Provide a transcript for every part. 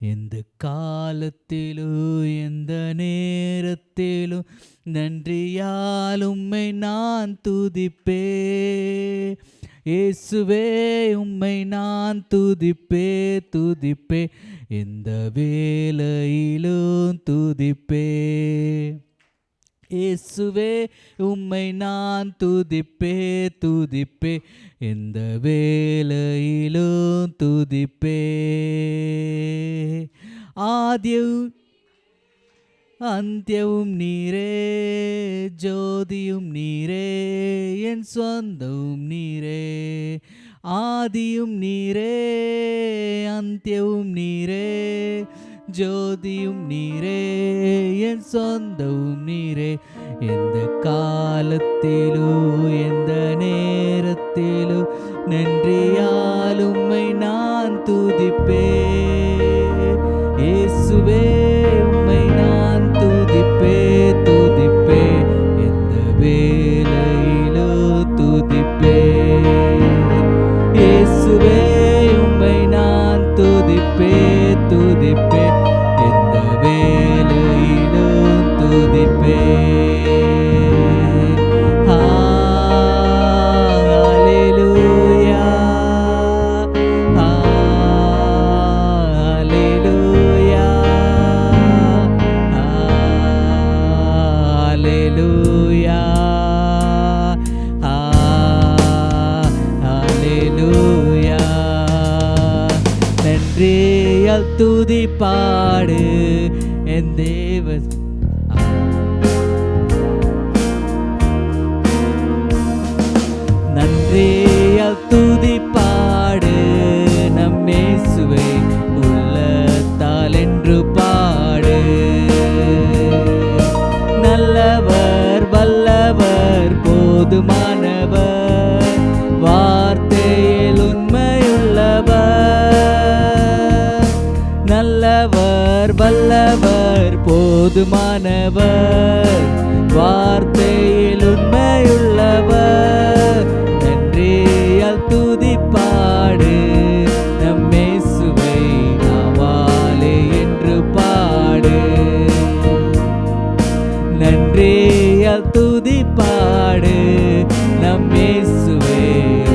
எந்த காலத்திலும் எந்த நேரத்திலும் நன்றியால் உம்மை நான் துதிப்பே. இயேசுவே உம்மை நான் துதிப்பே. எந்த வேளையிலும் துதிப்பே. இயேசுவே உம்மை நான் துதிப்பே. எந்த வேளையிலும் துதிப்பே. ஆதியும் அந்தியவும் நீரே, ஜோதியும் நீரே, என் சொந்தவும் நீரே. ஆதியும் நீரே, அந்தியவும் நீரே, ஜோதியும் நீரே, என் சொந்தவும் நீரே. எந்த காலத்திலும் எந்த நேரத்திலும் நன்றியால் உம்மை நான் துதிப்பே. இயேசுவே உம்மை நான் துதிப்பே. எந்த வேளையிலும் துதிப்பே. இயேசுவே உம்மை நான் துதிப்பே. எந்த வேளையிலும் துதிப்பே. ஹல்லேலூயா, ஹல்லேலூயா, ஹல்லேலூயா, ஹல்லேலூயா. நன்றியால் துதி பாடு என் தேவ. நன்றியால் துதி பாடு நம் இயேசுவை உள்ளத்தால் என்று பாடு. நல்லவர் வல்லவர் போதுமானவர், வார்த்தையில் உண்மையுள்ளவர். நல்லவர் வல்லவர் போதுமானவர், வார்த்தையில் உண்மையுள்ளவர். நன்றியால் துதி பாடு நம் இயேசுவை நாவாலே என்று பாடு. நன்றியால் துதி பாடு நம் இயேசுவை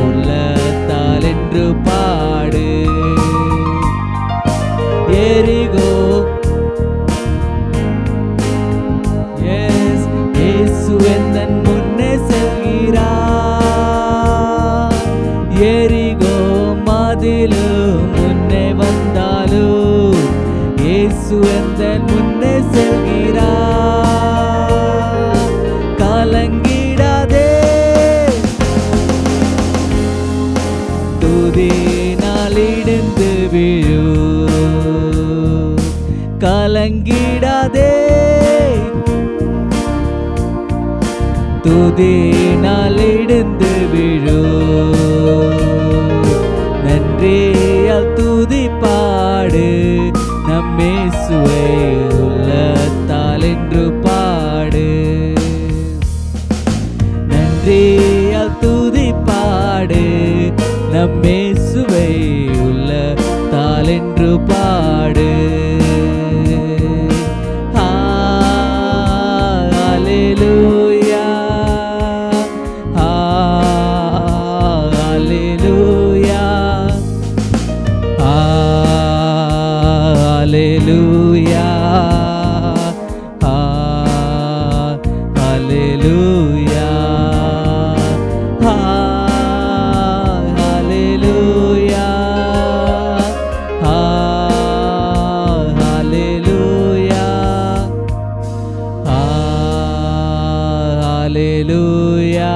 உள்ளத்தால் என்று பாடு. எரிகோ இயேசு எந்தன் முன்னே செல்கிறார். எரிகோ மதிலும் முன்னே வந்தாலும் இயேசு எந்தன் முன்னே செல்கிறார். கலங்கிடாதே, துதியினால் இடிந்து விழு. கலங்கிடாதே, துதியினால் இடிந்து விழு. நன்றியால் துதி பாடு நம் இயேசுவை உள்ளத்தால் என்று பாடு. நன்றியால் துதி பாடு நம் இயேசுவை உள்ளத்தால் என்று பாடு. ஹல்லேலூயா, ஹல்லேலூயா, ஹல்லேலூயா, ஹல்லேலூயா, ஹல்லேலூயா, ஹல்லேலூயா, ஹல்லேலூயா,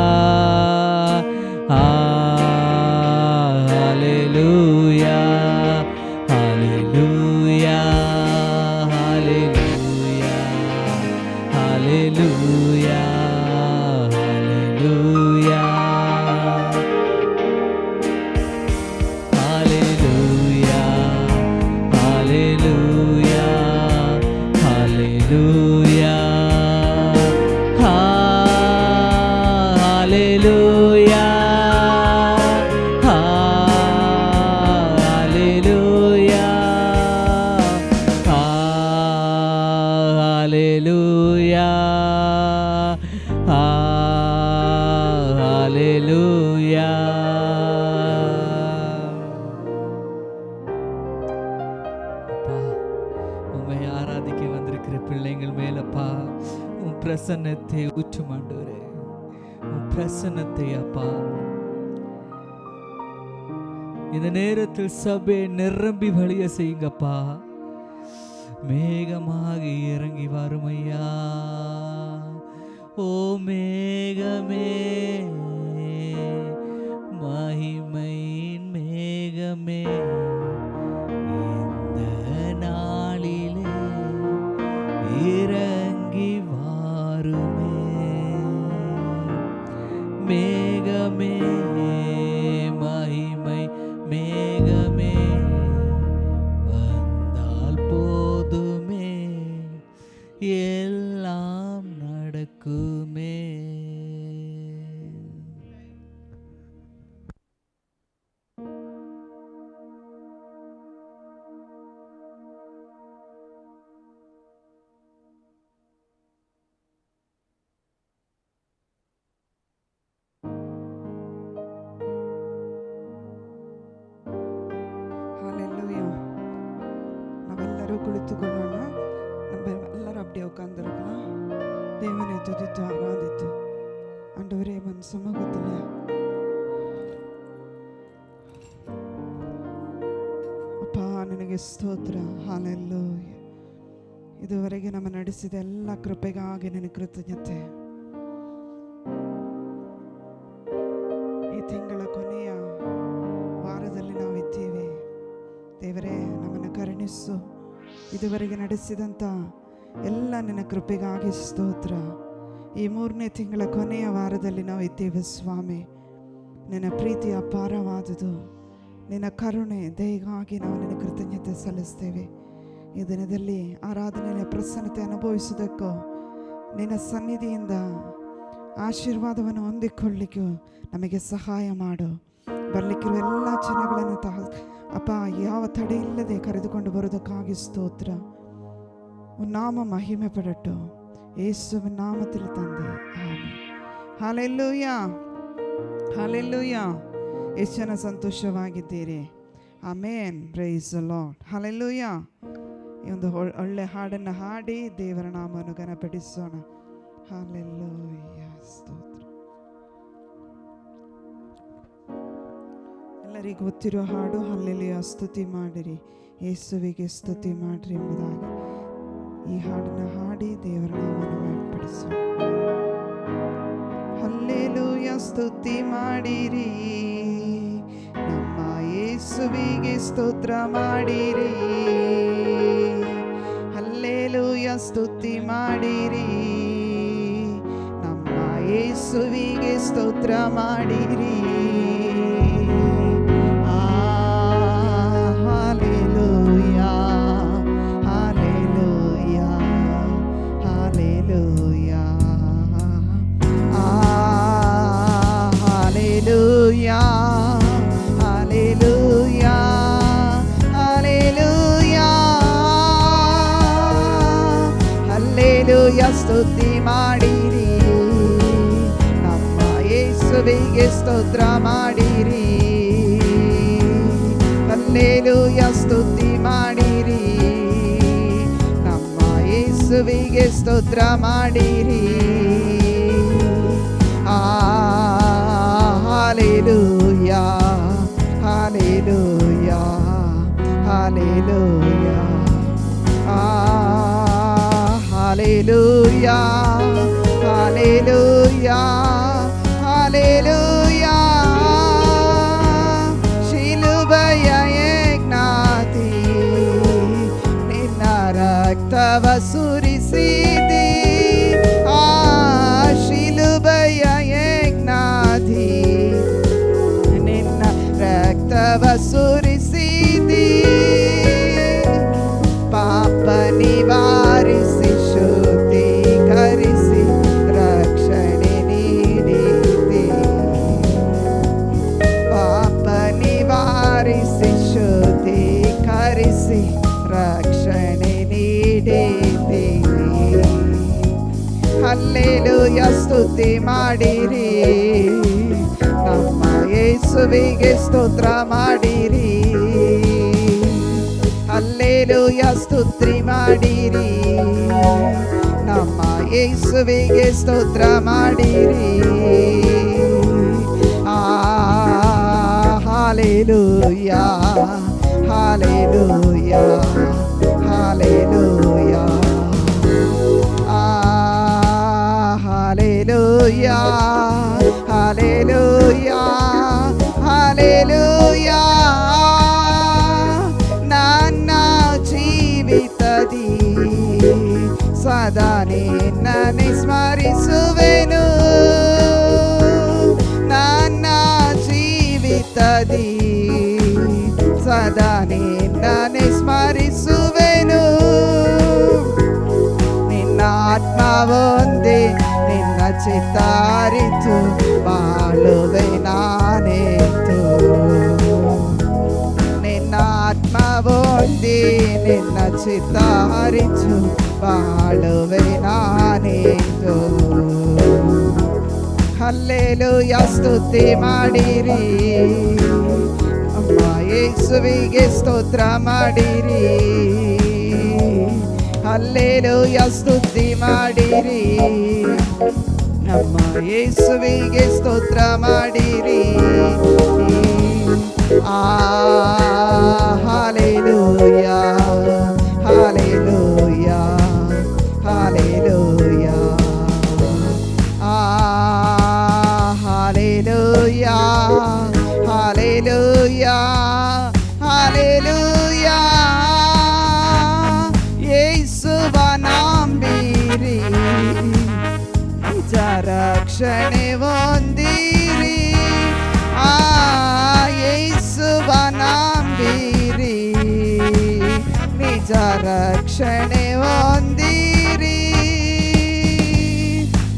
ஹல்லேலூயா, ஹல்லேலூயா. இருக்கிற பிள்ளைங்கள் மேலப்பா உன் பிரசன்னத்தை ஊற்றும் ஆண்டவரே, உன் பிரசன்னத்தை அப்பா இந்த நேரத்தில் சபை நிரம்பி வழிய செய்யுங்கப்பா. மேகமாக இறங்கி வரும் ஐயா. ஓ மேகமே, மகிமையின் மேகமே, இந்த நாளிலே இறங்கி வாருமே. மேகமே, மகிமை மேகமே, வந்தால் போதுமே, எல்லாம் நடக்குமே. ಕುಳಿತುಕೊಳ್ಳೋಣ. ನಮ್ಮೆಲ್ಲರೂ அப்படியே உட்கார்ந்திருக்கலாம். தேவனை துதித்து ஆராதித்து ஆண்டவரே உன் சமூகத்தில் அப்பா ನಿನಗೆ ಸ್ತೋತ್ರ. ಹಲ್ಲೆಲೂಯಾ. ಇದುವರೆಗೆ ನಮ್ಮ ನಡೆಸಿದ ಎಲ್ಲ ಕೃಪೆಗಾಗಿ ನಿನಗೆ ಕೃತಜ್ಞತೆ. ಈ ತಿಂಗಳ ಕೊನೆಯ ವಾರದಲ್ಲಿ ನಾವಿದ್ದೇವೆ. ದೇವರೇ ನಮ್ಮನ್ನು ಕರುಣಿಸು. ಇದುವರೆಗೆ ನಡೆಸಿದಂಥ ಎಲ್ಲ ನಿನ್ನ ಕೃಪೆಗಾಗಿ ಸ್ತೋತ್ರ. ಈ 3ನೇ ತಿಂಗಳ ಕೊನೆಯ ವಾರದಲ್ಲಿ ನಾವು ಇದ್ದೇವೆ ಸ್ವಾಮಿ. ನಿನ್ನ ಪ್ರೀತಿ ಅಪಾರವಾದುದು, ನಿನ್ನ ಕರುಣೆ ದಯೆಗಾಗಿ ನಾವು ನಿನ್ನ ಕೃತಜ್ಞತೆ ಸಲ್ಲಿಸ್ತೇವೆ. ಈ ದಿನದಲ್ಲಿ ಆರಾಧನೆಯ ಪ್ರಸನ್ನತೆ ಅನುಭವಿಸುವುದಕ್ಕೂ ನಿನ್ನ ಸನ್ನಿಧಿಯಿಂದ ಆಶೀರ್ವಾದವನ್ನು ಹೊಂದಿಕೊಳ್ಳಿಕ್ಕೂ ನಮಗೆ ಸಹಾಯ ಮಾಡು. ಬರಲಿಕ್ಕಿರುವ ಎಲ್ಲ ಜನಗಳನ್ನು ಅಪ್ಪ ಯಾವ ತಡೆ ಇಲ್ಲದೆ ಕರೆದುಕೊಂಡು ಬರೋದಕ್ಕಾಗಿ ಸ್ತೋತ್ರ. ನಾಮ ಮಹಿಮೆ ಪಡಟ್ಟು ಯೇಸುವಿನ ನಾಮದಲ್ಲಿ ತಂದೆ, ಆಮೆನ್. Hallelujah, hallelujah. ಎಷ್ಟು ಜನ ಸಂತೋಷವಾಗಿದ್ದೀರಿ? Amen. Praise the lord. Hallelujah. ಈ ಒಂದು ಒಳ್ಳೆ ಹಾಡನ್ನು ಹಾಡಿ ದೇವರ ನಾಮವನ್ನು ಘನಪಡಿಸೋಣ. ಹಲ್ಲೆಲೂಯಾ, ಸ್ತೋತ್ರ. ಎಲ್ಲರಿಗೂ ಗೊತ್ತಿರೋ ಹಾಡು ಹಲ್ಲೆಲೂಯಾ. ಸ್ತುತಿ ಮಾಡಿರಿ, ಯೇಸುವಿಗೆ ಸ್ತುತಿ ಮಾಡಿರಿ ಎಂಬುದಾಗಿ ಈ ಹಾಡನ್ನು ಹಾಡಿ ದೇವರ ನಾಮವನ್ನು ವ್ಯಕ್ತಪಡಿಸೋಣ. ಹಲ್ಲೆಲೂಯಾ, ಸ್ತುತಿ ಮಾಡಿರಿ, ನಮ್ಮ ಯೇಸುವಿಗೆ ಸ್ತೋತ್ರ ಮಾಡಿರಿ. ಹಲ್ಲೆಲೂಯಾ, ಸ್ತುತಿ ಮಾಡಿರಿ, ನಮ್ಮ ಯೇಸುವಿಗೆ ಸ್ತೋತ್ರ ಮಾಡಿರಿ. ಸ್ತುತಿ ಮಾಡಿರಿ, ನಮ್ಮ ಯೇಸುವಿಗೆ ಸ್ತೋತ್ರ ಮಾಡಿರಿ. ಹಲ್ಲೆಲೂಯಾ, ಸ್ತುತಿ ಮಾಡಿರಿ, ನಮ್ಮ ಯೇಸುವಿಗೆ ಸ್ತೋತ್ರ ಮಾಡಿರಿ. Hallelujah, hallelujah, hallelujah. Hallelujah, hallelujah, hallelujah. ಶಿಲುಬೆಯ ಯಜ್ಞಾತಿ ನಿನ್ನ ರಕ್ತವ ಸುರಿಸಿದಿ. ಶಿಲುಬೆಯ ಯಜ್ಞಾತಿ ನಿನ್ನ ರಕ್ತವ ಸುರಿಸಿದಿ. ಪಾಪ ನಿವಾರಿಸಿ ಶುದ್ಧೀಕರಿಸಿ ರಕ್ಷಣೆ ನೀಡಿದೆ. ಪಾಪ ನಿವಾರಿಸಿ ಶುದ್ಧೀಕರಿಸಿ ರಕ್ಷಣೆ ನೀಡಿದೆ. ಹಲ್ಲೆಲೂಯಾ, ಸ್ತುತಿ ಮಾಡಿರಿ, ನಮ್ಮ ಯೇಸುವಿಗೆ ಸ್ತೋತ್ರ ಮಾಡಿರಿ. ಹಲ್ಲೆಲೂಯಾ, ಹಲ್ಲೆಲೂಯ ಸ್ತುತಿ ಮಾಡಿರಿ, ನಮ್ಮ ಯೇಸುವಿಗೆ ಸ್ತೋತ್ರ ಮಾಡಿರಿ. Hallelujah hallelujah hallelujah hallelujah hallelujah hallelujah. ನನ್ನ ಜೀವಿತದಿ ಸದಾ ನಿನ್ನನ್ನೇ ಸ್ಮರಿಸುವೆನು, ನನ್ನ ಜೀವಿತದಿ ಸದಾ ನಿನ್ನನ್ನೇ ಸ್ಮರಿಸುವೆನು. ನಿನ್ನ ಆತ್ಮವೊಂದೇ ನಿನ್ನ ಚಿತ್ತಾರಿತು ಬಾಳುವೆ ನಾನೆಂದು. ನಿನ್ನ ಆತ್ಮವೊಂದೇ ನಿನ್ನ ಚಿತ್ತಾರಿತು ಬಾಳುವೆ ನಾನೆಂದು. ಹಲ್ಲೆಲೂಯ ಸ್ತುತಿ ಮಾಡಿರಿ, ಅಮ್ಮ ಯೇಸುವಿಗೆ ಸ್ತೋತ್ರ ಮಾಡಿರಿ. ಹಲ್ಲೆಲೂಯ ಸ್ತುತಿ ಮಾಡಿರಿ, ನಮ್ಮ ಯೇಸುವಿಗೆ ಸ್ತೋತ್ರ ಮಾಡಿರಿ. Hallelujah hallelujah hallelujah hallelujah hallelujah hallelujah. ಯೇಸುವ ನಂಬಿರಿ, ನಿಜ ರಕ್ಷಣೆ ಹೊಂದಿರಿ. ಯೇಸುವ ನಂಬಿರಿ, ನಿಜ ರಕ್ಷಣೆ ಹೊಂದಿರಿ.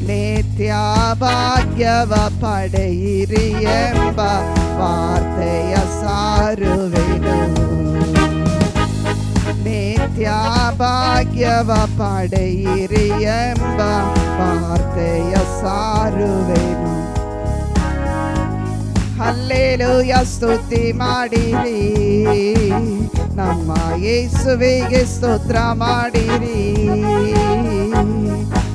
ನಿತ್ಯ ಭಾಗ್ಯವ ಪಡೆಯಿರಿ ಎಂಬ ವಾರ್ತೆಯ ಸಾರುವೆನು. ನಿತ್ಯ ಭಾಗ್ಯವ ಪಡೆಯಿರಿ ಎಂಬ ವಾರ್ತೆಯ ಸಾರುವೆನು. ಹಲ್ಲೆಲೂಯ ಸ್ತುತಿ ಮಾಡಿರಿ, ನಮ್ಮ ಯೇಸುವಿಗೆ ಸ್ತೋತ್ರ ಮಾಡಿರಿ.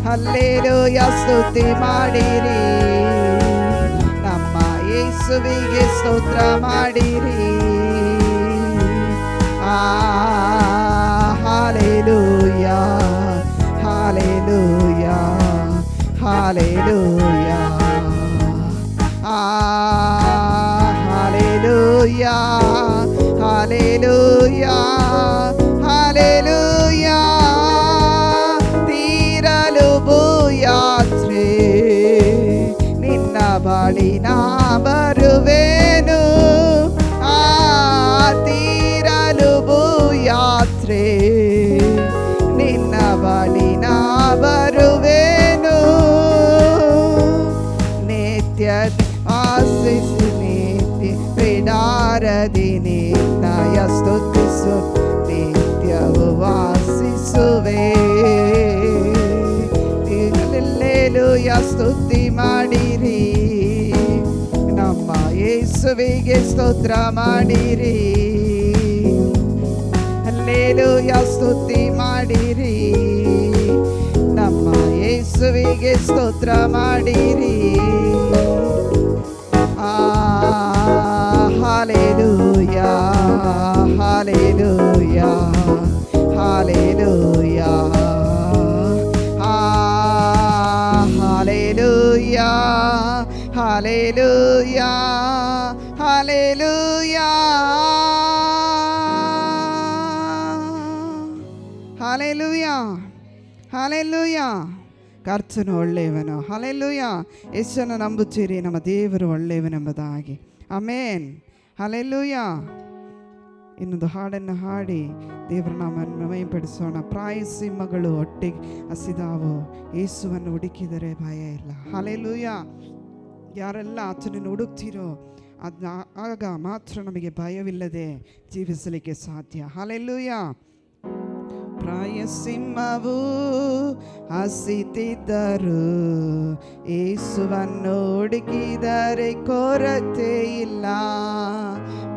ಹಲ್ಲೆಲೂಯ ಸ್ತುತಿ ಮಾಡಿರಿ, ನಮ್ಮ ಯೇಸುವಿಗೆ ಸ್ತೋತ್ರ ಮಾಡಿರಿ. Hallelujah hallelujah hallelujah hallelujah hallelujah hallelujah. ತೀರಲು ಭೂಯಾತ್ರೆ ನಿನ್ನ ಬಳಿ ನಾ ಬರುವೆನು. ತೀರಲು ಭೂಯಾತ್ರೆ ನಿನ್ನ ಬಳಿ ನಾ ಬರುವೆನು. ನಿತ್ಯ ಆಶಿಸಿ ನಿತ್ಯ ಬಿಡಾರದಿ ನಿನ್ನಯ ಸ್ತುತಿಸು ನಿತ್ಯವು ವಾಸಿಸುವೆ. ಹಲ್ಲೆಲೂಯ ಸ್ತುತಿ ಮಾಡಿರಿ, ನಮ್ಮ ಯೇಸುವಿಗೆ ಸ್ತೋತ್ರ ಮಾಡಿರಿ. ಹಲ್ಲೆಲೂಯ ಸ್ತುತಿ ಮಾಡಿರಿ, ನಮ್ಮ ಯೇಸುವಿಗೆ ಸ್ತೋತ್ರ ಮಾಡಿರಿ. Hallelujah hallelujah hallelujah hallelujah hallelujah hallelujah hallelujah hallelujah. ಕರ್ತನು ಒಳ್ಳೆಯವನು. ಹಾಲೆಲೂಯ. ಯೇಸುವನ್ನು ನಂಬುತ್ತೀರಿ, ನಮ್ಮ ದೇವರು ಒಳ್ಳೆಯವನೆಂಬುದಾಗಿ. ಆಮೇನ್. ಹಾಲೆಲೂಯ. ಇನ್ನೊಂದು ಹಾಡನ್ನು ಹಾಡಿ ದೇವರ ನಾಮವನ್ನು ಮಹಿಮೆಪಡಿಸೋಣ. ಪ್ರಾಯಸಿಂಹಗಳು ಒಟ್ಟಿಗೆ ಹಸಿದಾವು, ಯೇಸುವನ್ನು ಹುಡುಕಿದರೆ ಭಯ ಇಲ್ಲ. ಹಾಲೆಲೂಯ. ಯಾರೆಲ್ಲ ಆತನನ್ನು ಹುಡುಕ್ತಿರೋ ಆಗ ಮಾತ್ರ ನಮಗೆ ಭಯವಿಲ್ಲದೆ ಜೀವಿಸಲಿಕ್ಕೆ ಸಾಧ್ಯ. ಹಾಲೆಲೂಯ. ಪ್ರಾಯಸಿಂಹವು ಹಸಿತಿದ್ದರು, ಯೇಸುವನ್ನು ಹುಡುಕಿದರೆ ಕೊರತೆ ಇಲ್ಲ.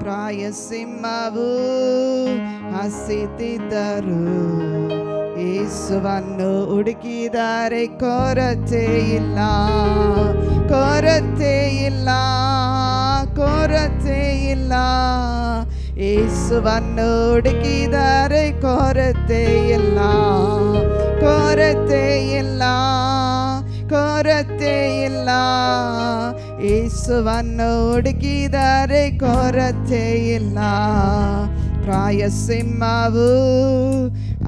ಪ್ರಾಯಸಿಂಹವು ಹಸಿತಿದ್ದರು ಯೇಸುವನ್ನು ಹುಡುಕಿದರೆ ಕೊರತೆ ಇಲ್ಲ, ಕೊರತೆ ಇಲ್ಲ, ಕೊರತೆ ಇಲ್ಲ. ಯೇಸುವನ್ನು ಹುಡುಕಿದರೆ ಕೊರತೆ ಇಲ್ಲ, ಕೊರತೆ ಇಲ್ಲ, ಕೊರತೆ ಇಲ್ಲ. ಯೇಸುವನ್ನು ಹುಡುಕಿದರೆ ಕೊರತೆ ಇಲ್ಲ. ಪ್ರಾಯಸಿಂಹವು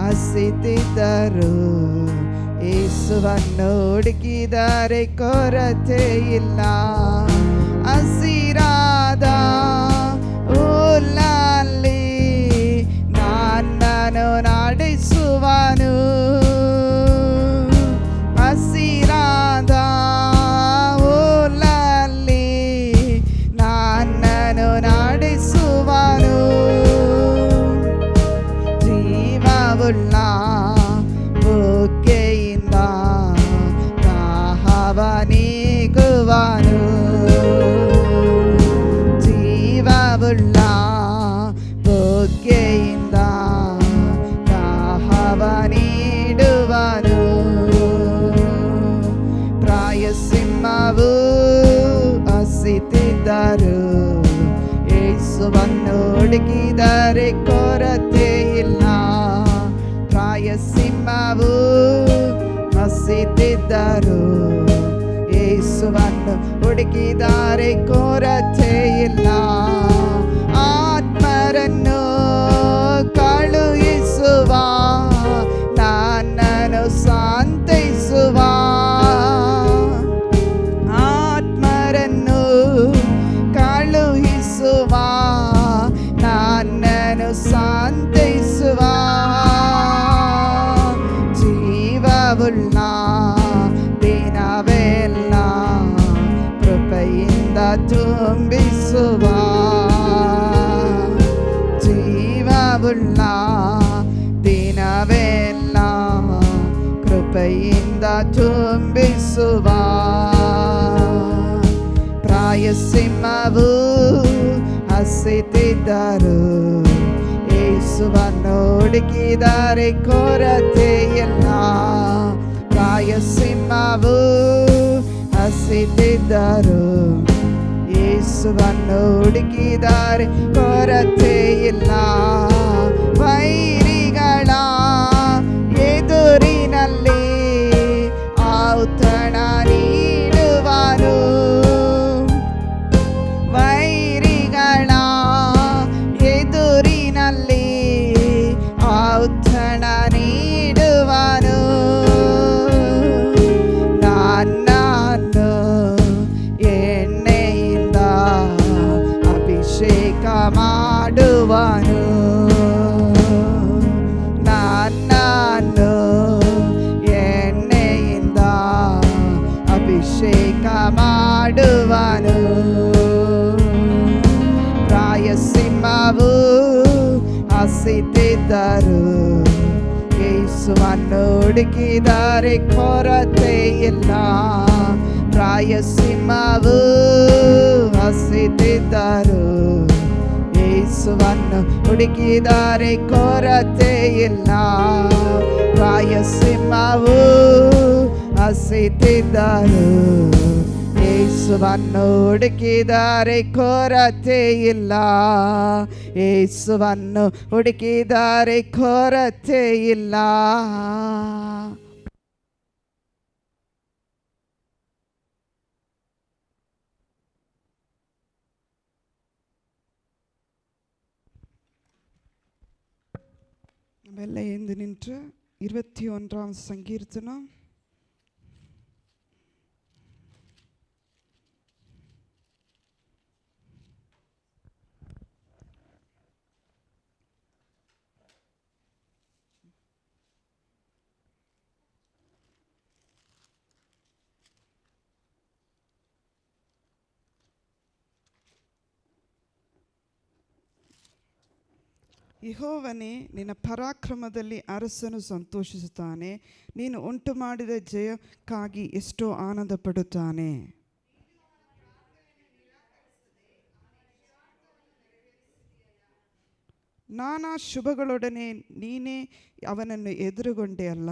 ಹಸಿತಿದ್ದರು ಯೇಸುವನ್ನು ಹುಡುಕಿದರೆ ಕೊರತೆ ಇಲ್ಲ. ಹಸಿರಾದ ಹುಲ್ಲಲ್ಲಿ ನನ್ನನ್ನು ನಡೆಸುವನು, ಹಸಿರಾದ ಹುಲ್ಲಲ್ಲಿ ನನ್ನನ್ನು ನಡೆಸುವನು. ಜೀವವುಳ್ಳ ಬುಗ್ಗೆಯಿಂದ ದಾಹವ ನೀಗುವನು, ಜೀವವುಳ್ಳ ಬುಗ್ಗೆಯಿಂದ ದಾಹವ ನೀಡುವನು. ಪ್ರಾಯಸಿಂಹವು ಹಸಿತಿದ್ದರು ಯೇಸುವನ್ನು ಹುಡುಕಿದರೆ ಕೊರತೆ ಇಲ್ಲ. ಪ್ರಾಯಸಿಂಹವು ಹಸಿತಿದ್ದರು ಯೇಸುವನ್ನು ಹುಡುಕಿದರೆ ಕೊರತೆ ಇಲ್ಲ. ಆತ್ಮರನ್ನು ಕಳುಹಿಸುವ ನನ್ನನ್ನು ಸಂತೈಸುವ, ಆತ್ಮರನ್ನು ಕಳುಹಿಸುವ ನನ್ನನ್ನು ಸಂತೈಸುವ. ಜೀವವುಳ್ಳ ದಿನವೆಲ್ಲ ಕೃಪೆಯಿಂದ ತುಂಬಿಸುವ, ಜೀವವುಳ್ಳ ದಿನವೆಲ್ಲ ಕೃಪೆಯಿಂದ ತುಂಬಿಸುವ. ಪ್ರಾಯಸಿಂಹವು ಹಸಿತಿದ್ದರು ಯೇಸುವನ್ನು ಹುಡುಕಿದರೆ ಕೊರತೆ ಇಲ್ಲ. ಪ್ರಾಯಸಿಂಹವು ಹಸಿತಿದ್ದರು ಯೇಸುವನ್ನು ಹುಡುಕಿದರೆ ಕೊರತೆ ಇಲ್ಲ. ವೈರಿಗಳ ಎದುರಿನಲ್ಲಿ ಔತಣ ನೀಡುವನು, ವೈರಿಗಳ ಎದುರಿನಲ್ಲಿ ಔತಣ ನೀಡುವನು. ನನ್ನನ್ನು ಎಣ್ಣೆಯಿಂದ ಅಭಿಷೇಕ ಮಾಡುವನು, ನನ್ನನ್ನು ಎಣ್ಣೆಯಿಂದ ಅಭಿಷೇಕ ಮಾಡುವನು. ಪ್ರಾಯಸಿಂಹವು ಹಸಿತಿದ್ದರು ಯೇಸುವನ್ನು ಹುಡುಕಿದರೆ ಕೊರತೆ ಇಲ್ಲ. ಪ್ರಾಯಸಿಂಹವು ಹಸಿತಿದ್ದರು ಯೇಸುವನ್ನು ಹುಡುಕಿದರೆ ಕೊರತೆ ಇಲ್ಲ. ಪ್ರಾಯಸಿಂಹವು ಹಸಿತಿದ್ದರು ಯೇಸುವನ್ನು ಹುಡುಕಿದರೆ ಕೊರತೆ ಇಲ್ಲ, ಯೇಸುವನ್ನು ಹುಡುಕಿದರೆ ಕೊರತೆ ಇಲ್ಲ. நாமெல்லாம் எழுந்து நின்று 21ஆம் சங்கீர்த்தனம் ಯೆಹೋವನೇ, ನಿನ್ನ ಪರಾಕ್ರಮದಲ್ಲಿ ಅರಸನು ಸಂತೋಷಿಸುತ್ತಾನೆ, ನೀನು ಉಂಟು ಮಾಡಿದ ಜಯಕ್ಕಾಗಿ ಎಷ್ಟೋ ಆನಂದ ಪಡುತ್ತಾನೆ. ನಾನಾ ಶುಭಗಳೊಡನೆ ನೀನೇ ಅವನನ್ನು ಎದುರುಗೊಂಡೆ ಅಲ್ಲ,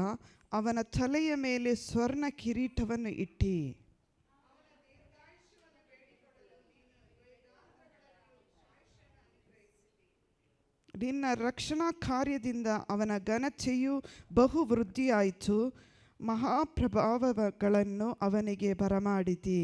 ಅವನ ತಲೆಯ ಮೇಲೆ ಸ್ವರ್ಣ ಕಿರೀಟವನ್ನು ಇಟ್ಟಿ. ನಿನ್ನ ರಕ್ಷಣಾ ಕಾರ್ಯದಿಂದ ಅವನ ಘನತೆಯು ಬಹು ವೃದ್ಧಿಯಾಯಿತು, ಮಹಾಪ್ರಭಾವಗಳನ್ನು ಅವನಿಗೆ ಬರಮಾಡಿದಿ.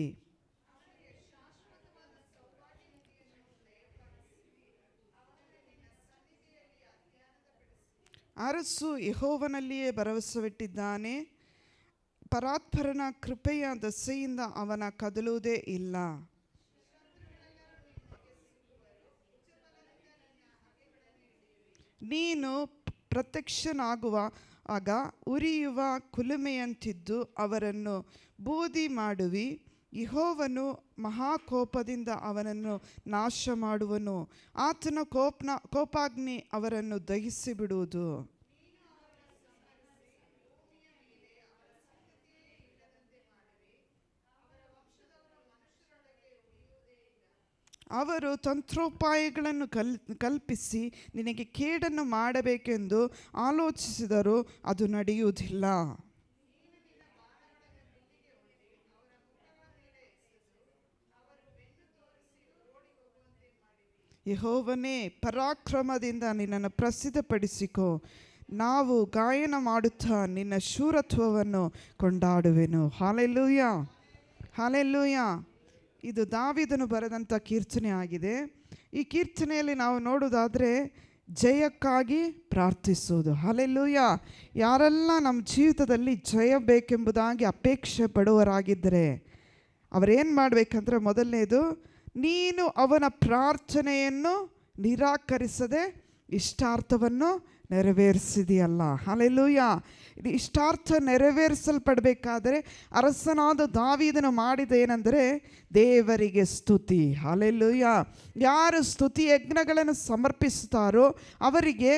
ಅರಸು ಯೆಹೋವನಲ್ಲಿಯೇ ಭರವಸವಿಟ್ಟಿದ್ದಾನೆ, ಪರಾತ್ಪರನ ಕೃಪೆಯ ದಸೆಯಿಂದ ಅವನ ಕದಲುವುದೇ ಇಲ್ಲ. ನೀನು ಪ್ರತ್ಯಕ್ಷನಾಗುವಾಗ ಉರಿಯುವ ಕುಲುಮೆಯಂತಿದ್ದು ಅವರನ್ನು ಬೂದಿ ಮಾಡುವಿ. ಯೆಹೋವನು ಮಹಾಕೋಪದಿಂದ ಅವನನ್ನು ನಾಶ ಮಾಡುವನು, ಆತನ ಕೋಪಾಗ್ನಿ ಅವರನ್ನು ದಹಿಸಿ ಬಿಡುವುದು. ಅವರು ತಂತ್ರೋಪಾಯಗಳನ್ನು ಕಲ್ಪಿಸಿ ನಿನಗೆ ಕೇಡನ್ನು ಮಾಡಬೇಕೆಂದು ಆಲೋಚಿಸಿದರೂ ಅದು ನಡೆಯುವುದಿಲ್ಲ. ಯೆಹೋವನೇ, ಪರಾಕ್ರಮದಿಂದ ನಿನ್ನನ್ನು ಪ್ರಸಿದ್ಧಪಡಿಸಿಕೋ. ನಾವು ಗಾಯನ ಮಾಡುತ್ತಾ ನಿನ್ನ ಶೂರತ್ವವನ್ನು ಕೊಂಡಾಡುವೆನು. Hallelujah, hallelujah. ಇದು ದಾವೀದನು ಬರೆದಂಥ ಕೀರ್ತನೆ ಆಗಿದೆ. ಈ ಕೀರ್ತನೆಯಲ್ಲಿ ನಾವು ನೋಡೋದಾದರೆ ಜಯಕ್ಕಾಗಿ ಪ್ರಾರ್ಥಿಸುವುದು. ಹಾಲೆಲೂಯಾ. ಯಾರೆಲ್ಲ ನಮ್ಮ ಜೀವಿತದಲ್ಲಿ ಜಯ ಬೇಕೆಂಬುದಾಗಿ ಅಪೇಕ್ಷೆ ಪಡುವರಾಗಿದ್ದರೆ ಅವರೇನು ಮಾಡಬೇಕಂದ್ರೆ, ಮೊದಲನೇದು, ನೀನು ಅವನ ಪ್ರಾರ್ಥನೆಯನ್ನು ನಿರಾಕರಿಸದೆ ಇಷ್ಟಾರ್ಥವನ್ನು ನೆರವೇರಿಸಿದೆಯಲ್ಲ. ಹಾಲೆಲೂಯಾ. ಇದು ಇಷ್ಟಾರ್ಥ ನೆರವೇರಿಸಲ್ಪಡಬೇಕಾದರೆ ಅರಸನಾದ ದಾವೀದನು ಮಾಡಿದೇನೆಂದರೆ ದೇವರಿಗೆ ಸ್ತುತಿ. ಹಾಲೆಲೂಯಾ. ಯಾರು ಸ್ತುತಿ ಯಜ್ಞಗಳನ್ನು ಸಮರ್ಪಿಸುತ್ತಾರೋ ಅವರಿಗೆ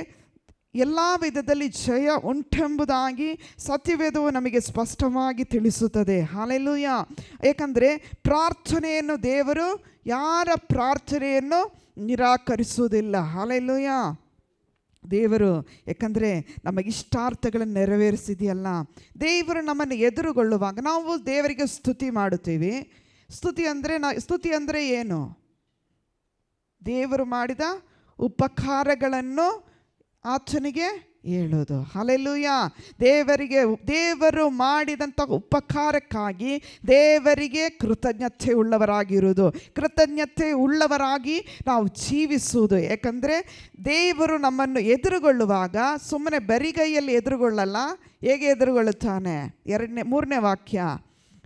ಎಲ್ಲ ವಿಧದಲ್ಲಿ ಜಯ ಉಂಟೆಂಬುದಾಗಿ ಸತ್ಯವೇದವು ನಮಗೆ ಸ್ಪಷ್ಟವಾಗಿ ತಿಳಿಸುತ್ತದೆ. ಹಾಲೆಲೂಯಾ. ಏಕೆಂದರೆ ಪ್ರಾರ್ಥನೆಯನ್ನು ದೇವರು ಯಾರ ಪ್ರಾರ್ಥನೆಯನ್ನು ನಿರಾಕರಿಸುವುದಿಲ್ಲ. ಹಾಲೆಲೂಯಾ. ದೇವರು ಯಾಕಂದರೆ ನಮಗೆ ಇಷ್ಟಾರ್ಥಗಳನ್ನು ನೆರವೇರಿಸಿದೆಯಲ್ಲ. ದೇವರು ನಮ್ಮನ್ನು ಎದುರುಗೊಳ್ಳುವಾಗ ನಾವು ದೇವರಿಗೆ ಸ್ತುತಿ ಮಾಡುತ್ತೀವಿ. ಸ್ತುತಿ ಅಂದರೆ ಏನು? ದೇವರು ಮಾಡಿದ ಉಪಕಾರಗಳನ್ನು ಆತನಿಗೆ ಹೇಳೋದು. ಹಲ್ಲೆಲೂಯಾ. ದೇವರು ಮಾಡಿದಂಥ ಉಪಕಾರಕ್ಕಾಗಿ ದೇವರಿಗೆ ಕೃತಜ್ಞತೆ ಉಳ್ಳವರಾಗಿರುವುದು, ಕೃತಜ್ಞತೆ ಉಳ್ಳವರಾಗಿ ನಾವು ಜೀವಿಸುವುದು. ಯಾಕಂದರೆ ದೇವರು ನಮ್ಮನ್ನು ಎದುರುಗೊಳ್ಳುವಾಗ ಸುಮ್ಮನೆ ಬರಿಗೈಯಲ್ಲಿ ಎದುರುಗೊಳ್ಳಲ್ಲ. ಹೇಗೆ ಎದುರುಗೊಳ್ಳುತ್ತಾನೆ? 3ನೇ ವಾಕ್ಯ,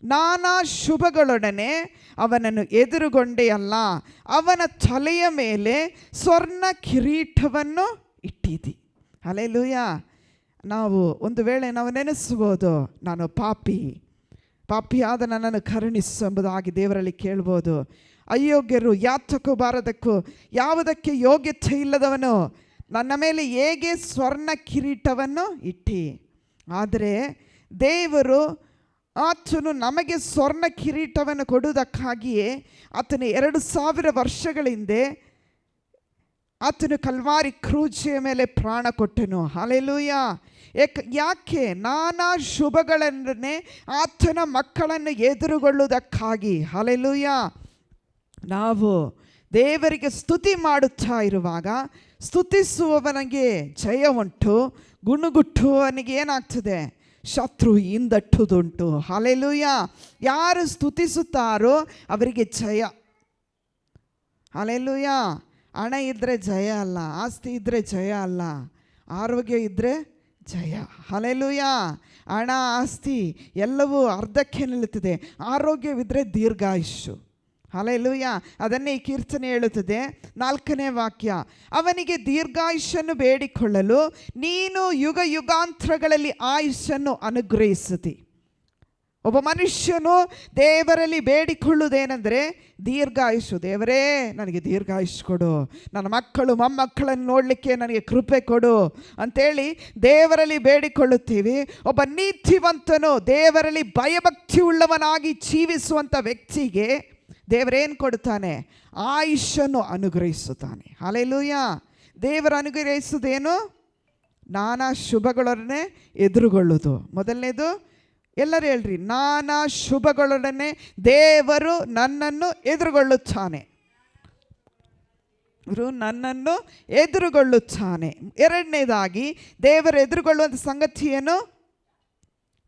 ನಾನಾ ಶುಭಗಳೊಡನೆ ಅವನನ್ನು ಎದುರುಗೊಂಡೆಯಲ್ಲ, ಅವನ ತಲೆಯ ಮೇಲೆ ಸ್ವರ್ಣ ಕಿರೀಟವನ್ನು ಇಟ್ಟಿದ್ದಿ. ಹಲ್ಲೆಲೂಯಾ. ನಾವು ಒಂದು ವೇಳೆ ನಾವು ನೆನೆಸ್ಬೋದು, ನಾನು ಪಾಪಿಯಾದ ನನ್ನನ್ನು ಕರುಣಿಸು ಎಂಬುದಾಗಿ ದೇವರಲ್ಲಿ ಕೇಳ್ಬೋದು. ಅಯೋಗ್ಯರು, ಯಾತಕ್ಕೂ ಬಾರದಕ್ಕೂ ಯಾವುದಕ್ಕೆ ಯೋಗ್ಯತೆ ಇಲ್ಲದವನು ನನ್ನ ಮೇಲೆ ಹೇಗೆ ಸ್ವರ್ಣ ಕಿರೀಟವನ್ನು ಇಟ್ಟಿ. ಆದರೆ ದೇವರು ಆತನು ನಮಗೆ ಸ್ವರ್ಣ ಕಿರೀಟವನ್ನು ಕೊಡುವುದಕ್ಕಾಗಿಯೇ ಆತನು 2000 ವರ್ಷಗಳ ಹಿಂದೆ ಆತನು ಕಲ್ವಾರಿ ಕ್ರೂಜೆಯ ಮೇಲೆ ಪ್ರಾಣ ಕೊಟ್ಟನು. ಹಲ್ಲೆಲೂಯಾ. ಯಾಕೆ? ನಾನಾ ಶುಭಗಳನ್ನೇ ಆತನ ಮಕ್ಕಳನ್ನು ಎದುರುಗೊಳ್ಳುವುದಕ್ಕಾಗಿ. ಹಲ್ಲೆಲೂಯಾ. ನಾವು ದೇವರಿಗೆ ಸ್ತುತಿ ಮಾಡುತ್ತಾ ಇರುವಾಗ ಸ್ತುತಿಸುವವನಿಗೆ ಜಯ ಉಂಟು, ಗುಣಗುಟ್ಟುವವನಿಗೆ ಏನಾಗ್ತದೆ? ಶತ್ರು ಹಿಂದಟ್ಟುದುಂಟು. ಹಲ್ಲೆಲೂಯಾ. ಯಾರು ಸ್ತುತಿಸುತ್ತಾರೋ ಅವರಿಗೆ ಜಯ. ಹಲ್ಲೆಲೂಯಾ. ಹಣ ಇದ್ದರೆ ಜಯ ಅಲ್ಲ, ಆಸ್ತಿ ಇದ್ದರೆ ಜಯ ಅಲ್ಲ, ಆರೋಗ್ಯ ಇದ್ದರೆ ಜಯ. ಹಲ್ಲೆಲೂಯಾ. ಹಣ ಆಸ್ತಿ ಎಲ್ಲವೂ ಅರ್ಧಕ್ಕೆ ನಿಲ್ಲುತ್ತದೆ, ಆರೋಗ್ಯವಿದ್ದರೆ ದೀರ್ಘಾಯುಷ್ಯು. ಹಲ್ಲೆಲೂಯಾ. ಅದನ್ನೇ ಈ ಕೀರ್ತನೆ ಹೇಳುತ್ತದೆ. 4ನೇ ವಾಕ್ಯ, ಅವನಿಗೆ ದೀರ್ಘಾಯುಷ್ಯನ್ನು ಬೇಡಿಕೊಳ್ಳಲು ನೀನು ಯುಗ ಯುಗಾಂತರಗಳಲ್ಲಿ ಆಯುಷ್ಯನ್ನು ಅನುಗ್ರಹಿಸುತ್ತಿ. ಒಬ್ಬ ಮನುಷ್ಯನು ದೇವರಲ್ಲಿ ಬೇಡಿಕೊಳ್ಳುವುದೇನೆಂದರೆ ದೀರ್ಘಾಯುಷು. ದೇವರೇ ನನಗೆ ದೀರ್ಘಾಯುಷ್ ಕೊಡು, ನನ್ನ ಮಕ್ಕಳು ಮೊಮ್ಮಕ್ಕಳನ್ನು ನೋಡಲಿಕ್ಕೆ ನನಗೆ ಕೃಪೆ ಕೊಡು ಅಂಥೇಳಿ ದೇವರಲ್ಲಿ ಬೇಡಿಕೊಳ್ಳುತ್ತೀವಿ. ಒಬ್ಬ ನೀತಿವಂತನು ದೇವರಲ್ಲಿ ಭಯಭಕ್ತಿ ಉಳ್ಳವನಾಗಿ ಜೀವಿಸುವಂಥ ವ್ಯಕ್ತಿಗೆ ದೇವರೇನು ಕೊಡುತ್ತಾನೆ? ಆಯುಷ್ಯನ್ನು ಅನುಗ್ರಹಿಸುತ್ತಾನೆ. ಹಲ್ಲೆಲೂಯಾ. ದೇವರು ಅನುಗ್ರಹಿಸುವುದೇನು? ನಾನಾ ಶುಭಗಳನ್ನೇ ಎದುರುಗೊಳ್ಳುವುದು. ಮೊದಲನೇದು, ಎಲ್ಲರೂ ಹೇಳ್ರಿ, ನಾನಾ ಶುಭಗಳೊಡನೆ ದೇವರು ನನ್ನನ್ನು ಎದುರುಗೊಳ್ಳುತ್ತಾನೆ. ನನ್ನನ್ನು ಎದುರುಗೊಳ್ಳುತ್ತಾನೆ. ಎರಡನೇದಾಗಿ ದೇವರು ಎದುರುಗೊಳ್ಳುವಂಥ ಸಂಗತಿ ಏನು?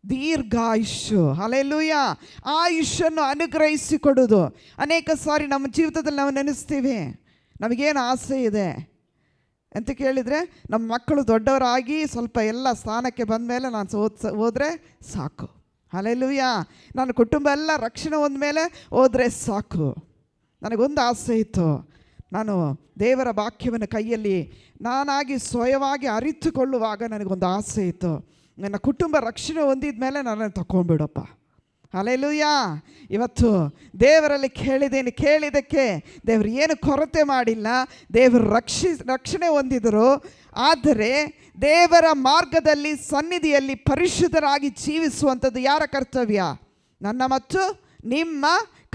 ದೀರ್ಘಾಯುಷ್ಯು. ಹಲ್ಲೆಲೂಯಾ. ಆಯುಷ್ಯನ್ನು ಅನುಗ್ರಹಿಸಿಕೊಡುವುದು. ಅನೇಕ ಸಾರಿ ನಮ್ಮ ಜೀವಿತದಲ್ಲಿ ನಾವು ನೆನೆಸ್ತೀವಿ, ನಮಗೇನು ಆಸೆ ಇದೆ ಅಂತ ಕೇಳಿದರೆ, ನಮ್ಮ ಮಕ್ಕಳು ದೊಡ್ಡವರಾಗಿ ಸ್ವಲ್ಪ ಎಲ್ಲ ಸ್ಥಾನಕ್ಕೆ ಬಂದ ಮೇಲೆ ನಾನು ಹೋದರೆ ಸಾಕು. ಹಲ್ಲೆಲೂಯಾ. ನನ್ನ ಕುಟುಂಬ ಎಲ್ಲ ರಕ್ಷಣೆ ಹೊಂದ್ಮೇಲೆ ಹೋದರೆ ಸಾಕು. ನನಗೊಂದು ಆಸೆ ಇತ್ತು, ನಾನು ದೇವರ ವಾಕ್ಯವನ್ನು ಕೈಯಲ್ಲಿ ನಾನಾಗಿ ಸ್ವಯವಾಗಿ ಅರಿತುಕೊಳ್ಳುವಾಗ ನನಗೊಂದು ಆಸೆ ಇತ್ತು, ನನ್ನ ಕುಟುಂಬ ರಕ್ಷಣೆ ಹೊಂದಿದ ಮೇಲೆ ನನ್ನನ್ನು ತಗೊಂಡ್ಬಿಡಪ್ಪ. ಹಲ್ಲೆಲೂಯಾ. ಇವತ್ತು ದೇವರಲ್ಲಿ ಕೇಳಿದ್ದಕ್ಕೆ ದೇವರು ಏನು ಕೊರತೆ ಮಾಡಿಲ್ಲ. ದೇವರು ರಕ್ಷಣೆ ಹೊಂದಿದರು. ಆದರೆ ದೇವರ ಮಾರ್ಗದಲ್ಲಿ ಸನ್ನಿಧಿಯಲ್ಲಿ ಪರಿಶುದ್ಧರಾಗಿ ಜೀವಿಸುವಂಥದ್ದು ಯಾರ ಕರ್ತವ್ಯ? ನನ್ನ ಮತ್ತು ನಿಮ್ಮ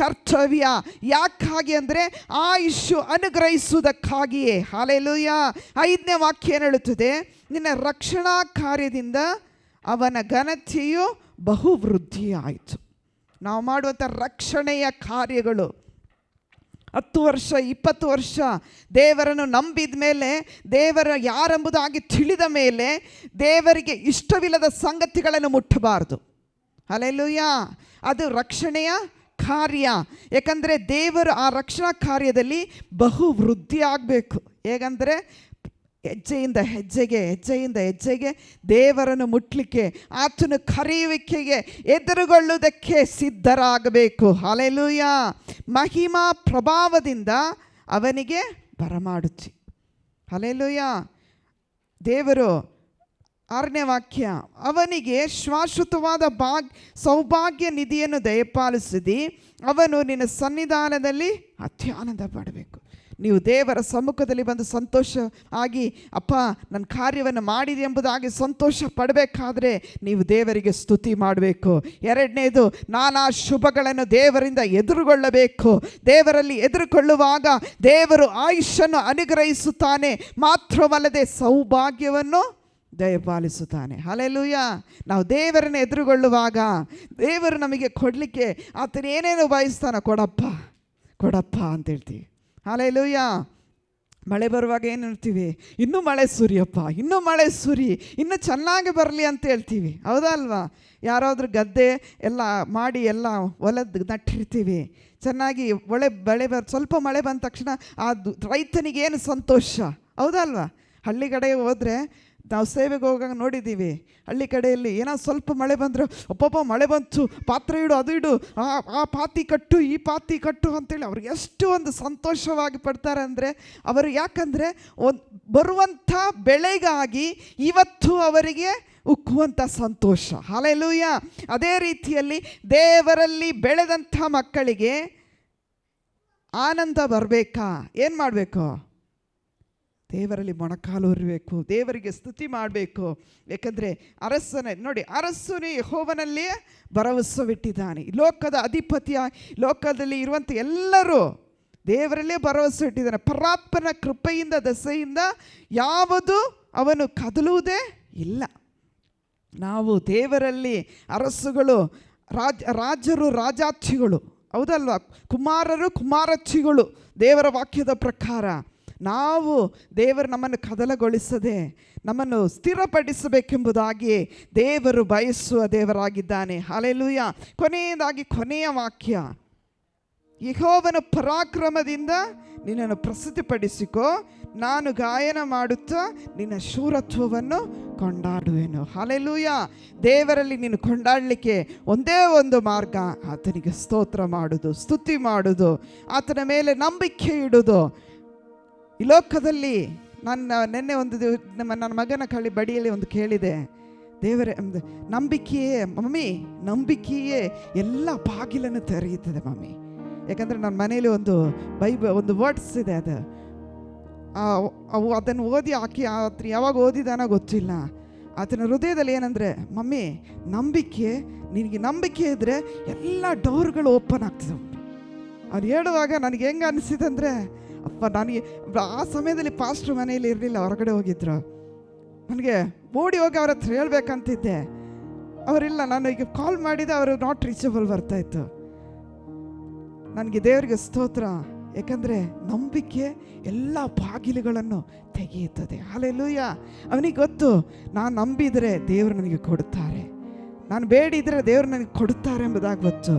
ಕರ್ತವ್ಯ. ಯಾಕಾಗಿ ಅಂದರೆ ಆಯುಷ್ಯು ಅನುಗ್ರಹಿಸುವುದಕ್ಕಾಗಿಯೇ. ಹಲ್ಲೆಲೂಯಾ. 5ನೇ ವಾಕ್ಯ ಏನು ಹೇಳುತ್ತದೆ? ನಿನ್ನ ರಕ್ಷಣಾ ಕಾರ್ಯದಿಂದ ಅವನ ಘನತೆಯು ಬಹು ವೃದ್ಧಿಯಾಯಿತು. ನಾವು ಮಾಡುವಂಥ ರಕ್ಷಣೆಯ ಕಾರ್ಯಗಳು 10 ವರ್ಷ 20 ವರ್ಷ ದೇವರನ್ನು ನಂಬಿದ ಮೇಲೆ, ದೇವರ ಯಾರೆಂಬುದಾಗಿ ತಿಳಿದ ಮೇಲೆ ದೇವರಿಗೆ ಇಷ್ಟವಿಲ್ಲದ ಸಂಗತಿಗಳನ್ನು ಮುಟ್ಟಬಾರ್ದು. ಹಲ್ಲೆಲೂಯಾ. ಅದು ರಕ್ಷಣೆಯ ಕಾರ್ಯ. ಯಾಕಂದರೆ ದೇವರು ಆ ರಕ್ಷಣಾ ಕಾರ್ಯದಲ್ಲಿ ಬಹು ವೃದ್ಧಿ ಆಗಬೇಕು. ಹೇಗಂದರೆ ಹೆಜ್ಜೆಯಿಂದ ಹೆಜ್ಜೆಗೆ ದೇವರನ್ನು ಮುಟ್ಲಿಕ್ಕೆ, ಆತನ ಕರೆಯುವಿಕೆಗೆ ಎದುರುಗೊಳ್ಳುವುದಕ್ಕೆ ಸಿದ್ಧರಾಗಬೇಕು. ಹಲ್ಲೆಲೂಯಾ. ಮಹಿಮಾ ಪ್ರಭಾವದಿಂದ ಅವನಿಗೆ ಬರಮಾಡುತ್ತಿ. ಹಲ್ಲೆಲೂಯಾ. ದೇವರು 6ನೇ ವಾಕ್ಯ, ಅವನಿಗೆ ಶಾಶ್ವತವಾದ ಸೌಭಾಗ್ಯ ನಿಧಿಯನ್ನು ದಯಪಾಲಿಸಿದಿ, ಅವನು ನಿನ್ನ ಸನ್ನಿಧಾನದಲ್ಲಿ ಅತ್ಯಾನಂದ ಪಡಬೇಕು. ನೀವು ದೇವರ ಸಮ್ಮುಖದಲ್ಲಿ ಬಂದು ಸಂತೋಷ ಆಗಿ, ಅಪ್ಪ ನನ್ನ ಕಾರ್ಯವನ್ನು ಮಾಡಿದೆ ಎಂಬುದಾಗಿ ಸಂತೋಷ ಪಡಬೇಕಾದ್ರೆ ನೀವು ದೇವರಿಗೆ ಸ್ತುತಿ ಮಾಡಬೇಕು. ಎರಡನೇದು, ನಾನಾ ಶುಭಗಳನ್ನು ದೇವರಿಂದ ಎದುರುಗೊಳ್ಳಬೇಕು. ದೇವರಲ್ಲಿ ಎದುರುಕೊಳ್ಳುವಾಗ ದೇವರು ಆಯುಷ್ಯನ್ನು ಅನುಗ್ರಹಿಸುತ್ತಾನೆ, ಮಾತ್ರವಲ್ಲದೆ ಸೌಭಾಗ್ಯವನ್ನು ದಯಪಾಲಿಸುತ್ತಾನೆ. ಹಲ್ಲೆಲೂಯಾ. ನಾವು ದೇವರನ್ನು ಎದುರುಗೊಳ್ಳುವಾಗ ದೇವರು ನಮಗೆ ಕೊಡಲಿಕ್ಕೆ ಆತನ ಏನೇನು ಬಯಸ್ತಾನೋ ಕೊಡಪ್ಪ ಅಂತ ಹೇಳ್ತೀವಿ. ಹಲ್ಲೆಲೂಯಾ. ಮಳೆ ಬರುವಾಗ ಏನು ಹೇಳ್ತೀವಿ? ಇನ್ನೂ ಮಳೆ ಸುರಿಯಪ್ಪ, ಇನ್ನೂ ಮಳೆ ಸುರಿ, ಇನ್ನೂ ಚೆನ್ನಾಗಿ ಬರಲಿ ಅಂತ ಹೇಳ್ತೀವಿ. ಹೌದಾ ಅಲ್ವಾ? ಯಾರಾದರೂ ಗದ್ದೆ ಎಲ್ಲ ಮಾಡಿ ಎಲ್ಲ ಹೊಲದ ನಟ್ಟಿರ್ತೀವಿ, ಚೆನ್ನಾಗಿ ಬೆಳೆ ಸ್ವಲ್ಪ ಮಳೆ ಬಂದ ತಕ್ಷಣ ಆ ರೈತನಿಗೇನು ಸಂತೋಷ. ಹೌದಾ ಅಲ್ವಾ? ಹಳ್ಳಿ ಕಡೆ ಹೋದರೆ ನಾವು ಸೇವೆಗೆ ಹೋಗಾಗ ನೋಡಿದ್ದೀವಿ, ಹಳ್ಳಿ ಕಡೆಯಲ್ಲಿ ಏನೋ ಸ್ವಲ್ಪ ಮಳೆ ಬಂದರೆ, ಅಪ್ಪಪ್ಪ ಮಳೆ ಬಂತು, ಪಾತ್ರೆ ಇಡು, ಅದು ಇಡು, ಆ ಪಾತಿ ಕಟ್ಟು, ಈ ಪಾತಿ ಕಟ್ಟು ಅಂತೇಳಿ ಅವ್ರಿಗೆ ಎಷ್ಟು ಒಂದು ಸಂತೋಷವಾಗಿ ಪಡ್ತಾರೆ ಅಂದರೆ, ಅವರು ಯಾಕಂದರೆ ಬರುವಂಥ ಬೆಳೆಗಾಗಿ ಇವತ್ತು ಅವರಿಗೆ ಉಕ್ಕುವಂಥ ಸಂತೋಷ. ಹಲ್ಲೆಲೂಯಾ. ಅದೇ ರೀತಿಯಲ್ಲಿ ದೇವರಲ್ಲಿ ಬೆಳೆದಂಥ ಮಕ್ಕಳಿಗೆ ಆನಂದ ಬರಬೇಕಾ? ಏನು ಮಾಡಬೇಕು? ದೇವರಲ್ಲಿ ಮೊಣಕಾಲು ಉರಿಬೇಕು, ದೇವರಿಗೆ ಸ್ತುತಿ ಮಾಡಬೇಕು. ಯಾಕಂದರೆ ಅರಸನೇ ಯೆಹೋವನಲ್ಲಿಯೇ ಭರವಸವಿಟ್ಟಿದ್ದಾನೆ. ಲೋಕದ ಅಧಿಪತಿಯ, ಲೋಕದಲ್ಲಿ ಇರುವಂಥ ಎಲ್ಲರೂ ದೇವರಲ್ಲೇ ಭರವಸೆ ಇಟ್ಟಿದ್ದಾನೆ. ಪರಾತ್ಮನ ಕೃಪೆಯಿಂದ ದಸೆಯಿಂದ ಯಾವುದು ಅವನು ಕದಲುವುದೇ ಇಲ್ಲ. ನಾವು ದೇವರಲ್ಲಿ ಅರಸುಗಳು, ರಾಜರು ರಾಜಾಚಿಗಳು, ಹೌದಲ್ವಾ? ಕುಮಾರರು ಕುಮಾರಚ್ಚಿಗಳು. ದೇವರ ವಾಕ್ಯದ ಪ್ರಕಾರ ನಾವು ದೇವರು ನಮ್ಮನ್ನು ಕದಲಗೊಳಿಸದೆ ನಮ್ಮನ್ನು ಸ್ಥಿರಪಡಿಸಬೇಕೆಂಬುದಾಗಿ ದೇವರು ಬಯಸುವ ದೇವರಾಗಿದ್ದಾನೆ. ಹಲ್ಲೆಲೂಯಾ. ಕೊನೆಯದಾಗಿ ಕೊನೆಯ ವಾಕ್ಯ, ಯೆಹೋವನ ಪರಾಕ್ರಮದಿಂದ ನಿನ್ನನ್ನು ಪ್ರಸಿದ್ಧಿಪಡಿಸಿಕೋ, ನಾನು ಗಾಯನ ಮಾಡುತ್ತಾ ನಿನ್ನ ಶೂರತ್ವವನ್ನು ಕೊಂಡಾಡುವೆನು. ಹಲ್ಲೆಲೂಯಾ. ದೇವರಲ್ಲಿ ನೀನು ಕೊಂಡಾಡಲಿಕ್ಕೆ ಒಂದೇ ಒಂದು ಮಾರ್ಗ, ಆತನಿಗೆ ಸ್ತೋತ್ರ ಮಾಡುವುದು, ಸ್ತುತಿ ಮಾಡುವುದು, ಆತನ ಮೇಲೆ ನಂಬಿಕೆ ಇಡುವುದು. ಈ ಲೋಕದಲ್ಲಿ ನೆನ್ನೆ ನನ್ನ ಮಗನ ಬಡಿಯಲ್ಲಿ ಒಂದು ಕೇಳಿದೆ, ದೇವರೇ ನಂಬಿಕೆಯೇ ಎಲ್ಲ ಬಾಗಿಲನ್ನು ತೆರೆಯುತ್ತದೆ ಮಮ್ಮಿ. ಯಾಕಂದರೆ ನನ್ನ ಮನೇಲಿ ಒಂದು ವರ್ಡ್ಸ್ ಇದೆ, ಅದನ್ನು ಓದಿ ಆಕೆ ಯಾವಾಗ ಓದಿದಾನೋ ಗೊತ್ತಿಲ್ಲ. ಆತನ ಹೃದಯದಲ್ಲಿ ಏನಂದರೆ, ಮಮ್ಮಿ ನಿನಗೆ ನಂಬಿಕೆ ಇದ್ದರೆ ಎಲ್ಲ ಡೋರ್ಗಳು ಓಪನ್ ಆಗ್ತದೆ. ಅವ್ನು ಹೇಳುವಾಗ ನನಗೆ ಹೆಂಗೆ ಅನಿಸಿದೆ ಅಂದರೆ, ಅಪ್ಪ ನನಗೆ ಆ ಸಮಯದಲ್ಲಿ ಪಾಸ್ಟ್ರು ಮನೆಯಲ್ಲಿ ಇರಲಿಲ್ಲ, ಹೊರಗಡೆ ಹೋಗಿದ್ರು. ನನಗೆ ಓಡಿ ಹೋಗಿ ಅವ್ರ ಹತ್ರ ಹೇಳ್ಬೇಕಂತಿದ್ದೆ, ಅವರಿಲ್ಲ. ನಾನು ಈಗ ಕಾಲ್ ಮಾಡಿದೆ, ಅವರು ನಾಟ್ ರೀಚಬಲ್ ಬರ್ತಾಯಿತ್ತು. ನನಗೆ ದೇವರಿಗೆ ಸ್ತೋತ್ರ, ಯಾಕಂದರೆ ನಂಬಿಕೆ ಎಲ್ಲ ಬಾಗಿಲುಗಳನ್ನು ತೆಗೆಯುತ್ತದೆ. ಹಲ್ಲೆಲೂಯಾ. ಅವನಿಗೆ ಗೊತ್ತು, ನಾನು ನಂಬಿದರೆ ದೇವರು ನನಗೆ ಕೊಡುತ್ತಾರೆ, ನಾನು ಬೇಡಿದರೆ ದೇವರು ನನಗೆ ಕೊಡುತ್ತಾರೆ ಎಂಬುದಾಗಿ ಗೊತ್ತು.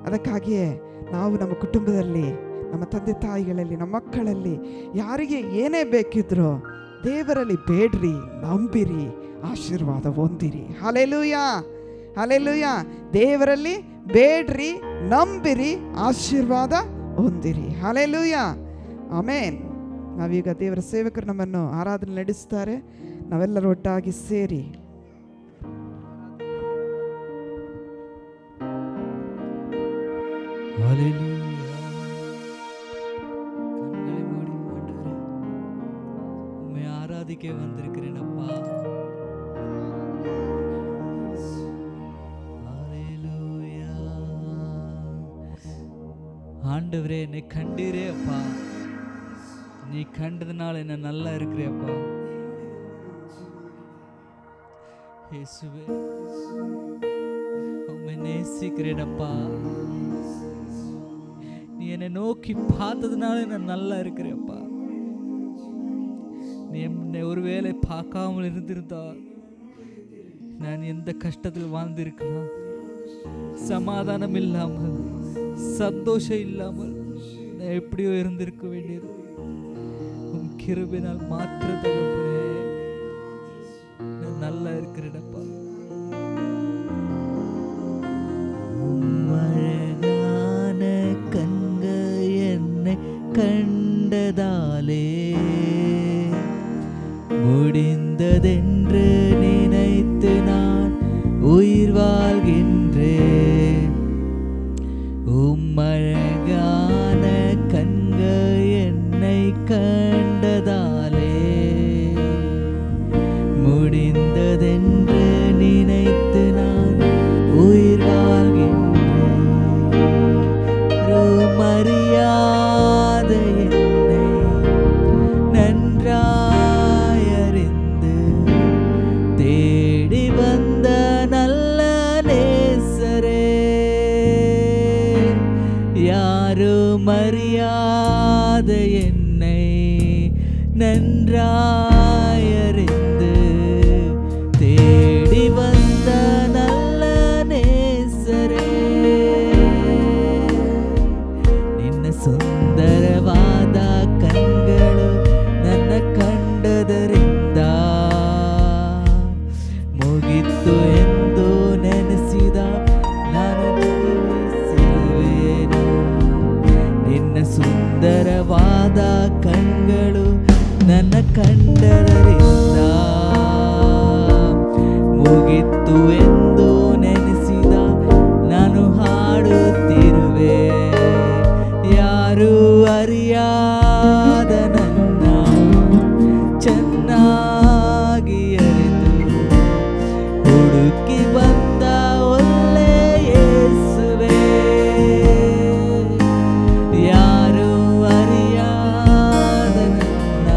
ಅದಕ್ಕಾಗಿಯೇ ನಾವು ನಮ್ಮ ಕುಟುಂಬದಲ್ಲಿ, ನಮ್ಮ ತಂದೆ ತಾಯಿಗಳಲ್ಲಿ, ನಮ್ಮ ಮಕ್ಕಳಲ್ಲಿ ಯಾರಿಗೆ ಏನೇ ಬೇಕಿದ್ರೋ ದೇವರಲ್ಲಿ ಬೇಡ್ರಿ, ನಂಬಿರಿ, ಆಶೀರ್ವಾದ ಹೊಂದಿರಿ. Hallelujah, hallelujah. ದೇವರಲ್ಲಿ ಬೇಡ್ರಿ, ನಂಬಿರಿ, ಆಶೀರ್ವಾದ ಹೊಂದಿರಿ. ಹಲ್ಲೆಲೂಯಾ, ಆಮೇನ್. ನಾವೀಗ ದೇವರ ಸೇವಕರು ನಮ್ಮನ್ನು ಆರಾಧನೆ ನಡೆಸ್ತಾರೆ. ನಾವೆಲ್ಲರೂ ಒಟ್ಟಾಗಿ ಸೇರಿ கண்களை மூடி ஆண்டவரே உம்மை ஆராதிக்க வந்திருக்கிறேன் அப்பா. ஹல்லேலூயா. ஆண்டவரே என்னை கண்டீரே அப்பா, நீ கண்டதுனால என்ன நல்லா இருக்கிறேப்பா. இயேசுவே உம்மை நேசிக்கிறேனப்பா. நீ என்னை நோக்கி பார்த்ததுனால நான் நல்லா இருக்கிறேப்பா. நீ என்னை ஒருவேளை பார்க்காமல் இருந்திருந்தா நான் எந்த கஷ்டத்தில் வாழ்ந்திருக்கலாம், சமாதானம் இல்லாமல், சந்தோஷம் இல்லாமல் நான் எப்படியோ இருந்திருக்க வேண்டியது. உன் கிருபையினால் மாத்திர தகப்பனே நான் நல்லா இருக்கிறேனப்பா. அழகான கண்க என்னை கண்டதாலே முடிந்ததென்று நினைத்து நான் உயிர் வாழ்கின்றேன். அழகான கண்க என்னை கண்டதாலே முடிந்ததென்று நினைத்து நான் உயிர் வாழ்கின்றேன். மரியாத என்னை நன்றாய் அறிந்து தேடி வந்த நல்ல நேசரே, யாரும் அறியாத என்னை நன்றாய் அறிந்து தேடி வந்த நல்ல நேசரே, ನಿನ್ನ ಸುಂದರವಾದ ಕಣ್ಗಳು ನನ್ನ ಕಂಡದರಿಂದ ಮುಗಿತ್ತು ಎಂದು ನೆನೆಸಿದ ನಾನು ಜೀವಿಸಿರುವೆನು. ನಿನ್ನ ಸುಂದರವಾದ ಕಣ್ಗಳು ನನ್ನ ಕಂಡದರಿಂದ ಮುಗಿತ್ತು ಎಂದು ನೆನೆಸಿದ ನಾನು ಹಾಡುತ್ತಿರುವೆ. ಯಾರು ಅರಿಯಾದ ನನ್ನ ಚೆನ್ನಾಗಿ ಅರಿತು ಹುಡುಕಿ ಬಂದ ಒಳ್ಳೆ ಯೇಸುವೇ, ಯಾರು ಅರಿಯಾದ ನನ್ನ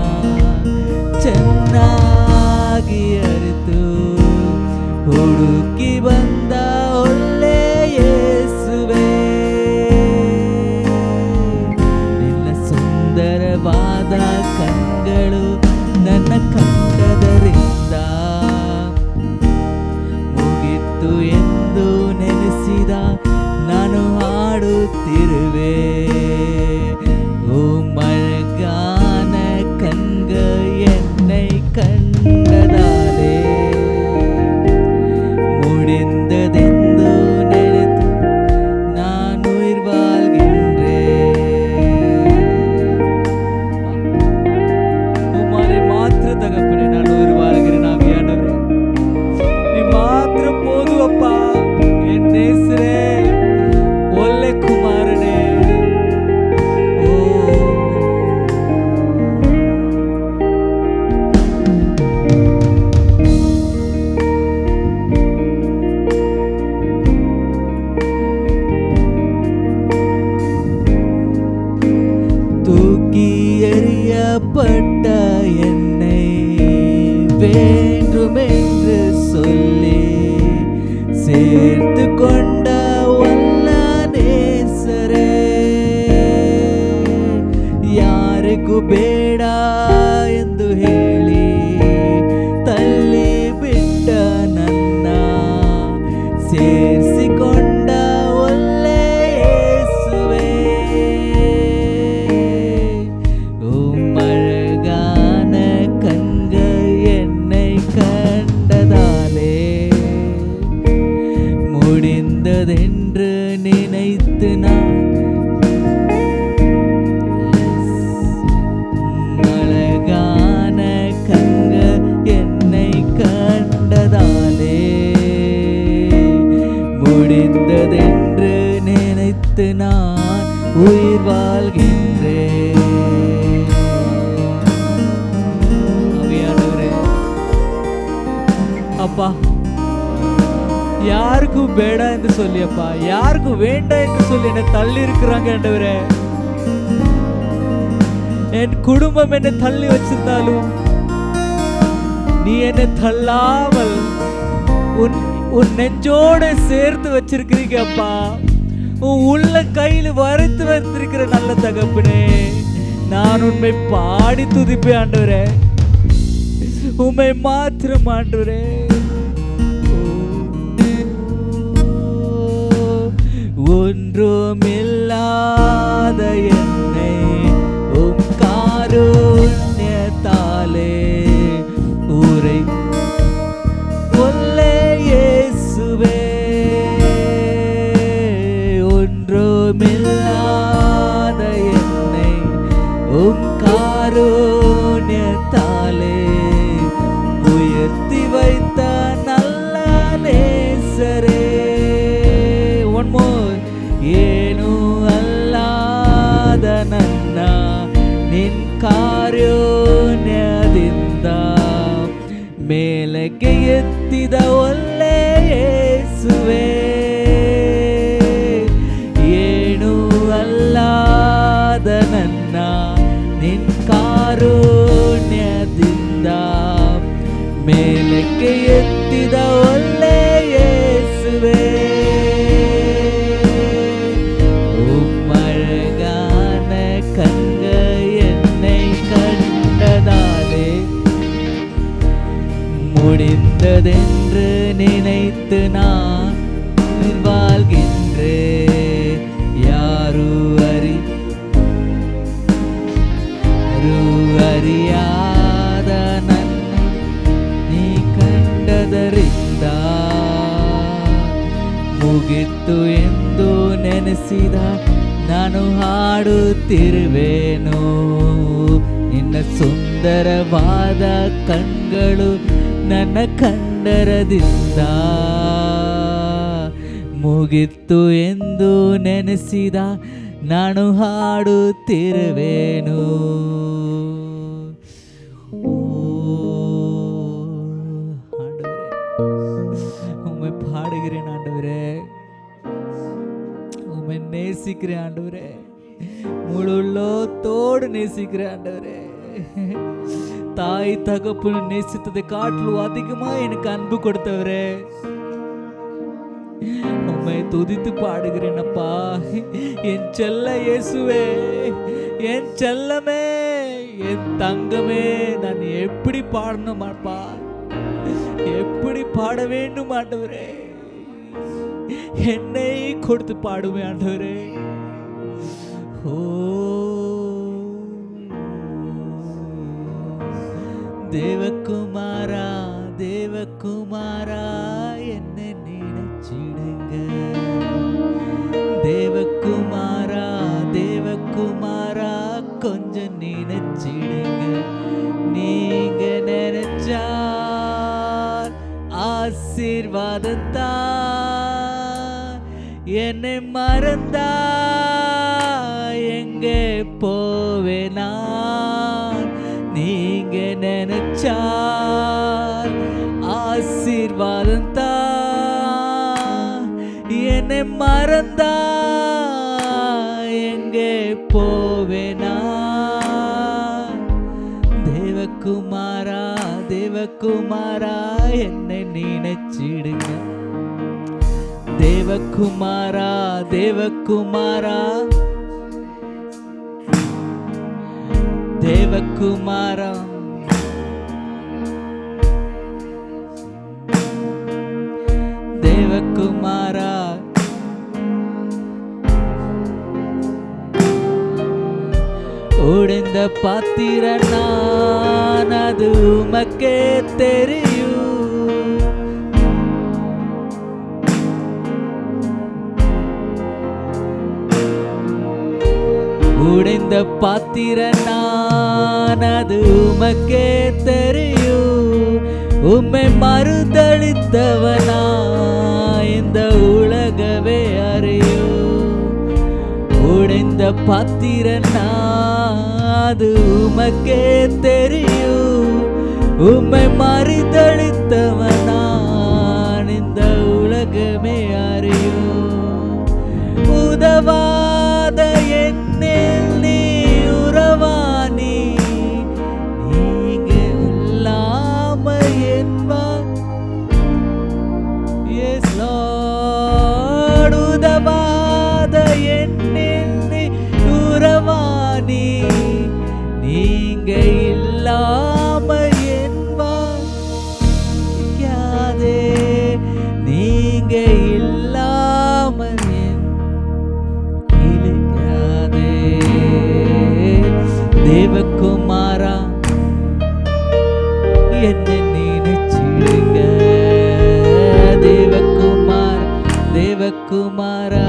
ಚೆನ್ನಾಗಿ ಅರಿತು ಹುಡುಕಿ ಬಂದ ಒಳ್ಳೆ ಯೇಸುವೇ, ನಿನ್ನ ಸುಂದರವಾದ ಕಣ್ಗಳು ನನ್ನ ಕಂಡದರಿಂದ ಮುಗಿತ್ತು ಎಂದು ನೆನೆಸಿದ ನಾನು ಹಾಡುತ್ತಿರುವೆ. ಓ ಮഴಗಾನ கண்க என்னை கண்டதாலே முடிந்ததென்று நினைத்து நான் உயிர் வாழ்கின்றேன். உம்மாலே மாத்திர தகப்பனே நான் உயிர் வாழ்கிறேன். ஆவியானவரே நீ மாத்திர போதும் அப்பா. என் நேசரே, ಒಳ್ಳೆ ಕುಮಾರನೇ, ಯಾರಿಗೂ ಬೇಡ ಎಂದು ಹೇಳಿ ತಳ್ಳಿ ಬಿಟ್ಟ ನನ್ನ ಸೇರಿಸಿಕೊಂಡ ಒಳ್ಳೆ ಯೇಸುವೇ. மழகான கண்கள் என்னை கண்டதாலே முடிந்ததென்று நினைத்து நான் அழகான கண்கள் என்னை கண்டதாலே முடிந்ததென்று நினைத்து நான் உயிர் வாழ்கின்றேன். அப்பா, யாருக்கும் ಬೇಡ என்று சொல்லியப்பா, யாருக்கும் வேண்டாம் என்று சொல்லி என்னை தள்ளி இருக்கிறாங்க ஆண்டவரே. என் குடும்பம் என்னை தள்ளி வச்சிருந்தாலும் நீ என்னை தள்ளாமல் உன் நெஞ்சோட சேர்த்து வச்சிருக்கிறீங்க அப்பா. உன் உள்ள கையில் வரைத்து வைத்திருக்கிற நல்ல தகப்பனே, நான் உண்மை பாடி துதிப்பேன் ஆண்டவரே. உம்மை மாத்திரம் ஆண்டவரே. ஒன்றுமில்லாத என்னை உம் காருண்யத்தாலே ஊரை கொல்லே இயேசுவே. ஒன்றுமில்லாத என்னை உம் காருண்யத்தாலே உயர்த்தி வைத்த நல்ல நேசரே. One more. ಏನು ಅಲ್ಲಾದ ನನ್ನ ನಿನ್ ಕಾರುಣ್ಯದಿಂದ ಮೇಲಕ್ಕೆ ಎತ್ತಿದ ಒಳ್ಳೆ ಯೇಸುವೇ. ಏನು ಅಲ್ಲಾದ ನನ್ನ ನಿನ್ ಕಾರುಣ್ಯದಿಂದ ಮೇಲಕ್ಕೆ ಎತ್ತಿದ ಒಳ್ಳೆ ಯೇಸುವೇ. முடிந்ததென்று நினைத்து நான் வாழ்கின்றேன். யாரு அறியாத ನನ್ನ ನೀ ಕಂಡದರಿಂದ ಮುಗಿತು ಎಂದು ನೆನೆಸಿದ ನಾನು ಹಾಡುತ್ತಿರುವೆನು. ನಿನ್ನ ಸುಂದರವಾದ ಕಣ್ಗಳು ನನ್ನ ಕಂಡರದಿಂದ ಮುಗಿತು ಎಂದು ನೆನೆಸಿದ ನಾನು ಹಾಡುತ್ತಿರುವೆನು. உம்மை பாடுகிறேன் ஆண்டவரே, உம்மை நேசிக்கிறேன் ஆண்டவரே, முழு உள்ளத்தோடு நேசிக்கிறேன் ஆண்டவரே. தாய் தகப்பன் நேசித்ததை காட்டிலும் அதிகமா எனக்கு அன்பு கொடுத்தவரே, உம்மை துதித்து பாடுகிறேன் அப்பா. என் செல்ல இயேசுவே, என் செல்லமே, என் தங்கமே, நான் எப்படி பாடணும் அப்பா, எப்படி பாட வேண்டும் ஆண்டவரே. என்னை கொடுத்து பாடுவேன் ஆண்டவரே. ஓ தேவகுமாரா, தேவகுமாரா, என்னை நினைச்சிடுங்க. தேவகுமாரா, தேவகுமாரா, கொஞ்சம் நினைச்சிடுங்க. நீங்க நினைச்சா ஆசீர்வாதத்தான், என்னை மறந்தா எங்கே போவேனா. நீங்க நினைச்சால் ஆசீர்வாதம் தான், என்னை மறந்தா எங்கே போவேனா. தேவகுமாரா, தேவகுமாரா, என்னை நினைச்சிடுங்க. தேவகுமாரா, தேவகுமாரா, தேவகுமாரா தேவகுமாரா உடைந்த பாத்திரம் நான், அது உமக்கே தெரியும். உடைந்த பாத்திரம் நான், அது உமக்கே தெரியும். உம்மை மறுதளித்தவனா இந்த உலகவே அறியும். உடைந்த பாத்திரம் நான், அது உமக்கே தெரியும். உம்மை மறுதளித்தவனா இந்த உலகமே அறியும். உதவாத என்னில் நீ உறவானி, நீங்க இல்லாம என்பார். Yes Lord, உதவாத என்னில் நீ உறவானி, நீங்க இல்லாம என்பார். நீங்க இல்லாம தேவகுமாரா என்னை நினைச்சிடுங்க. தேவகுமார் தேவகுமாரா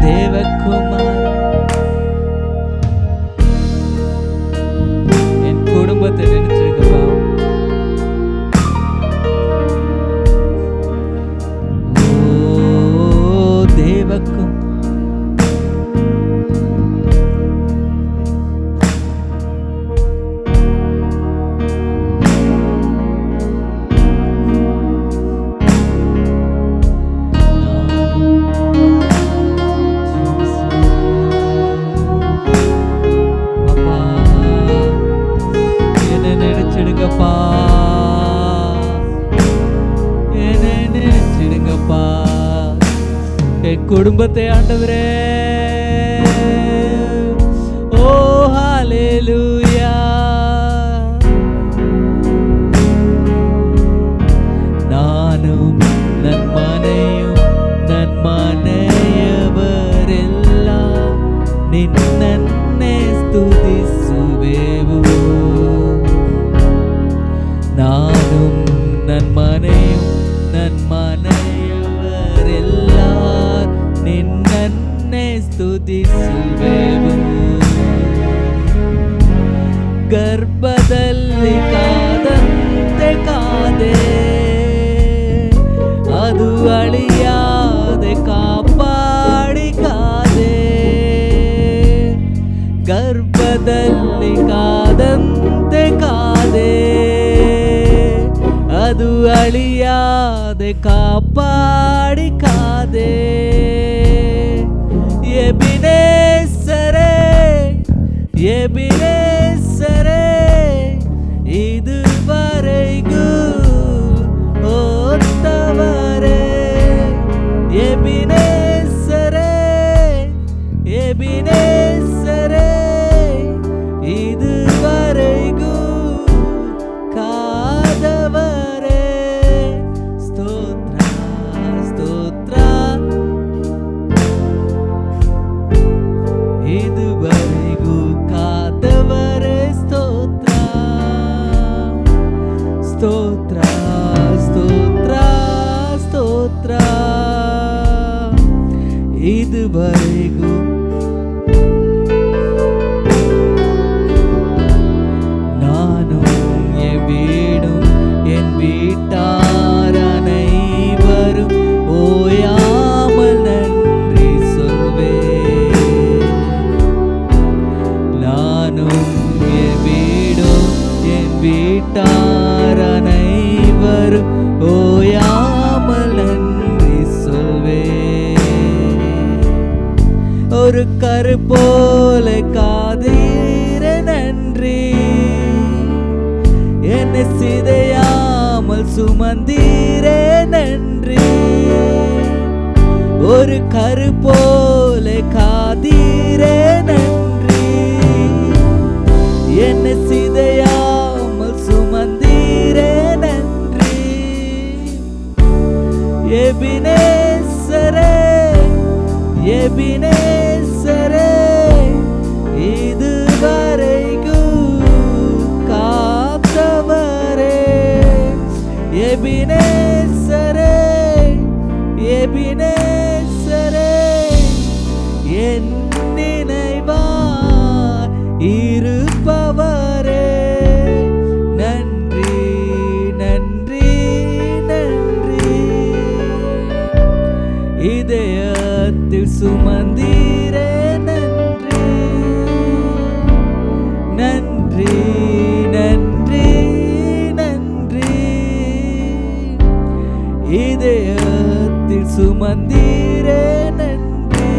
தேவகுமாரா என் குடும்பத்தை நினைச்சிருங்கப்பா. ஓ தேவகும் குடும்பத்தை ஆண்டவரே. ஓ ஹalleluya. நானும் நன்மனையும் நன்மனையவரெல்லாம் ನಿನ್ನನ್ನೇ ಸ್ತುತಿಸುವೆವು. நானும் நன்மனையும் நன்மனையவரெல்லாம் ನಿನ್ನನ್ನೇ ಸ್ತುತಿಸುವೆವು. ಗರ್ಭದಲ್ಲಿ ಕಾದಂತೆ ಕಾದೆ, ಅದು ಅಳಿಯಾದೆ ಕಾಪಾಡಿ ಕಾದೆ. ಗರ್ಭದಲ್ಲಿ ಕಾದಂತೆ ಕಾದೆ, ಅದು ಅಳಿಯಾದೆ ಕಾಪಾಡಿ ಕಾದೆ. ಎಬಿನೇಸರೇ ಎಬಿನೇಸರೇ ಇದುವರೆಗೂ ಓದ್ತವರೇ. ಎಬಿನೇಸರೇ ಎಬಿನೇಸರೇ ಇದುವರೆಗೂ ಕಾದವರೇ. ಸ್ತೋತ್ರ ಸ್ತೋತ್ರ ಇದುವರೆಗೂ ಕಾದವರೇ. ಸ್ತೋತ್ರ ಸ್ತೋತ್ರ ಸ್ತೋತ್ರ ಸ್ತೋತ್ರ ಇದುವರೆಗೂ நானும் வீடும் என் வீட்டார் அனைவரும் ஓயாமல் நன்றி சொல்வேன். நானும் என் வீடும் என் வீட்டார் அனைவரும் ஓயாமல் நன்றி சொல்வேன். ஒரு கரு போல காதீர நன்றி, என்னை சிதையாமல் சுமந்தீரே நன்றி. ஒரு கரு போல காதீரே நன்றி, என்னை சிதையாமல் சுமந்தீரே நன்றி. எபினேசரே எபினேசரே, இதுவரைக்கும் காத்தவரே. எபினேசரே எபினேசரே, என் நினைவாய் இருப்பவரே. நன்றி நன்றி நன்றி, இதயத்தில் சுமந்தீரே நன்றி. நன்றி நன்றி நன்றி, இதயத்தில் சுமந்தீரே நன்றி.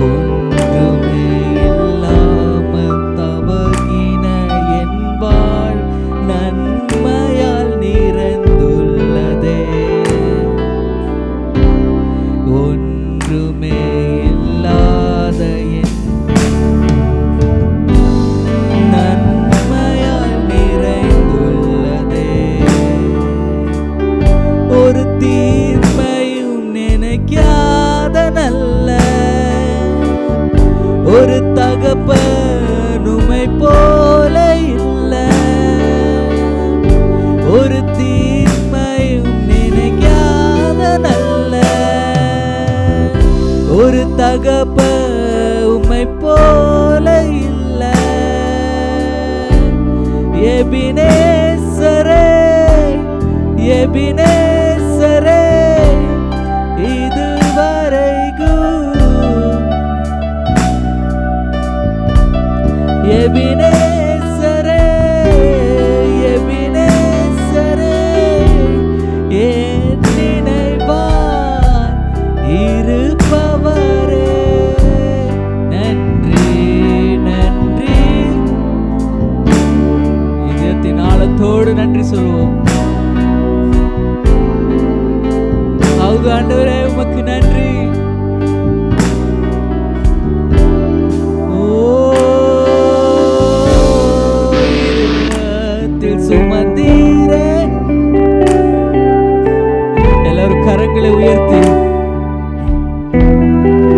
ஒன்றுமே இல்லாமல் தவகின என் வாழ் நன்மையால் நிறைந்துள்ளதே. ஒன்றுமே இல்லாத என் நன்மையால் நிறைந்துள்ளதே. ஒரு தீர்மையும் நினைக்காத நல்ல ஒரு தகப்பனுமை போல இல்லை. ஒரு தீர்மையும் நினைக்காத நல்ல ஒரு தகப்பனுமை போல இல்லை. எபினேசரே எபினேசரே, இதுவரைக்கும் எபினேசரே எபினேசரே, என் நினைவாய் இருப்பவரே. நன்றி நன்றி, இதயத்தின் ஆழத்தோடு நன்றி சொல்வோம். ஆண்டவரே உமக்கு நன்றி. சுமந்தீரே. எல்லாரும் கரங்களை உயர்த்தி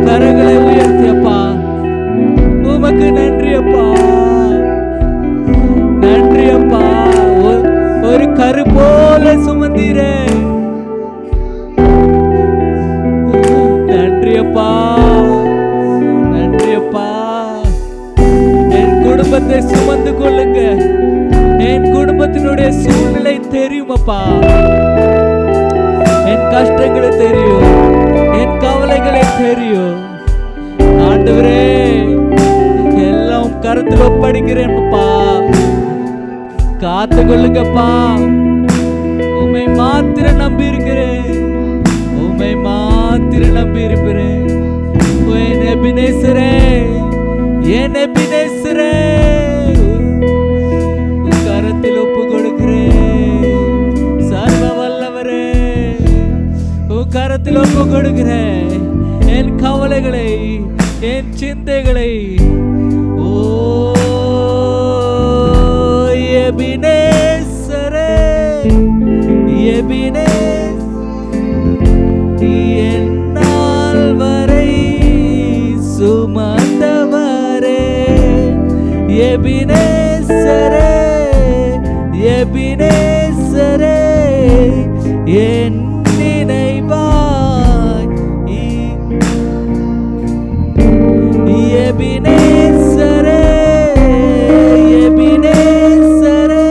கரங்களை உயர்த்தி, அப்பா உமக்கு நன்றி அப்பா, நன்றி அப்பா. ஒரு கரு போல சுமந்தீரே. நன்றியப்பா நன்றியப்பா. என் குடும்பத்தை சுமந்து கொள்ளுங்க. என் குடும்பத்தினுடைய சூழ்நிலை தெரியுமப்பா, என் கஷ்டங்களை தெரியும், என் கவலைகளை தெரியும். ஆண்டவரே எல்லாம் கருத்தில் ஒப்படைக்கிறேன்ப்பா, காத்து கொள்ளுங்கப்பா. உம்மை மாத்திர நம்பி இருக்கிறேன், உம்மை மாத்திர நம்பி இருப்பேன். என் எபினேசரே என் எபினேசரே, கரத்தில் ஒப்பு கொடுக்கிறேன். சர்வ வல்லவரே உன் கரத்தில் ஒப்பு கொடுக்கிறேன். என் கவலைகளை என் சிந்தைகளை. ஓ எபினேசரே எபினேஸ், என்னால் வரை சுமந்தவரே. எபினேசரே எபினேசரே, என் நினைவாய் எபினேசரே எபினேசரே,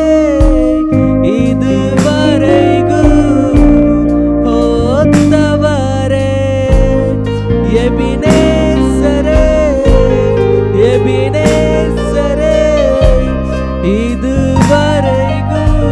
இதுவரைக்கும் ஓத்தவரே. எபினேசரே எபினேசரே, இதுவரைக்கும்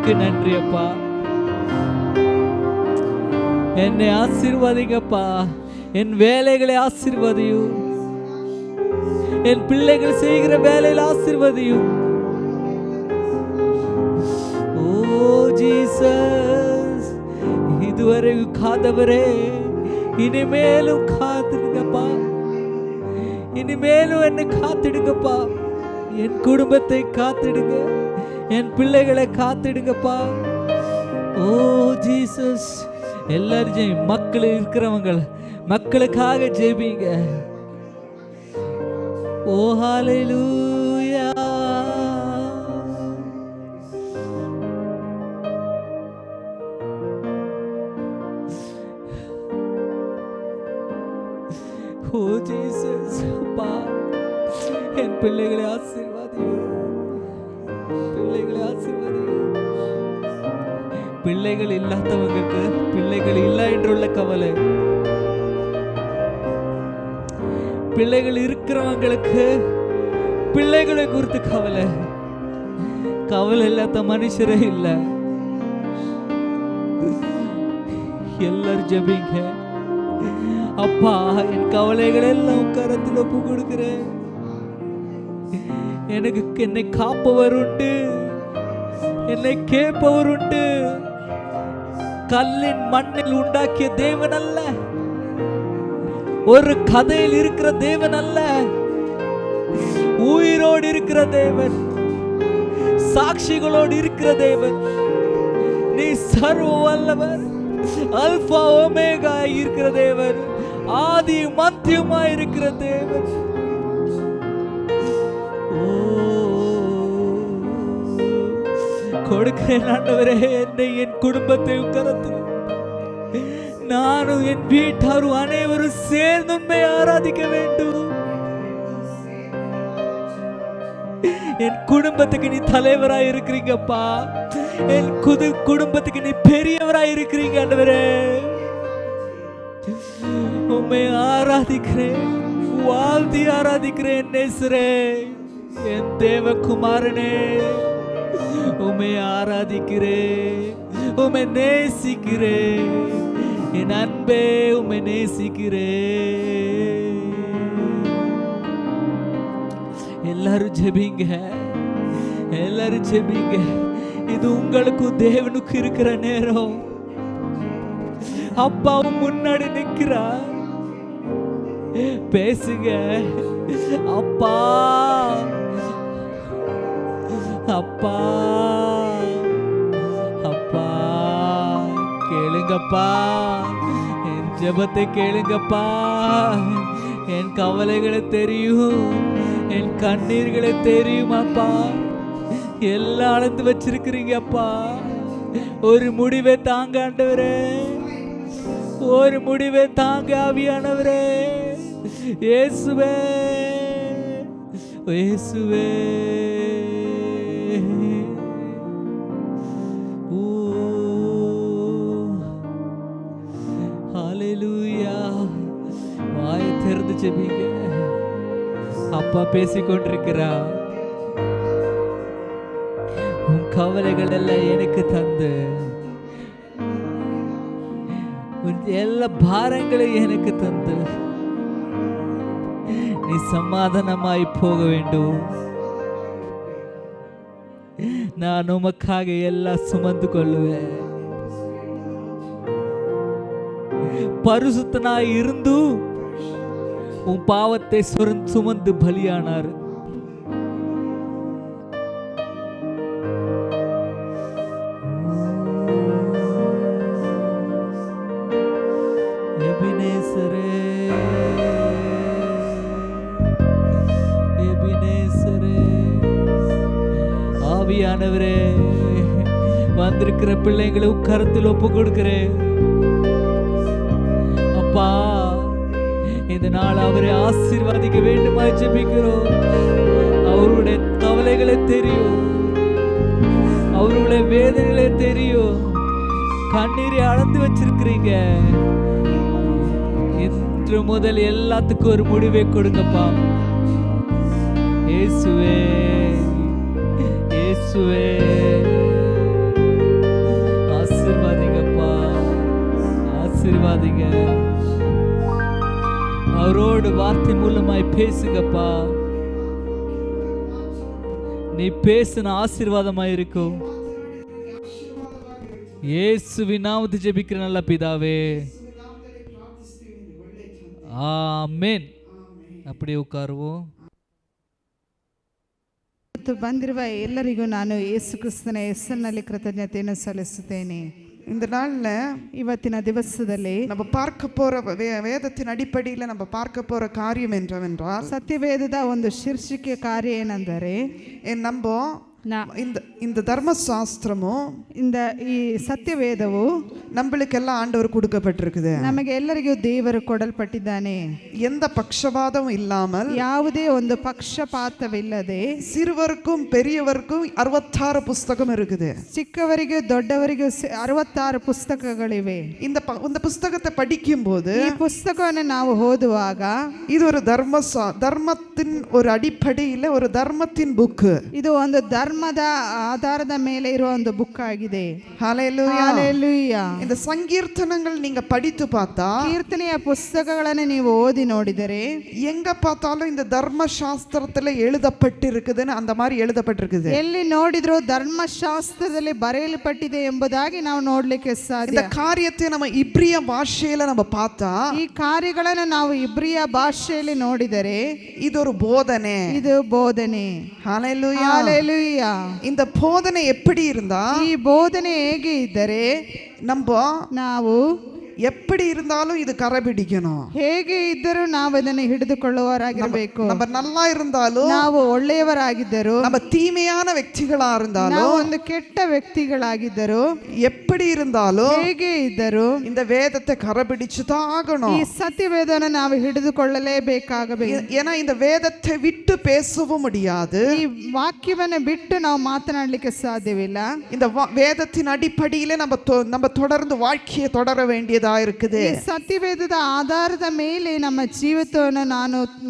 கிருபைக்கு நன்றி அப்பா. என்னை ஆசீர்வதிங்கப்பா. என் வேலைகளை ஆசீர்வதியும். என் பிள்ளைகள் செய்கிற வேலையில் ஆசீர்வதியும். ஓ ஜீசஸ், இதுவரை காதவரே இனிமேலும் காத்திடுங்கப்பா. இனிமேலும் என்னை காத்திடுங்கப்பா. என் குடும்பத்தை காத்திடுங்க. என் பிள்ளைகளை காத்திடுங்கப்பா. ஓ ஜீசஸ், எல்லாரும் மக்கள் இருக்கிறவங்க மக்களுக்காக ஜெபிங்க. ஓ ஹல்லேலூயா. ஓ ஜீசஸ் அப்பா, என் பிள்ளைகளை ஆசீர்வதியும். பிள்ளைகளை ஆசீர்வதியும். பிள்ளைகள் இல்லாதவங்களுக்கு பிள்ளைகள் இல்லை என்றுள்ள கவலை, பிள்ளைகள் இருக்கிறவங்களுக்கு பிள்ளைகளை குறித்து கவலை. கவலை இல்லாத மனுஷரே இல்லை. எல்லாரும் ஜெபிங்க. அப்பா, என் கவலைகள் எல்லாம் கரத்தில் ஒப்பு கொடுக்கிறேன். எனக்கு என்னை காப்பவர் உண்டு, என்னை கேட்பவர் உண்டு. கல்லின் மண்ணில் உண்டாக்கிய தேவன் அல்ல, ஒரு கதையில் இருக்கிற தேவன் அல்ல, உயிரோடு இருக்கிற தேவன், சாட்சிகளோடு இருக்கிற தேவன். நீ சர்வ வல்லவர், அல்பா ஒமேகா இருக்கிற தேவன், ஆதி மத்தியமா இருக்கிற தேவன். கொடுக்கிறேன் ஆண்டவரே, என்னை என் குடும்பத்தை கரத்தில், நானும் என் வீட்டாரும் அனைவரும் சேர்ந்து உண்மை ஆராதிக்க வேண்டும். என் குடும்பத்துக்கு நீ தலைவராய் இருக்கிறீங்கப்பா. என் குடும்பத்துக்கு நீ பெரியவராய் இருக்கிறீங்க ஆண்டவரே. உம்மை ஆராதிக்கிறேன், வாழ்த்தி ஆராதிக்கிறேன் நேசரே, என் தேவகுமாரனே. உம்மை ஆராதிக்கிறேன், உம்மை நேசிக்கிறேன், என் அன்பே உம்மை நேசிக்கிறேன். எல்லாரும் ஜெபிங்க, எல்லாரும் ஜெபிங்க. இது உங்களுக்கும் தேவனுக்கு இருக்கிற நேரம். அப்பாவும் முன்னாடி நிற்கிறார். பேசுங்க. அப்பா, அப்பா, அப்பா, கேளுங்கப்பா, என் ஜெபத்தை கேளுங்கப்பா. என் கவலைகளை தெரியும், என் கண்ணீர்களை தெரியுமாப்பா. எல்லாம் அளந்து வச்சிருக்கிறீங்கப்பா. ஒரு முடிவை தாங்க ஆண்டவரே, ஒரு முடிவை தாங்க ஆவியானவரே. இயேசுவே, இயேசுவே. ஹல்லேலூயா. வாயை திறந்து ஜெபிங்க. அப்பா பேசிக்கொண்டிருக்கிறா. உன் கவலைகள் எல்லாம் எனக்கு தந்து, உன் எல்லா பாரங்களையும் எனக்கு தந்து நீ சமாதானமாய் போக வேண்டும். நான் உமக்காக எல்லாம் சுமந்து கொள்ளுவேன். பரிசுத்தனாய் இருந்து உன் பாவத்தை சுமந்து பலியானார். எபினேசரே, எபினேசரே. ஆவியானவரே, வந்திருக்கிற பிள்ளைங்களை கரத்தில் ஒப்பு கொடுக்கிறேன். அப்பா, இந்த நாள் அவரை ஆசீர்வதிக்க வேண்டுமா ஜெபிக்கிறோம். அவருடைய கவலைகளை தெரியும், அவருடைய வேதனைகளை தெரியும். கண்ணீரை அளந்து வச்சிருக்கிறீங்க. இன்று முதல் எல்லாத்துக்கும் ஒரு முடிவை கொடுங்கப்பா. இயேசுவே, இயேசுவே. ஆசீர்வாதிங்க. அவரோடு வார்த்தை மூலமாய் பேசுங்கப்பா. நீ பேசுன ஆசீர்வாதமாய் இருக்கும். இயேசுவின் நாமத்தில் ஜெபிக்கிற நல்ல பிதாவே, ಆಮೆನ್. அப்படியே உட்காருவோம். ಬಂದಿರುವ ಎಲ್ಲರಿಗೂ ನಾನು ಯೇಸು ಕ್ರಿಸ್ತನ ಹೆಸರಿನಲ್ಲಿ ಕೃತಜ್ಞತೆಯನ್ನು ಸಲ್ಲಿಸುತ್ತೇನೆ. இந்த நாள்ல ಇವತ್ತಿನ ದಿವಸದಲ್ಲಿ நம்ம பார்க்க போற வேதத்தின் அடிப்படையில் நம்ம பார்க்க போற காரியம் என்னவென்றால், ಸತ್ಯವೇದದ ಒಂದು ಶೀರ್ಷಿಕೆ ಕಾರ್ಯ ಏನೆಂದರೆ, நம்ம இந்த தர்மசாஸ்திரமும் இந்த ಈ ಸತ್ಯವೇದವು நம்மளுக்கெல்லாம் ஆண்டவர் கொடுக்கப்பட்டிருக்குது. ನಮಗೆ ಎಲ್ಲರಿಗೂ ದೇವರು ಕೊಡಲ್ಪಟ್ಟಿದ್ದಾನೆ. எந்த பட்சபாதமும் இல்லாமல், ಯಾವುದೇ ಒಂದು ಪಕ್ಷಪಾತವಿಲ್ಲದೆ சிறுவருக்கும் பெரியவருக்கும் 66 புஸ்தகம் இருக்குது. ಚಿಕ್ಕವರಿಗೂ ದೊಡ್ಡವರಿಗೂ 66 ಪುಸ್ತಕಗಳಿವೆ. இந்த புஸ்தகத்தை படிக்கும் போது, ಈ ಪುಸ್ತಕವನ್ನು ನಾವು ಓದುವಾಗ, இது ஒரு தர்மத்தின் ஒரு அடிப்படையில் ஒரு தர்மத்தின் புக். ಇದು ಒಂದು ಧರ್ಮದ ಆಧಾರದ ಮೇಲೆ ಇರುವ ಒಂದು ಬುಕ್ ಆಗಿದೆ. ஹல்லேலூயா, ஹல்லேலூயா. இந்த சங்கீர்த்தனங்கள் நீங்க படித்து பார்த்தா, ಕೀರ್ತನೆಯ ಪುಸ್ತಕಗಳನ್ನು ನೀವು ಓದಿ ನೋಡಿದರೆ, எங்க பார்த்தாலும் இந்த தர்மசாஸ்திரத்துல எழுதப்பட்டிருக்குதுன்னு அந்த மாதிரி எழுதப்பட்டிருக்குது. ಎಲ್ಲಿ ನೋಡಿದ್ರು ಧರ್ಮಶಾಸ್ತ್ರದಲ್ಲಿ ಬರೆಯಲ್ಪಟ್ಟಿದೆ ಎಂಬುದಾಗಿ ನಾವು ನೋಡ್ಲಿಕ್ಕೆ ಸಾಧ್ಯ. இந்த காரியத்தை நம்ம இப்ரிய பாஷையில நம்ம பார்த்தா, ಈ ಕಾರ್ಯಗಳನ್ನು ನಾವು ಇಬ್ರಿಯ ಭಾಷೆಯಲ್ಲಿ ನೋಡಿದರೆ, இது ஒரு போதனை. ಇದು ಬೋಧನೆ. ஹல்லேலூயா, ஹல்லேலூயா. இந்த போதனை எப்படி இருந்தா, ಈ ಬೋಧನೆ ಹೇಗೆ ಇದ್ದರೆ ನಾವು எப்படி இருந்தாலும் இது கரைபிடிக்கணும். ಹೇಗೆ ಇದ್ದರೂ ನಾವು ಅದನ್ನು ಹಿಡಿದುಕೊಳ್ಳುವವರಾಗಿರಬೇಕು. நம்ம நல்லா இருந்தாலும், ನಾವು ಒಳ್ಳೆಯವರಾಗಿದ್ದರು, நம்ம தீமையான ವ್ಯಕ್ತಿகளா இருந்தாலும், ನಾವು ಒಂದು ಕೆಟ್ಟ ವ್ಯಕ್ತಿಗಳಾಗಿದ್ದರು, எப்படி இருந்தாலும் ಹೇಗೆ ಇದ್ದರು இந்த வேதத்தை கரைபிடிச்சு தான் ஆகணும். ಈ ಸತ್ಯವೇದವನ್ನು ನಾವು ಹಿಡಿದುಕೊಳ್ಳಲೇಬೇಕಾಗಬೇಕು. ஏன்னா இந்த வேதத்தை விட்டு பேசவும் முடியாது. ಈ ವಾಕ್ಯವನ್ನು ಬಿಟ್ಟು ನಾವು ಮಾತನಾಡಲಿಕ್ಕೆ ಸಾಧ್ಯವಿಲ್ಲ. இந்த வேதத்தின் அடிப்படையில நம்ம தொடர்ந்து வாழ்க்கையை தொடர வேண்டியது இருக்குது. ಈ ಸತ್ಯವೇದದ ಆಧಾರದ ಮೇಲೆ ನಮ್ಮ ಜೀವಿತವನ್ನು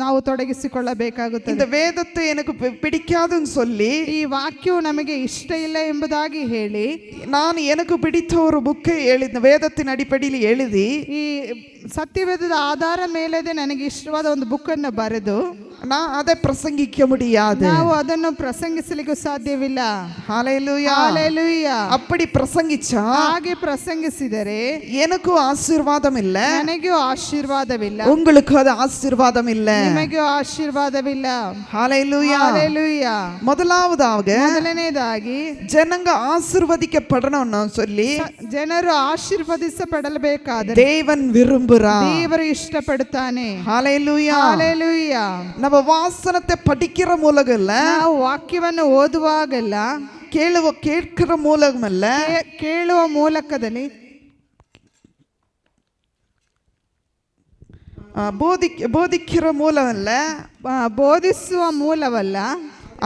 ನಾವು ತೊಡಗಿಸಿಕೊಳ್ಳಬೇಕಾಗುತ್ತದೆ. இந்த வேதத்தை எனக்கு பிடிக்காதுன்னு சொல்லி, ಈ ವಾಕ್ಯವು ನಮಗೆ ಇಷ್ಟ ಇಲ್ಲ ಎಂಬುದಾಗಿ ಹೇಳಿ, நான் எனக்கு பிடித்த ஒரு புக்கை வேதத்தின் அடிப்படையில் எழுதி, ಈ ಸತ್ಯವೇದದ ಆಧಾರ ಮೇಲೆ ನನಗೆ ಇಷ್ಟವಾದ ಒಂದು ಬುಕ್ ಅನ್ನು ಬರೆದು நான் அதை பிரசங்கிக்க முடியாது. ನಾವು ಅದನ್ನು ಪ್ರಸಂಗಿಸಲಿಕ್ಕೆ ಸಾಧ್ಯವಿಲ್ಲ. ஹல்லேலூயா, ஹல்லேலூயா. அப்படி பிரசங்கிச்சா, ಹಾಗೆ ಪ್ರಸಂಗಿಸಿದರೆ எனக்கு ஆசீர்வாதம் இல்ல, ನನಗೂ ಆಶೀರ್ವಾದವಿಲ್ಲ, உங்களுக்கு அது ஆசீர்வாதம் இல்ல. ನಿಮಗೂ ಆಶೀರ್ವಾದವಿಲ್ಲ. ஹல்லேலூயா, ஹல்லேலூயா. ಮೊದಲನೇದಾಗಿ ಜನங்க ஆசீர்வதிக்கப்படணும்னு சொல்லி, ಜನರು ಆಶೀರ್ವದಿಸಪಡಬೇಕಾದರೆ தேவன் விரும்புறார், ದೇವರು ಇಷ್ಟಪಡುತ್ತಾನೆ. ஹல்லேலூயா, ஹல்லேலூயா. நம்ம வாசனத்தை படிக்கிற மூலகல்ல, ನಾವು ವಾಕ್ಯವನ್ನು ಓದುವಾಗಲ್ಲ, கேட்கிற மூலமல்ல, ಕೇಳುವ ಮೂಲಕದಲ್ಲಿ, போதிக்கிற மூலம் அல்ல, ಬೋಧಿಸುವ ಮೂಲವಲ್ಲ,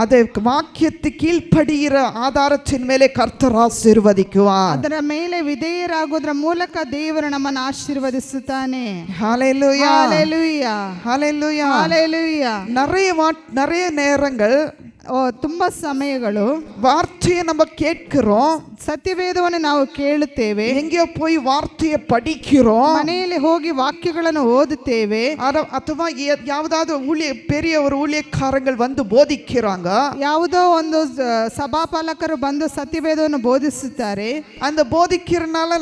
அதை வாக்கியத்து கீழ்ப்படுகிற ஆதாரத்தின் மேலே கர்த்தர் ஆசீர்வதிக்குவார். ಅದರ ಮೇಲೆ ವಿಧೇಯರಾಗೋದ್ರ ಮೂಲಕ ದೇವರು ನಮ್ಮನ್ನು ಆಶೀರ್ವದಿಸುತ್ತಾನೆ. ஹல்லேலூயா, ஹல்லேலூயா, ஹல்லேலூயா, ஹல்லேலூயா. நிறைய நேரங்கள் ತುಂಬಾ ಸಮಯಗಳು வார்த்தையை நம்ம கேட்கிறோம், ಸತ್ಯವೇದವನ್ನು ನಾವು ಕೇಳುತ್ತೇವೆ, எங்கேயோ போய் வார்த்தையை படிக்கிறோம், ಮನೆಯಲ್ಲಿ ಹೋಗಿ ವಾಕ್ಯಗಳನ್ನು ಓದುತ್ತೇವೆ, ಅಥವಾ ಯಾವುದಾದ್ರೂ பெரிய ஒரு ஊழியக்காரங்கள் வந்து போதிக்கிறாங்க, ಯಾವುದೋ ಒಂದು ಸಭಾಪಾಲಕರು ಬಂದು ಸತ್ಯವೇದವನ್ನು ಬೋಧಿಸುತ್ತಾರೆ. அந்த போதிக்கிறனால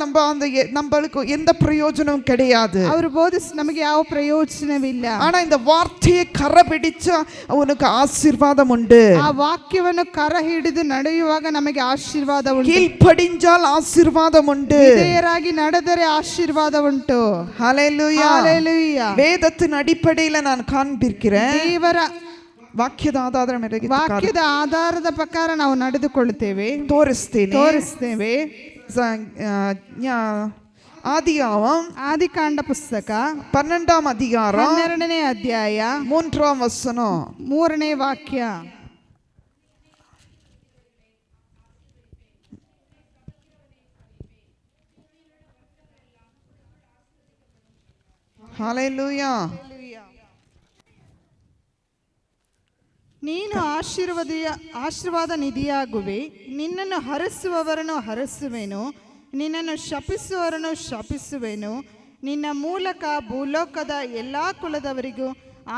நம்மளுக்கு எந்த பிரயோஜனமும் கிடையாது. ಅವರು ಬೋಧಿಸಿ ನಮಗೆ ಯಾವ ಪ್ರಯೋಜನವಿಲ್ಲ. ஆனா இந்த வார்த்தையை கரை பிடிச்சு அவனுக்கு ஆசீர்வாதம் உண்டு. ಆ ವಾಕ್ಯವನ್ನು ಕರ ಹಿಡಿದು ನಡೆಯುವಾಗ ನಮಗೆ ಆಶೀರ್ವಾದ ಉಂಟು. கீழ்ப்படிஞ்சால் ஆசீர்வாதம் உண்டு. ವಿಧೇಯರಾಗಿ ನಡೆದರೆ ಆಶೀರ್ವಾದ ಉಂಟು. ஹல்லேலூயா, ஹல்லேலூயா. வேதத்தின் அடிப்படையில் நான் காண்பிக்கிறேன். ದೇವರ ವಾಕ್ಯದ ಆಧಾರದ ಪ್ರಕಾರ ನಾವು ನಡೆದುಕೊಳ್ಳುತ್ತೇವೆ, ತೋರಿಸ್ತೇವೆ. ಆದಿಕಾಂಡ ಪುಸ್ತಕ 12ಾம் அதிகாரம் 12ನೇ ಅಧ್ಯಾಯ 3ாம் வசனம் 3ನೇ ವಾಕ್ಯ. ஹல்லேலூயா. ನೀನು ಆಶೀರ್ವಾದ ನಿಧಿಯಾಗುವೆ, ನಿನ್ನನ್ನು ಹರಸುವವರನ್ನು ಹರಸುವೆನು, ನಿನ್ನನ್ನು ಶಪಿಸುವವರನ್ನು ಶಪಿಸುವೆನು, ನಿನ್ನ ಮೂಲಕ ಭೂಲೋಕದ ಎಲ್ಲಾ ಕುಲದವರಿಗೂ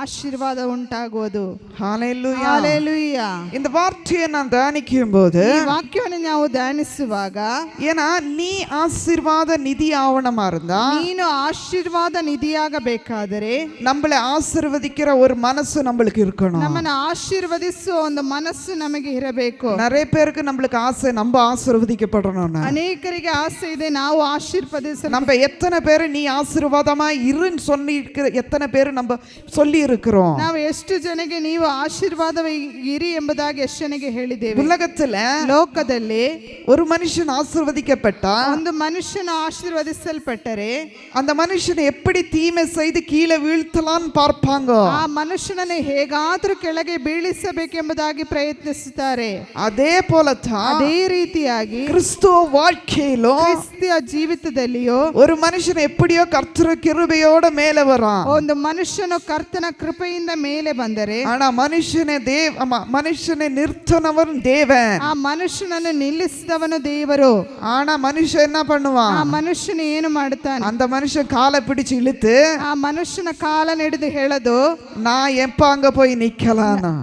ஆசீர்வாதம் உண்டாகுವುದು. ஹalleluya. ஹalleluya. இந்த வார்த்தையை நான் தியானிக்கும்போது ಈ ವಾಕ್ಯವನ್ನು ನಾವು ಧ್ಯಾನಿಸುವಾಗ ஏன்னா நீ ஆசீர்வாத நிதி ஆவணமா இருந்தா ನೀನು ಆಶೀರ್ವಾದ ನಿಧಿಯಾಗಬೇಕಾದರೆ நம்மளை ஆசீர்வதிக்கிற ஒரு மனசு நம்மளுக்கு இருக்கணும். ನಮ್ಮನ್ನು ಆಶೀರ್ವದಿಸುವ ಒಂದು ಮನಸ್ಸು ನಮಗೆ ಇರಬೇಕು. நிறைய பேருக்கு நம்மளுக்கு ஆசை நம்ம ஆசீர்வதிக்கப்படணும்னு. ಅನೇಕರಿಗೆ ಆಸೆ ಇದೆ ನಾವು ಆಶೀರ್ವದಿಸ. நம்ம எத்தனை பேர் நீ ஆசீர்வாதமா இருன்னு சொல்லி எத்தனை பேர் நம்ம சொல்லி இருக்கிறோம். ನಾವು ಎಷ್ಟು ಜನರಿಗೆ ನೀವು ಆಶೀರ್ವಾದವಿರಿ ಎಂಬುದಾಗಿ ಎಷ್ಟು ಜನರಿಗೆ ಹೇಳಿದ್ದೇವೆ. உலகத்துல ಲೋಕದಲ್ಲಿ ஒரு மனுஷன் ஆசீர்வதிக்கப்பட்டா ಒಂದು ಮನುಷ್ಯನು ಆಶೀರ್ವದಿಸಲ್ಪಟ್ಟರೆ அந்த மனுஷனை எப்படி தீமை செய்து கீழே வீழ்த்தலாம்னு பார்ப்பாங்க. ಆ ಮನುಷ್ಯನನ್ನು ಹೇಗಾದರೂ ಕೆಳಗೆ ಬೀಳಿಸಬೇಕೆಂಬುದಾಗಿ ಪ್ರಯತ್ನಿಸುತ್ತಾರೆ. அதே போலதான் ಅದೇ ರೀತಿಯಾಗಿ கிறிஸ்துவ வாழ்க்கையிலோ ಕ್ರಿಸ್ತಿಯ ಜೀವಿತದಲ್ಲಿಯೋ ஒரு மனுஷன் எப்படியோ கர்த்தர் கிருபையோட மேலே வரான். ಒಂದು ಮನುಷ್ಯನು ಕರ್ತನ ಕೃಪೆಯಿಂದ ಮೇಲೆ ಬಂದರೆ ஆனா மனுஷனை நிறுத்தினவன் தேவன். ಆ ಮನುಷ್ಯನನ್ನು ನಿಲ್ಲಿಸಿದವನು ದೇವರು. ஆனா மனுஷன் என்ன பண்ணுவான்? ಆ ಮನುಷ್ಯನು ಏನು ಮಾಡುತ್ತಾನೆ? அந்த மனுஷன் காலை பிடிச்சு இழுத்து ಆ ಮನುಷ್ಯನ ಕಾಲ ಹಿಡಿದು ಹೇಳೋದು நான் எப்ப அங்க போய் நிக்கலாம்னா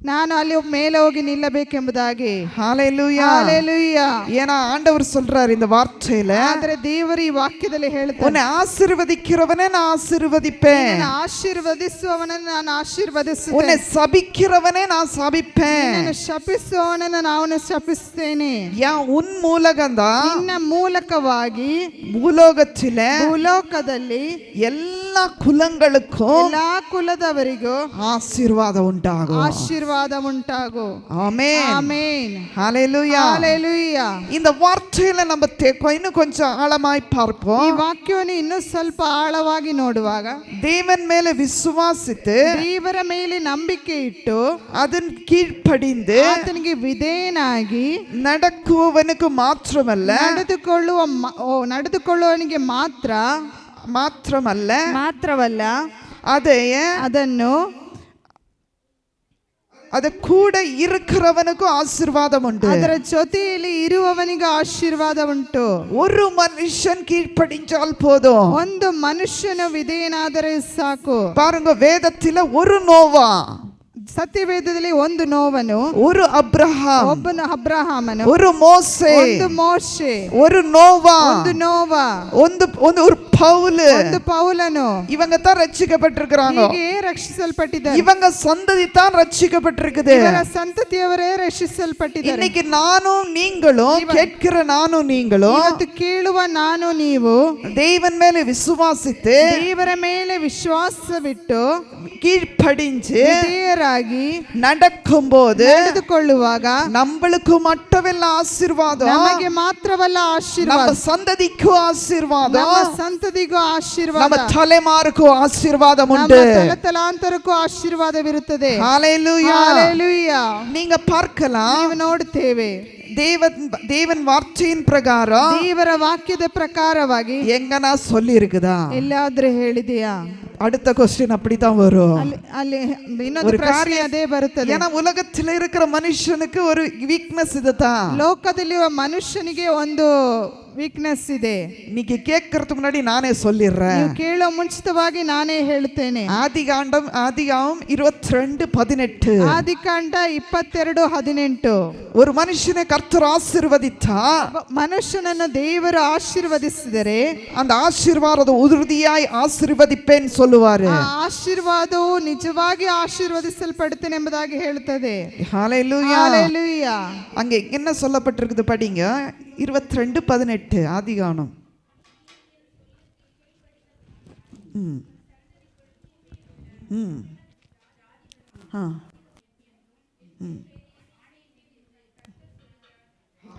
ನಾನು ಅಲ್ಲಿ ಮೇಲೆ ಹೋಗಿ ನಿಲ್ಲಬೇಕೆಂಬುದಾಗಿ. ஹalleluya. ஹalleluya. ஏன்னா ஆண்டவர் சொல்றார் இந்த வார்த்தையில, ಆದರೆ ದೇವರು ಈ ವಾಕ್ಯದಲ್ಲಿ ಹೇಳ್ತಾನೆ, உன்னை ஆசீர்வதிக்கிறவனே நான் ஆசீர்வதிப்பேன், ನಾನು ಆಶೀರ್ವದಿಸುವವನನ್ನು ನಾನು உன்னை ಆಶೀರ್ವದಿಸುತ್ತೇನೆ, சபிக்கிறவனே நான் சபிப்பேன். ನಿನ್ನನ್ನು ಶಪಿಸುವವನನ್ನು ನಾನು ಶಪಿಸುತ್ತೇನೆ. உன் மூலகம்தான் ನಿನ್ನ ಮೂಲಕವಾಗಿ பூலோகத்தில ಭೂಲೋಕದಲ್ಲಿ எல்லா குலங்களுக்கும் ಎಲ್ಲಾ ಕುಲದವರಿಗೂ ஆசீர்வாதம் உண்டாகும். ಆಶೀರ್ವಾದ ಉಂಟಾಗು. ஆமென். ಆಮೆನ್. ஹalleluya. ஹalleluya. இந்த வார்த்தையில நம்ம இன்னும் கொஞ்சம் ஆழமாய் பார்ப்போம். ಈ ವಾಕ್ಯವನ್ನು ಇನ್ನೂ ಸ್ವಲ್ಪ ಆಳವಾಗಿ ನೋಡುವಾಗ தேவன் மேல விசுவாசித்து ದೇವರ ಮೇಲೆ ನಂಬಿಕೆ ಇಟ್ಟು அதன் கீழ்ப்படிந்து ಆತನಿಗೆ ವಿಧೇಯನಾಗಿ நடக்குவவனுக்கு மாத்திரமல்ல ನಡೆದುಕೊಳ್ಳುವವನಿಗೆ ಮಾತ್ರವಲ್ಲ ಅದನ್ನು அது கூட இருக்கிறவனுக்கும் ஆசீர்வாதம் உண்டு. ಅದರ ಜೊತೆಯಲ್ಲಿ ಇರುವವನಿಗೆ ಆಶೀರ್ವಾದ ಉಂಟು. ஒரு மனுஷன் கீழ்ப்படிஞ்சால் போதும். ಒಂದು ಮನುಷ್ಯನು ವಿಧೇಯನಾದರೆ ಸಾಕು. பாருங்க, வேதத்தில ஒரு நோவா, ಸತ್ಯವೇದದಲ್ಲಿ ಒಂದು ನೋವನು, ஒரு அப்ரஹாம், ಒಬ್ಬನು ಅಬ್ರಹಾಮನು, ஒரு மோசே, ಒಂದು ಮೋಶೆ, ஒரு நோவா, ಒಂದು ನೋವಾ, ஒரு பவுல், ಒಂದು ಪೌಲನು. இவங்க தான் ரட்சிக்கப்பட்டிருக்கிறாங்க. ಹೀಗೆ ರಕ್ಷಿಸಲ್ಪಟ್ಟಿದ್ದಾರೆ. இவங்க சந்ததி தான் ரட்சிக்கப்பட்டிருக்குது. ಇವರ ಸಂತತಿಯವರೇ ರಕ್ಷಿಸಲ್ಪಟ್ಟಿದ್ದಾರೆ. இன்னைக்கு நானும் நீங்களும் கேட்கிற நானும் நீங்களும் ಇವತ್ತು ಕೇಳುವ ನಾನು ನೀವು தேவன் மேல விசுவாசித்து ದೇವರ ಮೇಲೆ ವಿಶ್ವಾಸವಿಟ್ಟು கீழ்ப்படிஞ்சு ವಿಧೇಯರಾಗಿ நடக்கும்போது ನಡೆದುಕೊಳ್ಳುವಾಗ நம்மளுக்கு மட்டுமல்ல ஆசீர்வாதம், ನಮಗೆ ಮಾತ್ರವಲ್ಲ ಆಶೀರ್ವಾದ, நம்ம சந்ததிக்கு ஆசீர்வாதம், ನಮ್ಮ ಸಂತತಿಗೂ ಆಶೀರ್ವಾದ, நம்ம தலைமாருக்கு ஆசீர்வாதம் ನಮ್ಮ உண்டு. ತಲತಲಾಂತರಕ್ಕೂ ಆಶೀರ್ವಾದವಿರುತ್ತದೆ. ஹalleluya. ஹalleluya. நீங்க பார்க்கலாம், ನಾವು ನೋಡುತ್ತೇವೆ தேவன் வார்த்தையின் பிரகாரம் ದೇವರ ವಾಕ್ಯದ ಪ್ರಕಾರವಾಗಿ எங்கனா சொல்லி இருக்குதா? ಎಲ್ಲಾದ್ರೂ ಹೇಳಿದೆಯಾ? அடுத்த கொஸ்டின் அப்படித்தான் வரும். ಅಲ್ಲಿ ಇನ್ನೊಂದು ಪ್ರಶ್ನೆ ಅದೇ ಬರುತ್ತದೆ. ஏன்னா உலகத்தில் இருக்கிற மனுஷனுக்கு ஒரு வீக்னஸ் இதுதான். ಲೋಕದಲ್ಲಿರುವ ಮನುಷ್ಯನಿಗೆ ಒಂದು ವೀಕ್ನೆಸ್ ಇದೆ. இன்னைக்கு கேட்கறதுக்கு முன்னாடி நானே சொல்லிடுறேன். ನೀವು ಕೇಳೋ ಮುಂಚಿತವಾಗಿ ನಾನೇ ಹೇಳ್ತೇನೆ. ஆதிகாமம் 22:18. ಆದಿಕಾಂಡ 22:18. ஒரு மனுஷனை கர்த்தர் ஆசீர்வதித்தா, ಮನುಷ್ಯನನ್ನು ದೇವರು ಆಶೀರ್ವದಿಸಿದರೆ அந்த ஆசீர்வாதம் உறுதியாய் ஆசீர்வதிப்பேன் சொல்லுவாரு. ಆ ಆಶೀರ್ವಾದವು ನಿಜವಾಗಿ ಆಶೀರ್ವದಿಸಲ್ಪಡುತ್ತೇನೆ ಎಂಬುದಾಗಿ ಹೇಳುತ್ತದೆ. ஹalleluya. ஹalleluya. அங்கே என்ன சொல்லப்பட்டிருக்குது படிங்க. 22:18 ஆதிகாமம்.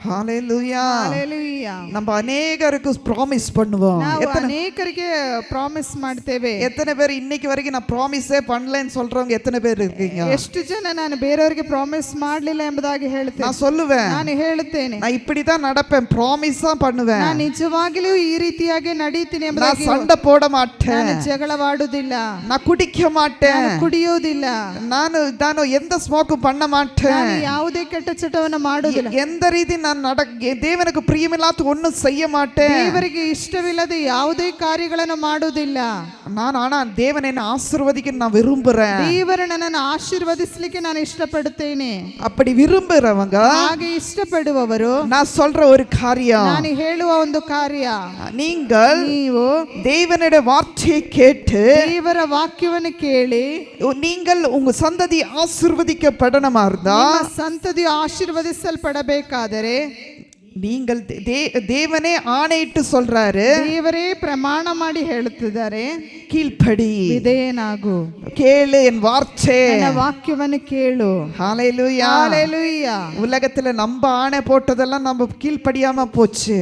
ஹalleluya. ஹalleluya. நம்ம அநேகருக்கு ப்ராமிஸ் பண்ணுவோம். ನಾವು ಅನೇಕರಿಗೆ ಪ್ರಾಮಿಸ್ ಮಾಡ್ತೇವೆ. எத்தனை பேர் இன்னைக்கு வரைக்கும் நான் ப்ராமிஸே பண்ணலன்னு சொல்றவங்க எத்தனை பேர் இருக்கீங்க? ಎಷ್ಟು ಜನ ನಾನು ಬೇರೆಯವರಿಗೆ ಪ್ರಾಮಿಸ್ ಮಾಡಲಿಲ್ಲ ಎಂಬುದಾಗಿ ಹೇಳ್ತೇನೆ. நான் சொல்லுவேன், ನಾನು ಹೇಳುತ್ತೇನೆ, நான் இப்படி தான் நடப்பேன், ப்ராமிஸ் தான் பண்ணுவேன், ನಾನು ನಿಜವಾಗಲೂ ಈ ರೀತಿಯಾಗಿ ನಡೀತೀನಿ நான் ಎಂಬುದಾಗಿ. சண்டை போட மாட்டேன், ನಾನು ಜಗಳವಾಡುವುದಿಲ್ಲ, நான் குடிக்க மாட்டேன், ನಾನು ಕುಡಿಯುವುದಿಲ್ಲ, ನಾನು எந்த ஸ்மோக்கும் பண்ண மாட்டேன், ನಾನು ಯಾವುದೇ ಕೆಟ್ಟ ಚಟವನ್ನು ಮಾಡುವುದಿಲ್ಲ, எந்த ರೀತಿ தேவனுக்கு பிரியமில்லாத ஒன்றும் செய்ய மாட்டேன். ದೇವರಿಗೆ ಇಷ್ಟವಿಲ್ಲದೆ ಯಾವುದೇ ಕಾರ್ಯಗಳನ್ನು ಮಾಡುವುದಿಲ್ಲ. ஆனா தேவன் என்னை ஆசீர்வதிக்க நான் விரும்புறேன். ದೇವರು ನನ್ನನ್ನು ಆಶೀರ್ವದಿಸಲಿಕ್ಕೆ ನಾನು ಇಷ್ಟಪಡುತ್ತೇನೆ. அப்படி விரும்புறவங்க, ಹಾಗೆ ಇಷ್ಟಪಡುವವರು, நான் சொல்ற ஒரு காரியம், ನಾನು ಹೇಳುವ ಒಂದು ಕಾರ್ಯ, ನೀವು தேவனுடைய வார்த்தையை கேட்டு ದೇವರ ವಾಕ್ಯವನ್ನು ಕೇಳಿ நீங்கள் உங்க சந்ததி ஆசீர்வதிக்கப்படணுமா இருந்தா, ನಿಮ್ಮ ಸಂತತಿಯು ಆಶೀರ್ವದಿಸಲ್ಪಡಬೇಕಾದರೆ நீங்கள் தேவனே ஆணையிட்டு சொல்றாரு, ದೇವರೇ ಪ್ರಮಾಣ ಮಾಡಿ ಹೇಳುತ್ತಿದ್ದಾರೆ, கீழ்ப்படி, ವಿಧೇಯನಾಗು, கேளு என் வார்த்தை, ನನ್ನ ವಾಕ್ಯವನ್ನು ಕೇಳು. ஹalleluya, ஹalleluya. உலகத்துல நம்ம ஆணை போட்டதெல்லாம் நம்ம கீழ்ப்படியாம போச்சு.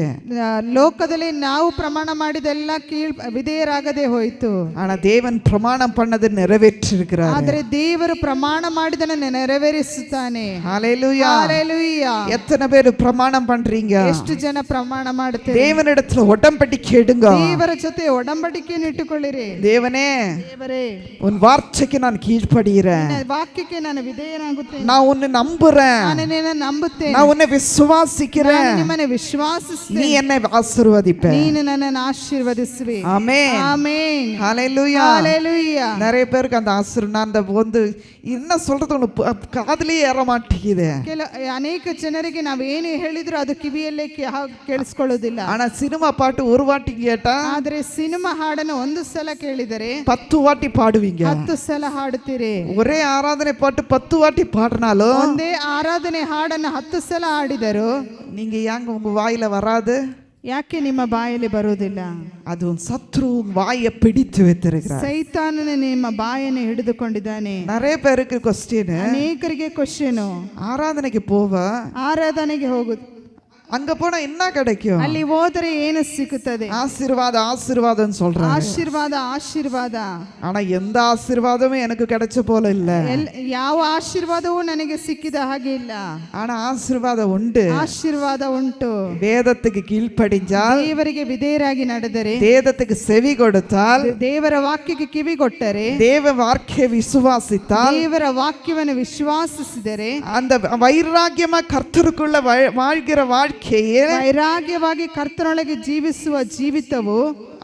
ಲೋಕದಲ್ಲಿ ನಾವು ಪ್ರಮಾಣ ಮಾಡಿದೆಲ್ಲ ವಿಧೇಯರಾಗದೆ ಹೋಯಿತು. ஆனா தேவன் பிரமாணம் பண்ணது நிறைவேற்றிருக்கிறார். ಆದರೆ ದೇವರು ಪ್ರಮಾಣ ಮಾಡಿದನ್ನು ನೆರವೇರಿಸುತ್ತಾನೆ. ஹalleluya, ஹalleluya. எத்தனை பேர் பிரமாணம் பண்றீங்க? ಎಷ್ಟು ಜನ ಪ್ರಮಾಣ ಮಾಡುತ್ತಾರೆ? தேவனிடத்துல உடன்படிக்கை எடுங்க. ದೇವರ ಜೊತೆ ಒಡಂಬಡಿಕೆಯನ್ನು ಇಟ್ಟುಕೊಳ್ಳಿರಿ. தேவனே, ದೇವರೇ, உன் வார்த்தைக்கு நான் கீழ்ப்படிகிறேன், ನಿನ್ನ ವಾಕ್ಯಕ್ಕೆ ನಾನು ವಿಧೇಯನಾಗುತ್ತೇನೆ, நான் உன்னை நம்புறேன், ನಾನು ನಿನ್ನನ್ನು ನಂಬುತ್ತೇನೆ, நான் உன்னை விசுவாசிக்கிறேன், ನಾನು ನಿಮ್ಮನ್ನು ವಿಶ್ವಾಸಿಸುತ್ತೇನೆ, நீ என்னை ஆசீர்வதிப்ப. ನೀನು ನನ್ನನ್ನು ಆಶೀರ್ವದಿಸುವೆ. ஆமென், ಆಮೆನ್, ஹalleluya, ஹalleluya. நிறைய பேருக்கு அந்த நான் அந்த வந்து என்ன சொல்றது ஒன்று காதுலயே ஏற மாட்டேங்குது. ಅನೇಕ ಜನರಿಗೆ ನಾವೇನು ಹೇಳಿದ್ರು ಅದು ಕಿವಿಯಲ್ಲೇ ಕೇಳಿಸ್ಕೊಳ್ಳೋದಿಲ್ಲ. ஆனா சினிமா பாட்டு ஒரு வாட்டி கேட்டா, ಆದ್ರೆ ಸಿನಿಮಾ ಹಾಡನ್ನು ಒಂದು ಸಲ ಕೇಳಿದರೆ 10 வாட்டி பாடுவீங்க. 10 ಸಲ ಹಾಡುತ್ತೀರಿ. ஒரே ஆராதனை பாட்டு 10 வாட்டி பாடினாலும், ಒಂದೇ ಆರಾಧನೆ ಹಾಡನ್ನು 10 ಸಲ ಹಾಡಿದರು, நீங்க ஏங்க உங்க வாயில வராது? ಯಾಕೆ ನಿಮ್ಮ ಬಾಯಲ್ಲಿ ಬರುವುದಿಲ್ಲ? அது உன் சத்ரு உன் வாயை பிடித்து வைத்திருக்கிறார். ಸೈತಾನನು ನಿಮ್ಮ ಬಾಯನ್ನು ಹಿಡಿದುಕೊಂಡಿದ್ದಾನೆ. நிறைய பேருக்கு கொஸ்டின், ಅನೇಕರಿಗೆ ಕ್ವಶನ್, ஆராதனைக்கு போவ, ಆರಾಧನೆಗೆ ಹೋಗುದು, அங்க போனா என்ன கிடைக்கும்? ಅಲ್ಲಿ ಹೋದರೆ ಏನು ಸಿಗುತ್ತದೆ? ஆசீர்வாதம் ஆசீர்வாதம் சொல்றாங்க. ಆಶೀರ್ವಾದ ಆಶೀರ್ವಾದ. ஆனா எந்த ஆசீர்வாதமும் எனக்கு கிடைச்ச போல இல்ல. ಯಾವ ಆಶೀರ್ವಾದವೂ ನನಗೆ ಸಿಕ್ಕಿದ ಹಾಗೆ ಇಲ್ಲ. ஆனா ஆசீர்வாதம் உண்டு. ಆಶೀರ್ವಾದ ಉಂಟು. வேதத்துக்கு கீழ்ப்படிஞ்சால், ದೇವರಿಗೆ ವಿಧೇಯರಾಗಿ ನಡೆದರೆ, வேதத்துக்கு செவி கொடுத்தால், ದೇವರ ವಾಕ್ಯಕ್ಕೆ ಕಿವಿಗೊಟ್ಟರೆ, தேவ வார்த்தையை விசுவாசித்தால், ದೇವರ ವಾಕ್ಯವನ್ನು ವಿಶ್ವಾಸಿಸಿದರೆ, அந்த வைராக்கியமா கர்த்தருக்குள்ள வாழ்கிற ವೈರಾಗ್ಯವಾಗಿ ಕರ್ತನೊಳಗೆ ಜೀವಿಸುವ ಜೀವಿತವು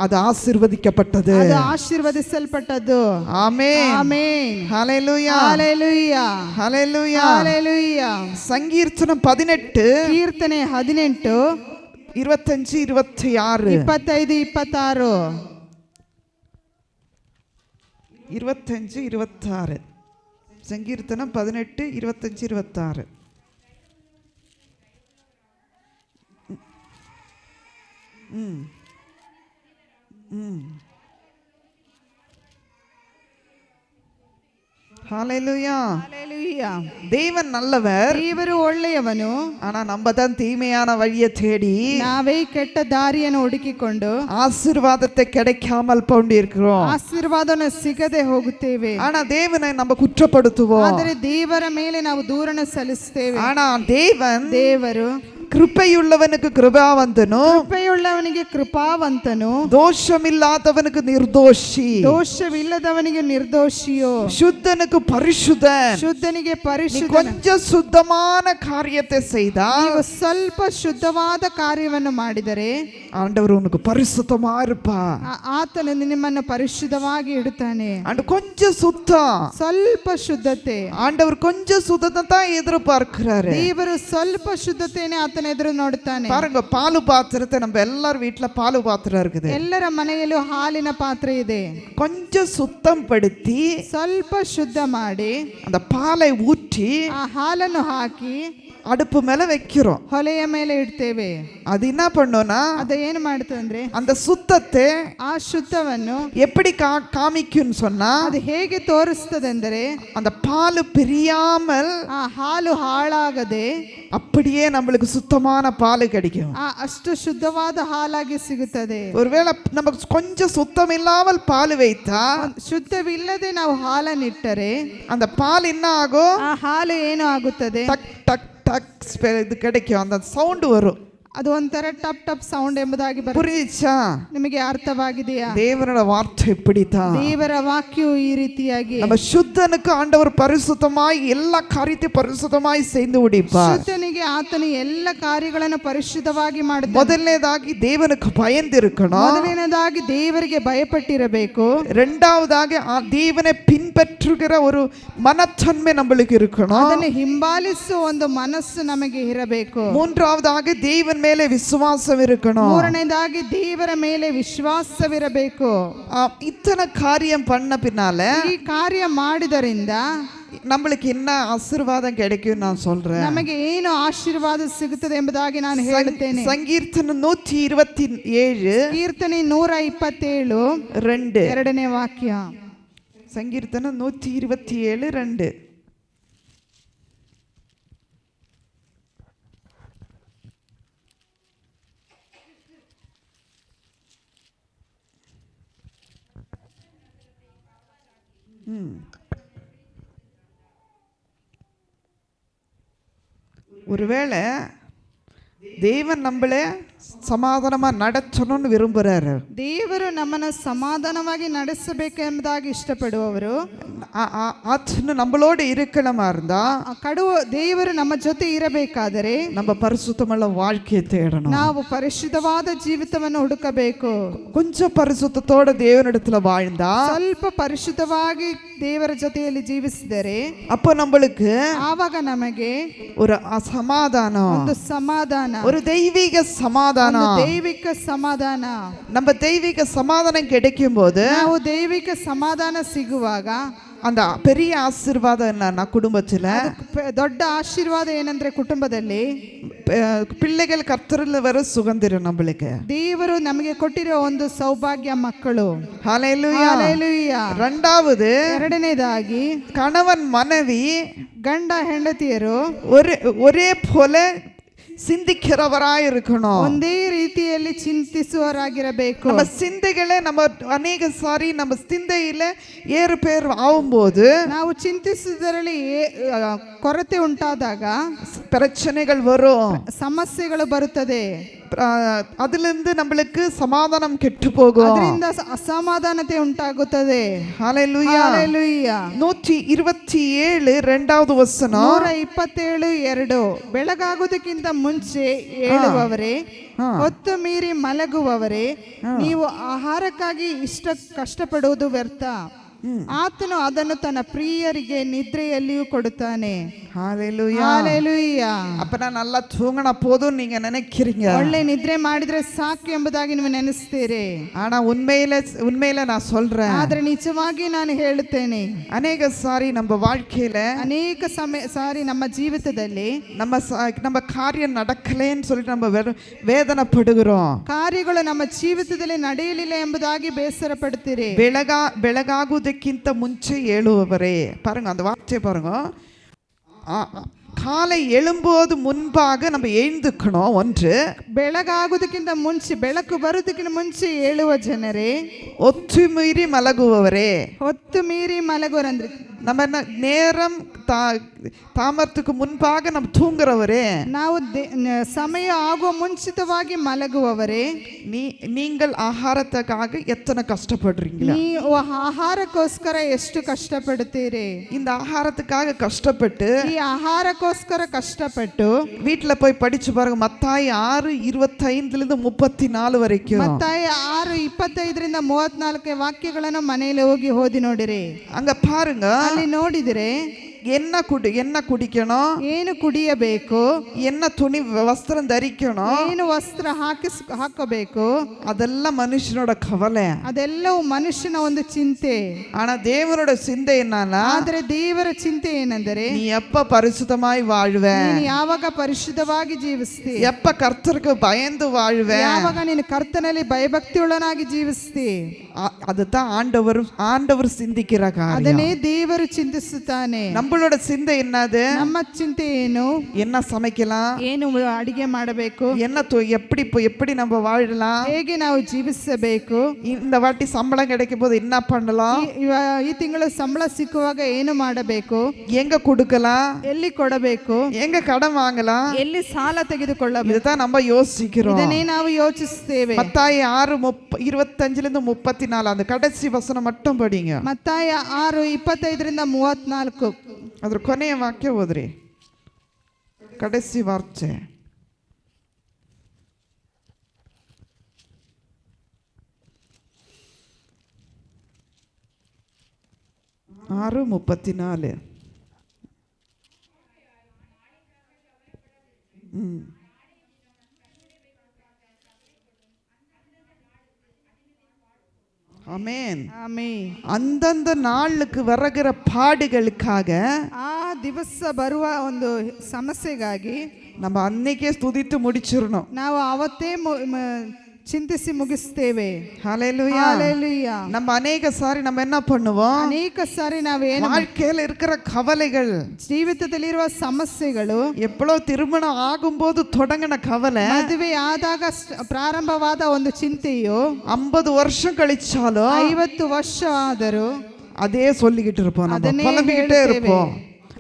அது ஆசீர்வதிக்கப்பட்டது, ಅದು ಆಶೀರ್ವದಿಸಲ್ಪಟ್ಟದ್ದು. ஆமென், ಆಮೆನ್, ஹalleluya, ಹalleluya, ஹalleluya. ಹalleluya. சங்கீர்த்தனம் 18 ಕೀರ್ತನೆ 18 25 26 25 26 25 26 சங்கீர்த்தனம் 18 25 26. ஹalleluya. தேவன் நல்லவர், ದೇವರು ಒಳ್ಳೆಯವನು. ஆனா நம்ம தான் தீமையான வழியை தேடி ನಾವೇ ಕೆಟ್ಟ ದಾರಿಯನ್ನು ಹುಡುಕಿಕೊಂಡು ஆசீர்வாதத்தை கிடைக்காமல் கொண்டிருக்கிறோம். ಆಶೀರ್ವಾದನ ಸಿಗದೆ ಹೋಗುತ್ತೇವೆ. ஆனா தேவனை நம்ம குற்றப்படுத்துவோம். ಆದರೆ ದೇವರ ಮೇಲೆ ನಾವು ದೂರನ ಸಲ್ಲಿಸುತ್ತೇವೆ. ஆனா ದೇವರು ಕೃಪೆಯುಳ್ಳವನಿಗೆ ಕೃಪಾವಂತನು, ಕೃಪೆಯುಳ್ಳವನಿಗೆ ಕೃಪಾವಂತನು, ದೋಷಮಿಲ್ಲದವನಿಗೆ ನಿರ್ದೋಷಿ, ದೋಷವಿಲ್ಲದವನಿಗೆ ನಿರ್ದೋಷಿಯೋ, ಶುದ್ಧனுக்கு பரிசுத்தன், ಶುದ್ಧನಿಗೆ ಪರಿಶುದ್ಧ. கொஞ்சம் சுத்தமான காரியத்தை செய்தால், ನೀವು ಸ್ವಲ್ಪ ಶುದ್ಧವಾದ ಕಾರ್ಯವನ್ನು ಮಾಡಿದರೆ ஆண்டவர் உனக்கு பரிசுத்தமா இருப்பா. ಆತನು ನಿಮ್ಮನ್ನು ಪರಿಶುದ್ಧವಾಗಿ ಇಡುತ್ತಾನೆ. அண்ட் கொஞ்சம் சுத்தம், ಸ್ವಲ್ಪ ಶುದ್ಧತೆ. ஆண்டவர் கொஞ்சம் சுத்தத்தை தான் எதிர்பார்க்கிறாரு. ದೇವರು ಸ್ವಲ್ಪ ಶುದ್ಧತೆನೇ ಆತನ ಎದುರು ನೋಡುತ್ತಾನೆ. பாருங்க, பாಲು பாத்திரத்தை நம்ம எல்லார் வீட்டுல பாಲು பாத்திரம் இருக்குது. ಎಲ್ಲರ ಮನೆಯಲ್ಲೂ ಹಾಲಿನ ಪಾತ್ರೆ ಇದೆ. கொஞ்சம் சுத்தம் படுத்தி, ಸ್ವಲ್ಪ ಶುದ್ಧ ಮಾಡಿ, அந்த பாலை ஊற்றி ಆ ಹಾಲನ್ನು ಹಾಕಿ அடுப்பு மேல வைக்கிறோம். ಹೊಲೆಯ ಮೇಲೆ ಇಡ್ತೇವೆ. அது என்ன பண்ணும்னா, ಅದು ಏನು ಮಾಡುತ್ತೆ ಅಂದ್ರೆ, அந்த சுத்தத்தை ಆ ಶುದ್ಧವನ್ನು எப்படி காமிக்கும்னு சொன்னா, ಅದು ಹೇಗೆ ತೋರಿಸ್ತದೆ ಅಂದರೆ, அந்த பால் பிரியாமல், ಆ ಹಾಲು ಹಾಳಾಗದೆ அப்படியே நம்மளுக்கு சுத்தமான பால் கிடைக்கும். ಅಷ್ಟು ಶುದ್ಧವಾದ ಹಾಲಾಗಿ ಸಿಗುತ್ತದೆ. ஒருவேளை நமக்கு கொஞ்சம் சுத்தம் இல்லாமல் பால் வைத்தா, ಶುದ್ಧವಿಲ್ಲದೆ ನಾವು ಹಾಲನ್ನಿಟ್ಟರೆ அந்த பால் என்ன ஆகும்? ಆ ಹಾಲು ಏನು ಆಗುತ್ತದೆ? டக் டக் டக் இது கிடைக்கும், அந்த சவுண்ட் வரும். ಅದು ಒಂಥರ ಟಪ್ ಟಪ್ ಸೌಂಡ್ ಎಂಬುದಾಗಿ ಬರುತ್ತೆ. புரியுச்சா? ನಿಮಗೆ ಅರ್ಥವಾಗಿದೆಯಾ? தேவனோட வார்த்தை இப்படித்தான். ದೇವರ ವಾಕ್ಯವು ಈ ರೀತಿಯಾಗಿ நம்ம சுத்தனுக்கு ஆண்டவர் பரிசுத்தமாய் எல்லா காரியத்தையும் பரிசுத்தமாய் செய்து முடிப்பார். ಶುದ್ಧನಿಗೆ ಆತನು ಎಲ್ಲ ಕಾರ್ಯಗಳನ್ನು ಪರಿಶುದ್ಧವಾಗಿ ಮಾಡುತ್ತಾನೆ. முதல்லேதாகி தேவனுக்கு பயந்து இருக்கணும். ಮೊದಲನೇದಾಗಿ ದೇವರಿಗೆ ಭಯಪಟ್ಟಿರಬೇಕು. இரண்டாவதாக தேவனை பின்பற்றுகிற ஒரு மனத்தன்மை நம்மளுக்கு இருக்கணும். ಅದನ್ನು ಹಿಂಬಾಲಿಸುವ ಒಂದು ಮನಸ್ಸು ನಮಗೆ ಇರಬೇಕು. மூன்றாவதாக தேவன் மேலே விசுவாசம் இருக்கணும். ಮೂರನೇದಾಗಿ ದೇವರ ಮೇಲೆ ವಿಶ್ವಾಸವಿರಬೇಕು. இத்தனை காரியம் பண்ண பின்னால ಈ ಕಾರ್ಯ ಮಾಡಿದರಿಂದ நம்மளுக்கு என்ன ஆசீர்வாதம் கிடைக்கும் நான் சொல்றேன். ನಮಗೆ ಏನು ಆಶೀರ್ವಾದ ಸಿಗುತ್ತದೆ ಎಂಬುದಾಗಿ ನಾನು ಹೇಳುತ್ತೇನೆ. சங்கீர்த்தனம் 127 ಕೀರ್ತನೆ 127 2 ಎರಡನೇ ವಾಕ್ಯ. சங்கீர்த்தனம் 127 2. ஒருவேளை தேவன் நம்மளே ಸಮಾಧಾನமா நடச்சணும்னு விரும்புறாரு. ದೇವರು ನಮ್ಮನ್ನು ಸಮಾಧಾನವಾಗಿ ನಡೆಸಬೇಕೆಂಬುದಾಗಿ ಇಷ್ಟಪಡುವವರು. ಆತನು நம்மளோட இருக்கணுமா இருந்தா ದೇವರು ನಮ್ಮ ಜೊತೆ ಇರಬೇಕಾದರೆ நம்ம பரிசுத்தமுள்ள வாழ்க்கையை தேடணும். ನಾವು ಪರಿಶುದ್ಧವಾದ ಜೀವಿತವನ್ನು ಹುಡುಕಬೇಕು. கொஞ்சம் பரிசுத்தத்தோட தேவனிடத்துல வாழ்ந்தா ಸ್ವಲ್ಪ ಪರಿಶುದ್ಧವಾಗಿ ದೇವರ ಜೊತೆಯಲ್ಲಿ ಜೀವಿಸಿದರೆ அப்போ நம்மளுக்கு ಆವಾಗ ನಮಗೆ ஒரு சமாதானம், ಒಂದು ಸಮಾಧಾನ, ஒரு தெய்வீக சமாதானம், ದೈವಿಕ ಸಮಾಧಾನ. நம்ம தெய்வீக சமாதானம் கிடைக்கும் போது ನಾವು ದೈವಿಕ ಸಮಾಧಾನ ಸಿಗುವಾಗ அந்த பெரிய ஆசீர்வாதம் என்னன்னா குடும்பத்துல ದೊಡ್ಡ ಆಶೀರ್ವಾದ ಏನಂದ್ರೆ ಕುಟುಂಬದಲ್ಲಿ பிள்ளைகள் கர்த்தரில் வர சுதந்திரம் நம்மளுக்கு ದೇವರು ನಮಗೆ ಕೊಟ್ಟಿರೋ ಒಂದು ಸೌಭಾಗ್ಯ ಮಕ್ಕಳು. ஹல்லேலூயா ಹಲ್ಲೆಲೂಯಾ. ಎರಡನೇದಾಗಿ கணவன் மனைவி ಗಂಡ ಹೆಂಡತಿಯರು ஒரே போல சிந்திக்கிறவராய் இருக்கணும். ಒಂದೇ ರೀತಿಯಲ್ಲಿ ಚಿಂತಿಸುವವರಾಗಿರಬೇಕು. நம்ம சிந்தைகளை நம்ம அநேக சாரி நம்ம சிந்தையில ஏறு பேர் ஆகும்போது ನಾವು ಚಿಂತಿಸುವುದರಲ್ಲಿ ಕೊರತೆ ಉಂಟಾದಾಗ பிரச்சனைகள் வரும், ಸಮಸ್ಯೆಗಳು ಬರುತ್ತದೆ. அதிலிருந்து நம்மளுக்கு சமாதானம் கெட்டு போகும், ಅದರಿಂದ ಅಸಮಾಧಾನತೆ ಉಂಟಾಗುತ್ತದೆ. ஹல்லேலூயா. ಹಲ್ಲೆಲೂಯಾ. 127 2வது ವಚನ. 127 2. ಬೆಳಗಾಗುವುದಕ್ಕಿಂತ ಮುಂಚೆ ಏಳುವವರೇ, ಹೊತ್ತು ಮೀರಿ ಮಲಗುವವರೇ, ನೀವು ಆಹಾರಕ್ಕಾಗಿ ಇಷ್ಟ ಕಷ್ಟಪಡುವುದು ವ್ಯರ್ಥ. ಆತನು ಅದನ್ನು ತನ್ನ ಪ್ರಿಯರಿಗೆ ನಿದ್ರೆಯಲ್ಲಿಯೂ ಕೊಡುತ್ತಾನೆ. ஹல்லேலூயா. ಹಲ್ಲೆಲೂಯಾ. அப்ப நான் நல்லா தூங்கினா போதும் நீங்க நினைக்கிறீங்க. ಒಳ್ಳೆ ನಿದ್ರೆ ಮಾಡಿದ್ರೆ ಸಾಕು ಎಂಬುದಾಗಿ ನೀವು ನೆನೆಸ್ತೀರಿ. ஆனா உண்மையில நான் சொல்றேன், ಆದ್ರೆ ನಿಜವಾಗಿ ನಾನು ಹೇಳುತ್ತೇನೆ, அநேக சாரி நம்ம வாழ்க்கையில ಅನೇಕ ಸಾರಿ ನಮ್ಮ ಜೀವಿತದಲ್ಲಿ நம்ம காரியம் நடக்கலேன்னு சொல்லிட்டு நம்ம வேதனைப்படுகிறோம். ಕಾರ್ಯಗಳು ನಮ್ಮ ಜೀವಿತದಲ್ಲಿ ನಡೆಯಲಿಲ್ಲ ಎಂಬುದಾಗಿ ಬೇಸರ ಪಡುತ್ತೀರಿ. ಬೆಳಗಾಗುವುದಕ್ಕಿಂತ ಮುಂಚೆ ಏಳುವವರೇ, பாருங்க அந்த வார்த்தை பாருங்க. காலை எழும்போது முன்பாக நம்ம எழுந்துக்கணும். ஒன்று, ಬೆಳಗಾಗುವುದಕ್ಕಿಂತ ಮುಂಚೆ, ಬೆಳಕು ಬರುವುದಕ್ಕಿಂತ ಮುಂಚೆ ಏಳುವ ಜನರೇ, ஒத்து மீறி மலகுவவரே. ಹೊತ್ತು ಮೀರಿ ಮಲಗುವರಂದ್ರೆ நம்ம நேரம் தாமரத்துக்கு முன்பாக நம்ம தூங்குறவரே, ನಾವು ಸಮಯ ಆಗುವ ಮುಂಚಿತವಾಗಿ ಮಲಗುವವರೇ, நீங்கள் ஆகாரத்துக்காக எத்தனை கஷ்டப்படுறீங்களா? ನೀವು ಆಹಾರಕ್ಕೋಸ್ಕರ ಎಷ್ಟು ಕಷ್ಟಪಡುತ್ತೀರಿ? இந்த ஆகாரத்துக்காக கஷ்டப்பட்டு, ಈ ಆಹಾರಕ್ಕೋಸ್ಕರ ಕಷ್ಟಪಟ್ಟು வீட்டில் போய் படிச்சு பாருங்க. மத்தாய் 6:25 34 வரைக்கும். ಮತ್ತಾಯ 6:25 34 ವಾಕ್ಯಗಳನ್ನು ಮನೆಯಲ್ಲಿ ಹೋಗಿ ಓದಿ ನೋಡಿರಿ. அங்க பாருங்க, ಅಲ್ಲಿ ನೋಡಿದರೆ என்ன குடிக்கணும், ಏನು ಕುಡಿಯಬೇಕು, என்ன துணி வஸ்திரம் தரிக்கணும், ಏನು ವಸ್ತ್ರ ಹಾಕಬೇಕು, அதெல்லாம் மனுஷனோட கவலை. ಅದೆಲ್ಲವೂ ಮನುಷ್ಯನ ಒಂದು ಚಿಂತೆ. ஆனா தேவனோட சிந்தை என்னன்னா, ಆದರೆ ದೇವರ ಚಿಂತೆ ಏನೆಂದರೆ, நீ எப்ப பரிசுத்தமாய் வாழ்வ, ನೀನು ಯಾವಾಗ ಪರಿಶುದ್ಧವಾಗಿ ಜೀವಿಸ್ತಿ, எப்ப கர்த்தருக்கு பயந்து வாழ்வ, ಯಾವಾಗ ನೀನು ಕರ್ತನಲ್ಲಿ ಭಯಭಕ್ತಿಯುಳ್ಳನಾಗಿ ಜೀವಿಸ್ತಿ, அதுதான் ஆண்டவர் சிந்திக்கிற காரியம். ಅದನ್ನೇ ದೇವರು ಚಿಂತಿಸುತ್ತಾನೆ. நம்மளுடைய நம்மளோட சிந்தை என்னது? ನಮ್ಮ ಚಿಂತೆ ಏನು? என்ன சமைக்கலாம், ಏನು ಅಡಿಗೆ ಮಾಡಬೇಕು, என்ன எப்படி நம்ம வாழலாம், ಹೇಗೆ ನಾವು ಜೀವಿಸಬೇಕು, இந்த வாட்டி சம்பளம் கிடைக்கும் போது என்ன பண்ணலாம், ಈ ತಿಂಗಳು ಸಂಬಳ ಸಿಕ್ಕುವಾಗ ಏನು ಮಾಡಬೇಕು, எங்க கொடுக்கலாம், ಎಲ್ಲಿ ಕೊಡಬೇಕು, எங்க கடன் வாங்கலாம், ಎಲ್ಲಿ ಸಾಲ ತೆಗೆದುಕೊಳ್ಳಬೇಕು. இதுதான் நம்ம யோசிக்கிறோம். ಇದನ್ನೇ ನಾವು ಯೋಚಿಸುತ್ತೇವೆ. மத்தாயி 6:25-34 அந்த கடைசி வசனம் மட்டும் படிங்க. ಮತ್ತಾಯ 6:25-34 ಅದ್ರ ಕೊನೆಯ ವಾಕ್ಯ ಓದ್ರಿ, ಕಡೆಸಿ ವಾರ್ತೆ. ಆರು 34. ஆமென். ಆಮೆನ್. அந்தந்த நாளுக்கு வருகிற பாடுகளுக்காக ಆ ದಿವಸ ಬರುವ ಒಂದು ಸಮಸ್ಯೆಗಾಗಿ நம்ம அன்னைக்கே துதித்து முடிச்சிரணும். ನಾವು ಅವತ್ತೇ ಚಿಂತಿಸಿ ಮುಗಿಸ್ತೇವೆ. ஹல்லேலூயா. ஹalleluya. நம்ம ಅನೇಕ ಸಾರಿ நம்ம என்ன பண்ணுவோம், ಅನೇಕ ಸಾರಿ ನಾವೇನು வாழ்க்கையில இருக்கிற கவலைகள், ಜೀವಿತದಲ್ಲಿರುವ ಸಮಸ್ಯೆಗಳು, ಎಪ್ಪಳೋ திருமணம் ஆகும்போது தொடங்கின கவலை, ಮದುವೆ ಆದಾಗ ಪ್ರಾರಂಭವಾದ ಒಂದು ಚಿಂತೆಯು 50 வருஷம் கழிச்சாலும் 50 ವರ್ಷ ಆದರೂ அதே சொல்லிக்கிட்டு இருப்போம், நம்ம ಅದನ್ನೇ புலம்பிக்கிட்டே ಹೇಳ್ತೇವೆ. இருப்போம்.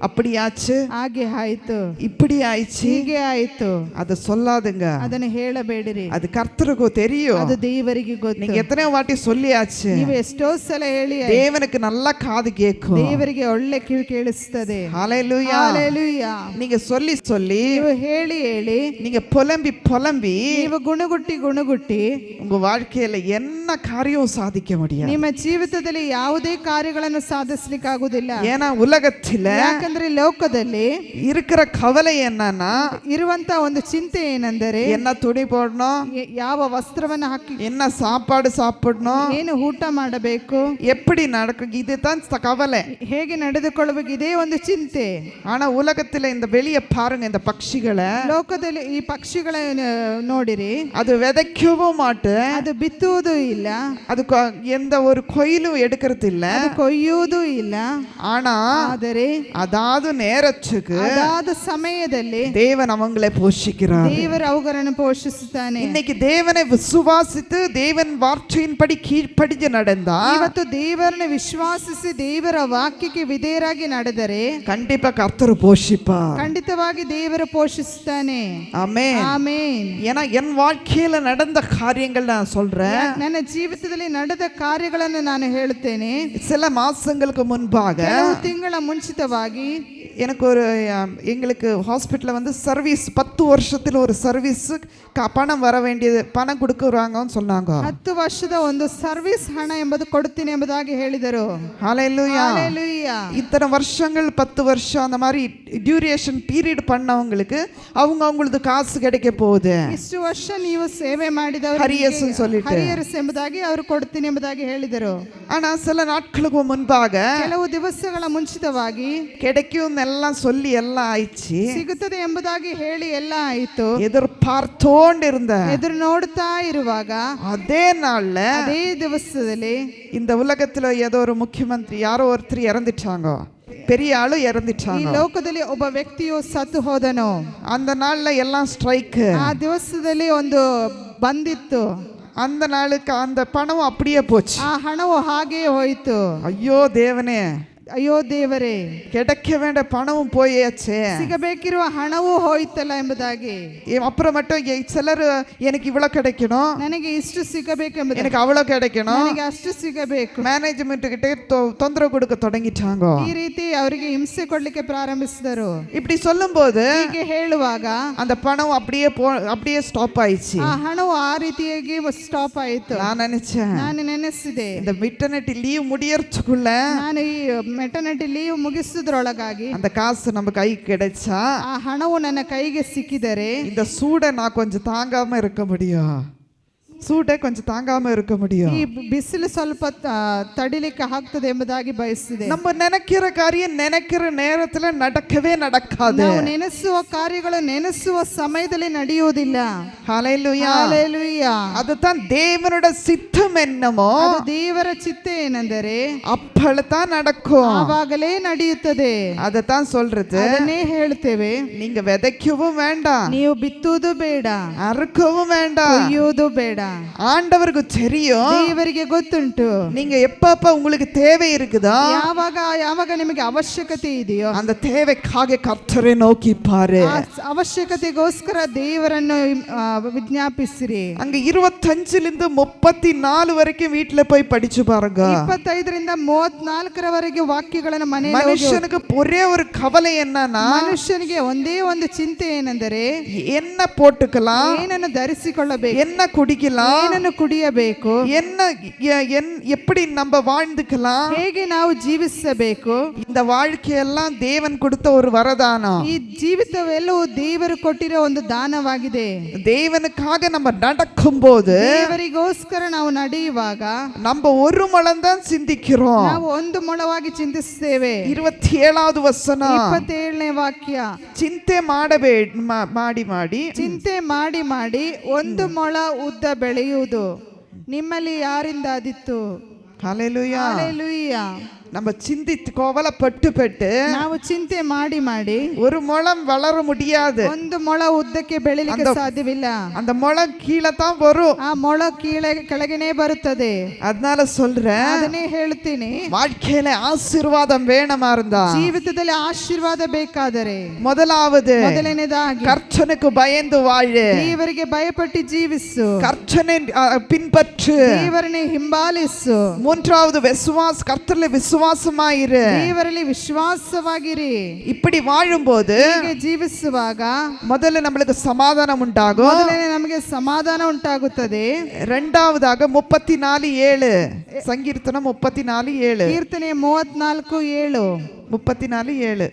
அப்படியாச்சு, ಹಾಗೆ ಆಯ್ತು, இப்படி ஆயிடுச்சு, ಹೀಗೆ ಆಯ್ತು. அதை சொல்லாதுங்க, ಅದನ್ನು ಹೇಳಬೇಡಿರಿ. அது கர்த்தருக்கு தெரியும். ಅದು ದೇವರಿಗೆ ಗೊತ್ತು. நீங்க எத்தனை வாட்டி சொல்லியாச்சு, ನೀವು ಎಷ್ಟೋ ಸಲ ಹೇಳಿ தேவனுக்கு நல்லா காது கேட்கும். ದೇವರಿಗೆ ಒಳ್ಳೆ ಕಿವಿ ಕೇಳಿಸ್ತದೆ. ஹல்லேலூயா. ಹalleluya. நீங்க சொல்லி சொல்லி, ನೀವು ಹೇಳಿ ಹೇಳಿ, நீங்க புலம்பி புலம்பி, ನೀವು ಗುಣಗುಟ್ಟಿ உங்க வாழ்க்கையில என்ன காரியம் சாதிக்க முடியாது. ನಿಮ್ಮ ಜೀವಿತದಲ್ಲಿ ಯಾವುದೇ ಕಾರ್ಯಗಳನ್ನು ಸಾಧಿಸಲಿಕ್ಕಾಗುವುದಿಲ್ಲ. ஏன்னா உலகத்துல ಯಾಕಂದ್ರೆ ಲೋಕದಲ್ಲಿ இருக்கிற கவலை என்னன்னா, ಇರುವಂತ ಒಂದು ಚಿಂತೆ ಏನೆಂದರೆ என்ன துணி போடணும், ಯಾವ ವಸ್ತ್ರವನ್ನು ಹಾಕಿ, என்ன சாப்பாடு சாப்பிடணும், ಏನು ಊಟ ಮಾಡಬೇಕು, எப்படி நடக்கும், இதுதான் கவலை. ಹೇಗೆ ನಡೆದುಕೊಳ್ಳಬೇಕು, ಇದೇ ಒಂದು ಚಿಂತೆ. ஆனா உலகத்துல இந்த வெளிய பாருங்க, இந்த பட்சிகளை, ಲೋಕದಲ್ಲಿ ಈ ಪಕ್ಷಿಗಳನ್ನು ನೋಡಿರಿ, அது விதைக்கவும் மாட்டு, ಅದು ಬಿತ್ತುವುದು ಇಲ್ಲ, அது எந்த ஒரு கொயிலும் எடுக்கிறது இல்ல, ಅದು ಕೊಯ್ಯುವುದೂ ಇಲ್ಲ. ஆனா ಆದರೆ அதாவது நேரத்துக்கு ಅದಾದ ಸಮಯದಲ್ಲಿ தேவன் அவங்களை போஷிக்கிறார். ದೇವರು ಅವುಗಳನ್ನು ಪೋಷಿಸುತ್ತಾನೆ. இன்னைக்கு தேவனை விசுவாசித்து தேவன் வார்த்தையின்படி கீழ்ப்படிஞ்சு நடந்தா, ಇವತ್ತು ದೇವರನ್ನು ವಿಶ್ವಾಸಿಸಿ ದೇವರ ವಾಕ್ಯಕ್ಕೆ ವಿಧೇಯರಾಗಿ ನಡೆದರೆ கண்டிப்பா கர்த்தர் போஷிப்பார். ಖಂಡಿತವಾಗಿ ದೇವರು ಪೋಷಿಸುತ್ತಾನೆ. ஆமென். ಆಮೆನ್. ஏன்னா என் வாழ்க்கையில நடந்த காரியங்கள் நான் சொல்றேன். ನನ್ನ ಜೀವಿತದಲ್ಲಿ ನಡೆದ ಕಾರ್ಯಗಳನ್ನು ನಾನು ಹೇಳುತ್ತೇನೆ. சில மாசங்களுக்கு முன்பாக ಕೆಲವು ತಿಂಗಳ ಮುಂಚಿತವಾಗಿ எனக்கு ஒரு எங்களுக்கு ஹாஸ்பிட்டலில் வந்து சர்வீஸ் 10 வருஷத்தில் ஒரு சர்வீஸ் பணம் வர வேண்டியது, பணம் கொடுக்குறாங்கன்னு சொன்னாங்க. 10 ವರ್ಷದ ಒಂದು ಸರ್ವಿಸ್ ಹಣ ಎಂಬುದು ಕೊಡುತ್ತೀನಿ ಎಂಬುದಾಗಿ ಹೇಳಿದರು. ஹல்லேலூயா. ஹalleluya. இத்தனை வருஷங்கள் 10 வருஷம் அந்த மாதிரி டியூரேஷன் பீரியட் பண்ணவங்களுக்கு அவங்களது காசு கிடைக்க போகுது. ಇಷ್ಟು ವರ್ಷ ನೀವು ಸೇವೆ ಮಾಡಿದವರು ஹரியர்ஸ் சொல்லிட்டு ಹರಿಯರ್ಸ್ ಎಂಬುದಾಗಿ ಅವರು ಕೊಡುತ್ತೀನಿ ಎಂಬುದಾಗಿ ಹೇಳಿದರು. ஆனா சில நாட்களுக்கு முன்பாக ಕೆಲವು ದಿವಸಗಳ ಮುಂಚಿತವಾಗಿ கிடைக்கும் எல்லாம் சொல்லி எல்லாம் ஆயிடுச்சு, ಸಿಗುತ್ತದೆ ಎಂಬುದಾಗಿ ಹೇಳಿ ಎಲ್ಲ ಆಯಿತು. எதிர்பார்த்தோண்டு இருந்த ಎದುರು ನೋಡ್ತಾ ಇರುವಾಗ அதே நாள்ல ಅದೇ ದಿವಸದಲ್ಲಿ இந்த உலகத்துல ஏதோ ஒரு முக்கியமந்திரி யாரோ ஒருத்தர் இறந்துட்டாங்க, பெரிய ஆளு ಈ இறந்துட்டாங்க. ಲೋಕದಲ್ಲಿ ಒಬ್ಬ ವ್ಯಕ್ತಿಯು ಸತ್ತು ಹೋದನು. அந்த நாள்ல எல்லாம் ஸ்ட்ரைக். ಆ ದಿವಸದಲ್ಲಿ ಒಂದು ಬಂದಿತ್ತು. அந்த நாளுக்கு அந்த பணம் அப்படியே போச்சு. ಆ ಹಣವು ಹಾಗೆಯೇ ಹೋಯಿತು. ஐயோ தேவனே, ಅಯ್ಯೋ ದೇವರೇ, கிடைக்க வேண்டிய பணமும் போயாச்சே, ಸಿಗಬೇಕಿರುವ ಹಣವೂ ಹೋಯ್ತಲ್ಲ ಎಂಬುದಾಗಿ. அப்புறம் மட்டும் சிலர் எனக்கு இவ்வளவு கிடைக்கணும், ನನಗೆ ಇಷ್ಟು ಸಿಗಬೇಕೆಂಬುದು, எனக்கு அவ்வளவு கிடைக்கணும், ನನಗೆ ಅಷ್ಟು ಸಿಗಬೇಕು, மேனேஜ்மெண்ட் கிட்ட தொந்தரவு கொடுக்க தொடங்கிட்டாங்க. ಈ ರೀತಿ ಅವರಿಗೆ ಹಿಂಸೆ ಕೊಡ್ಲಿಕ್ಕೆ ಪ್ರಾರಂಭಿಸಿದರು. இப்படி சொல்லும்போது ಹೀಗೆ ಹೇಳುವಾಗ அந்த பணம் அப்படியே ஸ்டாப் ஆயிடுச்சு. ಆ ಹಣವು ಆ ರೀತಿಯಾಗಿ ಸ್ಟಾಪ್ ಆಯಿತು. நான் நினைச்சேன், ನಾನು ನೆನೆಸಿದೆ, இந்த மெட்டர்னிட்டி லீவ் முடியறதுக்குள்ள ನಾನು ಈ ಮೆಟರ್ನಿಟಿ ಲೀವ್ ಮುಗಿಸಿದ್ರೊಳಗಾಗಿ அந்த காசு நம்ம கை கிடைச்சா, ಆ ಹಣವು ನನ್ನ ಕೈಗೆ ಸಿಕ್ಕಿದರೆ இந்த சூட நான் கொஞ்சம் தாங்காம இருக்க முடியும். சூட்டை கொஞ்சம் தாங்காம இருக்க முடியும். ಈ ಬಿಸಿಲು ಸ್ವಲ್ಪ ತಡಿಲಿಕ್ಕೆ ಆಗ್ತದೆ ಎಂಬುದಾಗಿ ಬಯಸಿದೆ. நம்ம நினைக்கிற காரியம் நினைக்கிற நேரத்துல நடக்கவே நடக்காது. ನಾವು ನೆನೆಸುವ ಕಾರ್ಯಗಳು ನೆನೆಸುವ ಸಮಯದಲ್ಲಿ ನಡೆಯುವುದಿಲ್ಲ. ஹல்லேலூயா. ಹಲ್ಲೆಲೂಯಾ. அதுதான் தேவனோட சித்தம் என்னமோ ಅದು ದೇವರ ಚಿತ್ತ ಏನೆಂದರೆ அப்பளதான் நடக்கும். ಆವಾಗಲೇ ನಡೆಯುತ್ತದೆ. அதத்தான் சொல்றது. ಅದನ್ನೇ ಹೇಳ್ತೇವೆ. நீங்க விதைக்கவும் வேண்டாம், ನೀವು ಬಿತ್ತುವುದು ಬೇಡ, அறுக்கவும் வேண்டாம். ಕೊಯ್ಯುವುದು ಬೇಡ. ஆண்டவருக்கு தெரியும் ದೇವರಿಗೆ ಗೊತ್ತುಂಟು நீங்க எப்பப்ப உங்களுக்கு தேவை இருக்குதோ ಯಾವಾಗ ಯಾವಾಗ ನಿಮಗೆ ಅವಶ್ಯಕತೆ ಇದೆಯೋ அந்த தேவைக்காக கர்த்தரை நோக்கி பாரு. ಆ ಅವಶ್ಯಕತೆಗೋಸ್ಕರ ದೇವರನ್ನು ವಿಜ್ಞಾಪಿಸಿರಿ. அங்க 25லிருந்து 34 வரைக்கும் வீட்டுல போய் படிச்சு பாருங்க. 25ರಿಂದ 34ರವರೆಗೆ ವಾಕ್ಯಗಳನ್ನು ಮನೆಯಲ್ಲಿ மனுஷனுக்கு ஒரே ஒரு கவலை என்னன்னா ಮನುಷ್ಯನಿಗೆ ಒಂದೇ ಒಂದು ಚಿಂತೆ ಏನೆಂದರೆ என்ன போட்டுக்கலாம், ಏನನ್ನು ಧರಿಸಿಕೊಳ್ಳಬೇಕು, என்ன குடிக்கலாம், ಏನನ್ನು ಕುಡಿಯಬೇಕು, எப்படி நம்ம வாழ்ந்துக்கலாம், ಹೇಗೆ ನಾವು ಜೀವಿಸಬೇಕು. இந்த வாழ்க்கையெல்லாம் தேவன் கொடுத்த ஒரு வரதானம். ಈ ಜೀವಿತವೆಲ್ಲವೂ ದೇವರು ಕೊಟ್ಟಿರೋ ಒಂದು ದಾನವಾಗಿದೆ. தேவனுக்காக நம்ம நடக்கும் போது ದೇವರಿಗೋಸ್ಕರ ನಾವು ನಡೆಯುವಾಗ நம்ம ஒரு முழம் தான் சிந்திக்கிறோம். ನಾವು ಒಂದು ಮೊಳವಾಗಿ ಚಿಂತಿಸುತ್ತೇವೆ. 27வது வசனம் 27ನೇ ವಾಕ್ಯ. ಚಿಂತೆ ಮಾಡಿ ಚಿಂತೆ ಮಾಡಿ ಮಾಡಿ ಒಂದು ಮೊಳ ಉದ್ದ ಬೆಳೆಯುವುದು ನಿಮ್ಮಲ್ಲಿ ಯಾರಿಂದ ಆದಿತ್ತು? ஹல்லேலூயா. ಹಲ್ಲೆಲೂಯಾ. நம்ம சிந்தித்து கோவலப்பட்டு ನಾವು ಚಿಂತೆ ಮಾಡಿ ಮಾಡಿ ஒரு முழம் வளர முடியாது. ಒಂದು ಮೊಳ ಉದ್ದಕ್ಕೆ ಬೆಳಿಲಿಕ್ಕೆ ಸಾಧ್ಯವಿಲ್ಲ. அந்த முழம் கீழே தான் வரும். ಆ ಮೊಳ ಕೆಳಗನೆ ಬರುತ್ತದೆ. அதனால சொல்றேன், ಅದನ್ನೇ ಹೇಳ್ತೀನಿ, வாழ்க்கையில ஆசீர்வாதம் வேணுமா இருந்தா ಜೀವಿತದಲ್ಲಿ ಆಶೀರ್ವಾದ ಬೇಕಾದರೆ ಮೊದಲನೇದಾಗಿ கர்த்தனுக்கு பயந்து வாழு, ದೇವರಿಗೆ ಭಯಪಟ್ಟು ಜೀವಿಸು, கர்த்தனை பின்பற்று, ದೇವರನ್ನೇ ಹಿಂಬಾಲಿಸು. மூன்றாவது கர்த்தரில் விசுவாசமாயிரு, ದೇವರಲ್ಲಿ ವಿಶ್ವಾಸವಾಗಿರಿ. இப்படி வாழும்போது ಜೀವಿಸುವಾಗ முதல்ல நம்மளுக்கு சமாதானம் உண்டாகும். ಮೊದಲನೇ ನಮಗೆ ಸಮಾಧಾನ ಉಂಟಾಗುತ್ತದೆ. இரண்டாவதாக 34:7 சங்கீர்த்தனம் 34:7 ಕೀರ್ತನೆ 34:7 34:7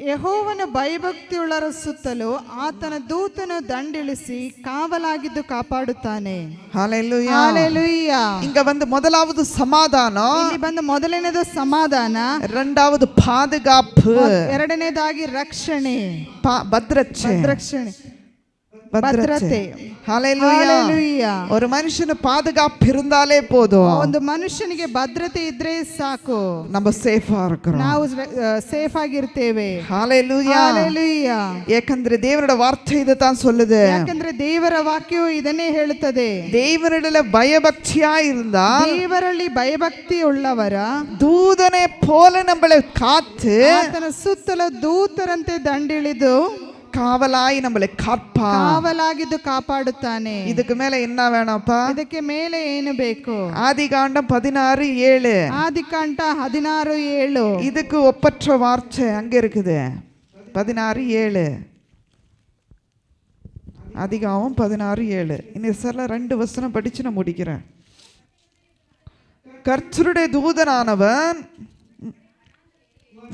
ಯೆಹೋವನ ಭಯಭಕ್ತಿಯುಳ್ಳರ ಸುತ್ತಲೂ ಆತನ ದೂತನು ದಂಡಿಳಿಸಿ ಕಾವಲಾಗಿದ್ದು ಕಾಪಾಡುತ್ತಾನೆ. ஹல்லேலூயா. ಹಲ್ಲೆಲೂಯಾ. இங்க முதலாவது சமாதானம், ಇಲ್ಲಿ ಬಂದ ಮೊದಲನೇದು ಸಮಾಧಾನ, இரண்டாவது பாதுகாப்பு, ಎರಡನೇದಾಗಿ ರಕ್ಷಣೆ, ಭದ್ರತೆ. ಭದ್ರತೆ. ஹல்லேலூயா. ஒரு மனுஷனு பாதுகாப்பு இருந்தாலே போதும். ಒಂದು ಮನುಷ್ಯನಿಗೆ ಭದ್ರತೆ ಇದ್ರೆ ಸಾಕು, நம்ம ಸೇಫಾ இருக்கிறோம், ನಾವು ಸೇಫ್ ಆಗಿರ್ತೇವೆ. ஹல்லேலூயா. ಹಲ್ಲೆಲೂಯಾ. ஏக்கಂದ್ರೆ ದೇವರ ವಾರ್ತೆ ಇதான் சொல்லுது. ಯಾಕಂದ್ರೆ ದೇವರ ವಾಕ್ಯವು ಇದನ್ನೇ ಹೇಳುತ್ತದೆ. ದೇವರಲ್ಲಿ ಭಯಭಕ್ತಿயா இருந்தா, ದೇವರಲ್ಲಿ ಭಯಭಕ್ತಿ ಉಳ್ಳವರ ದೂತನೇ போல நம்மளை காத்து ಆತನ ಸುತ್ತಲೂ ದೂತರಂತೆ ದಂಡಿಳಿದು காவலாய் நம்மளை காப்பா, ಕಾವಲಾಗಿದ್ದು ಕಾಪಾಡುತ್ತಾನೆ. இதுக்கு மேல என்ன வேணாப்பா? ಇದಕ್ಕೆ ಮೇಲೆ ಏನು ಬೇಕು? ஆதிகாண்டம் 16:7 ಆದಿಕಾಂಡ 16:7 இதுக்கு ஒப்பற்ற வார்த்தை அங்க இருக்குது. 16:7 ஆதிகாமம் 16:7. இனி சில 2 வசனம் படிச்சு நான் முடிக்கிறேன். கர்த்தருடைய தூதனானவன்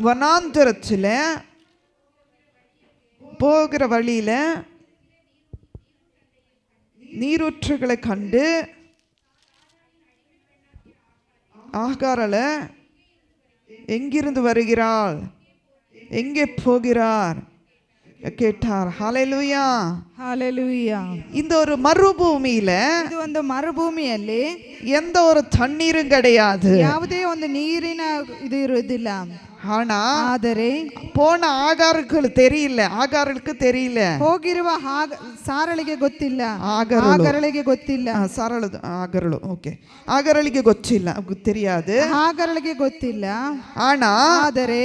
வனாந்தரத்தில் போகிற வழியில நீரூற்றுகளை கண்டு ஆகாரல எங்கிருந்து வருகிறாள், எங்கே போகிறார் கேட்டார். ஹல்லேலூயா. ಹಲ್ಲೆಲೂಯಾ. இந்த ஒரு மறுபூமியில, ಇದು ಒಂದು ಮರುಭೂಮಿಯಲ್ಲಿ எந்த ஒரு தண்ணீரும் கிடையாது, ಯಾವುದೇ ಒಂದು ನೀರಿನ ಇದು ಇರುವುದಿಲ್ಲ. ஆனா ಆದರೆ போன ஆகாருக்கு தெரியல, ಹೋಗಿರುವ ಸಾರಳಿಗೆ ಗೊತ್ತಿಲ್ಲ, ಆಗರಳಿಗೆ ಗೊತ್ತಿಲ್ಲ, ಆಗರಳಿಗೆ தெரியாது, ಆಗರಳಿಗೆ ಗೊತ್ತಿಲ್ಲ. ஆனா ಆದರೆ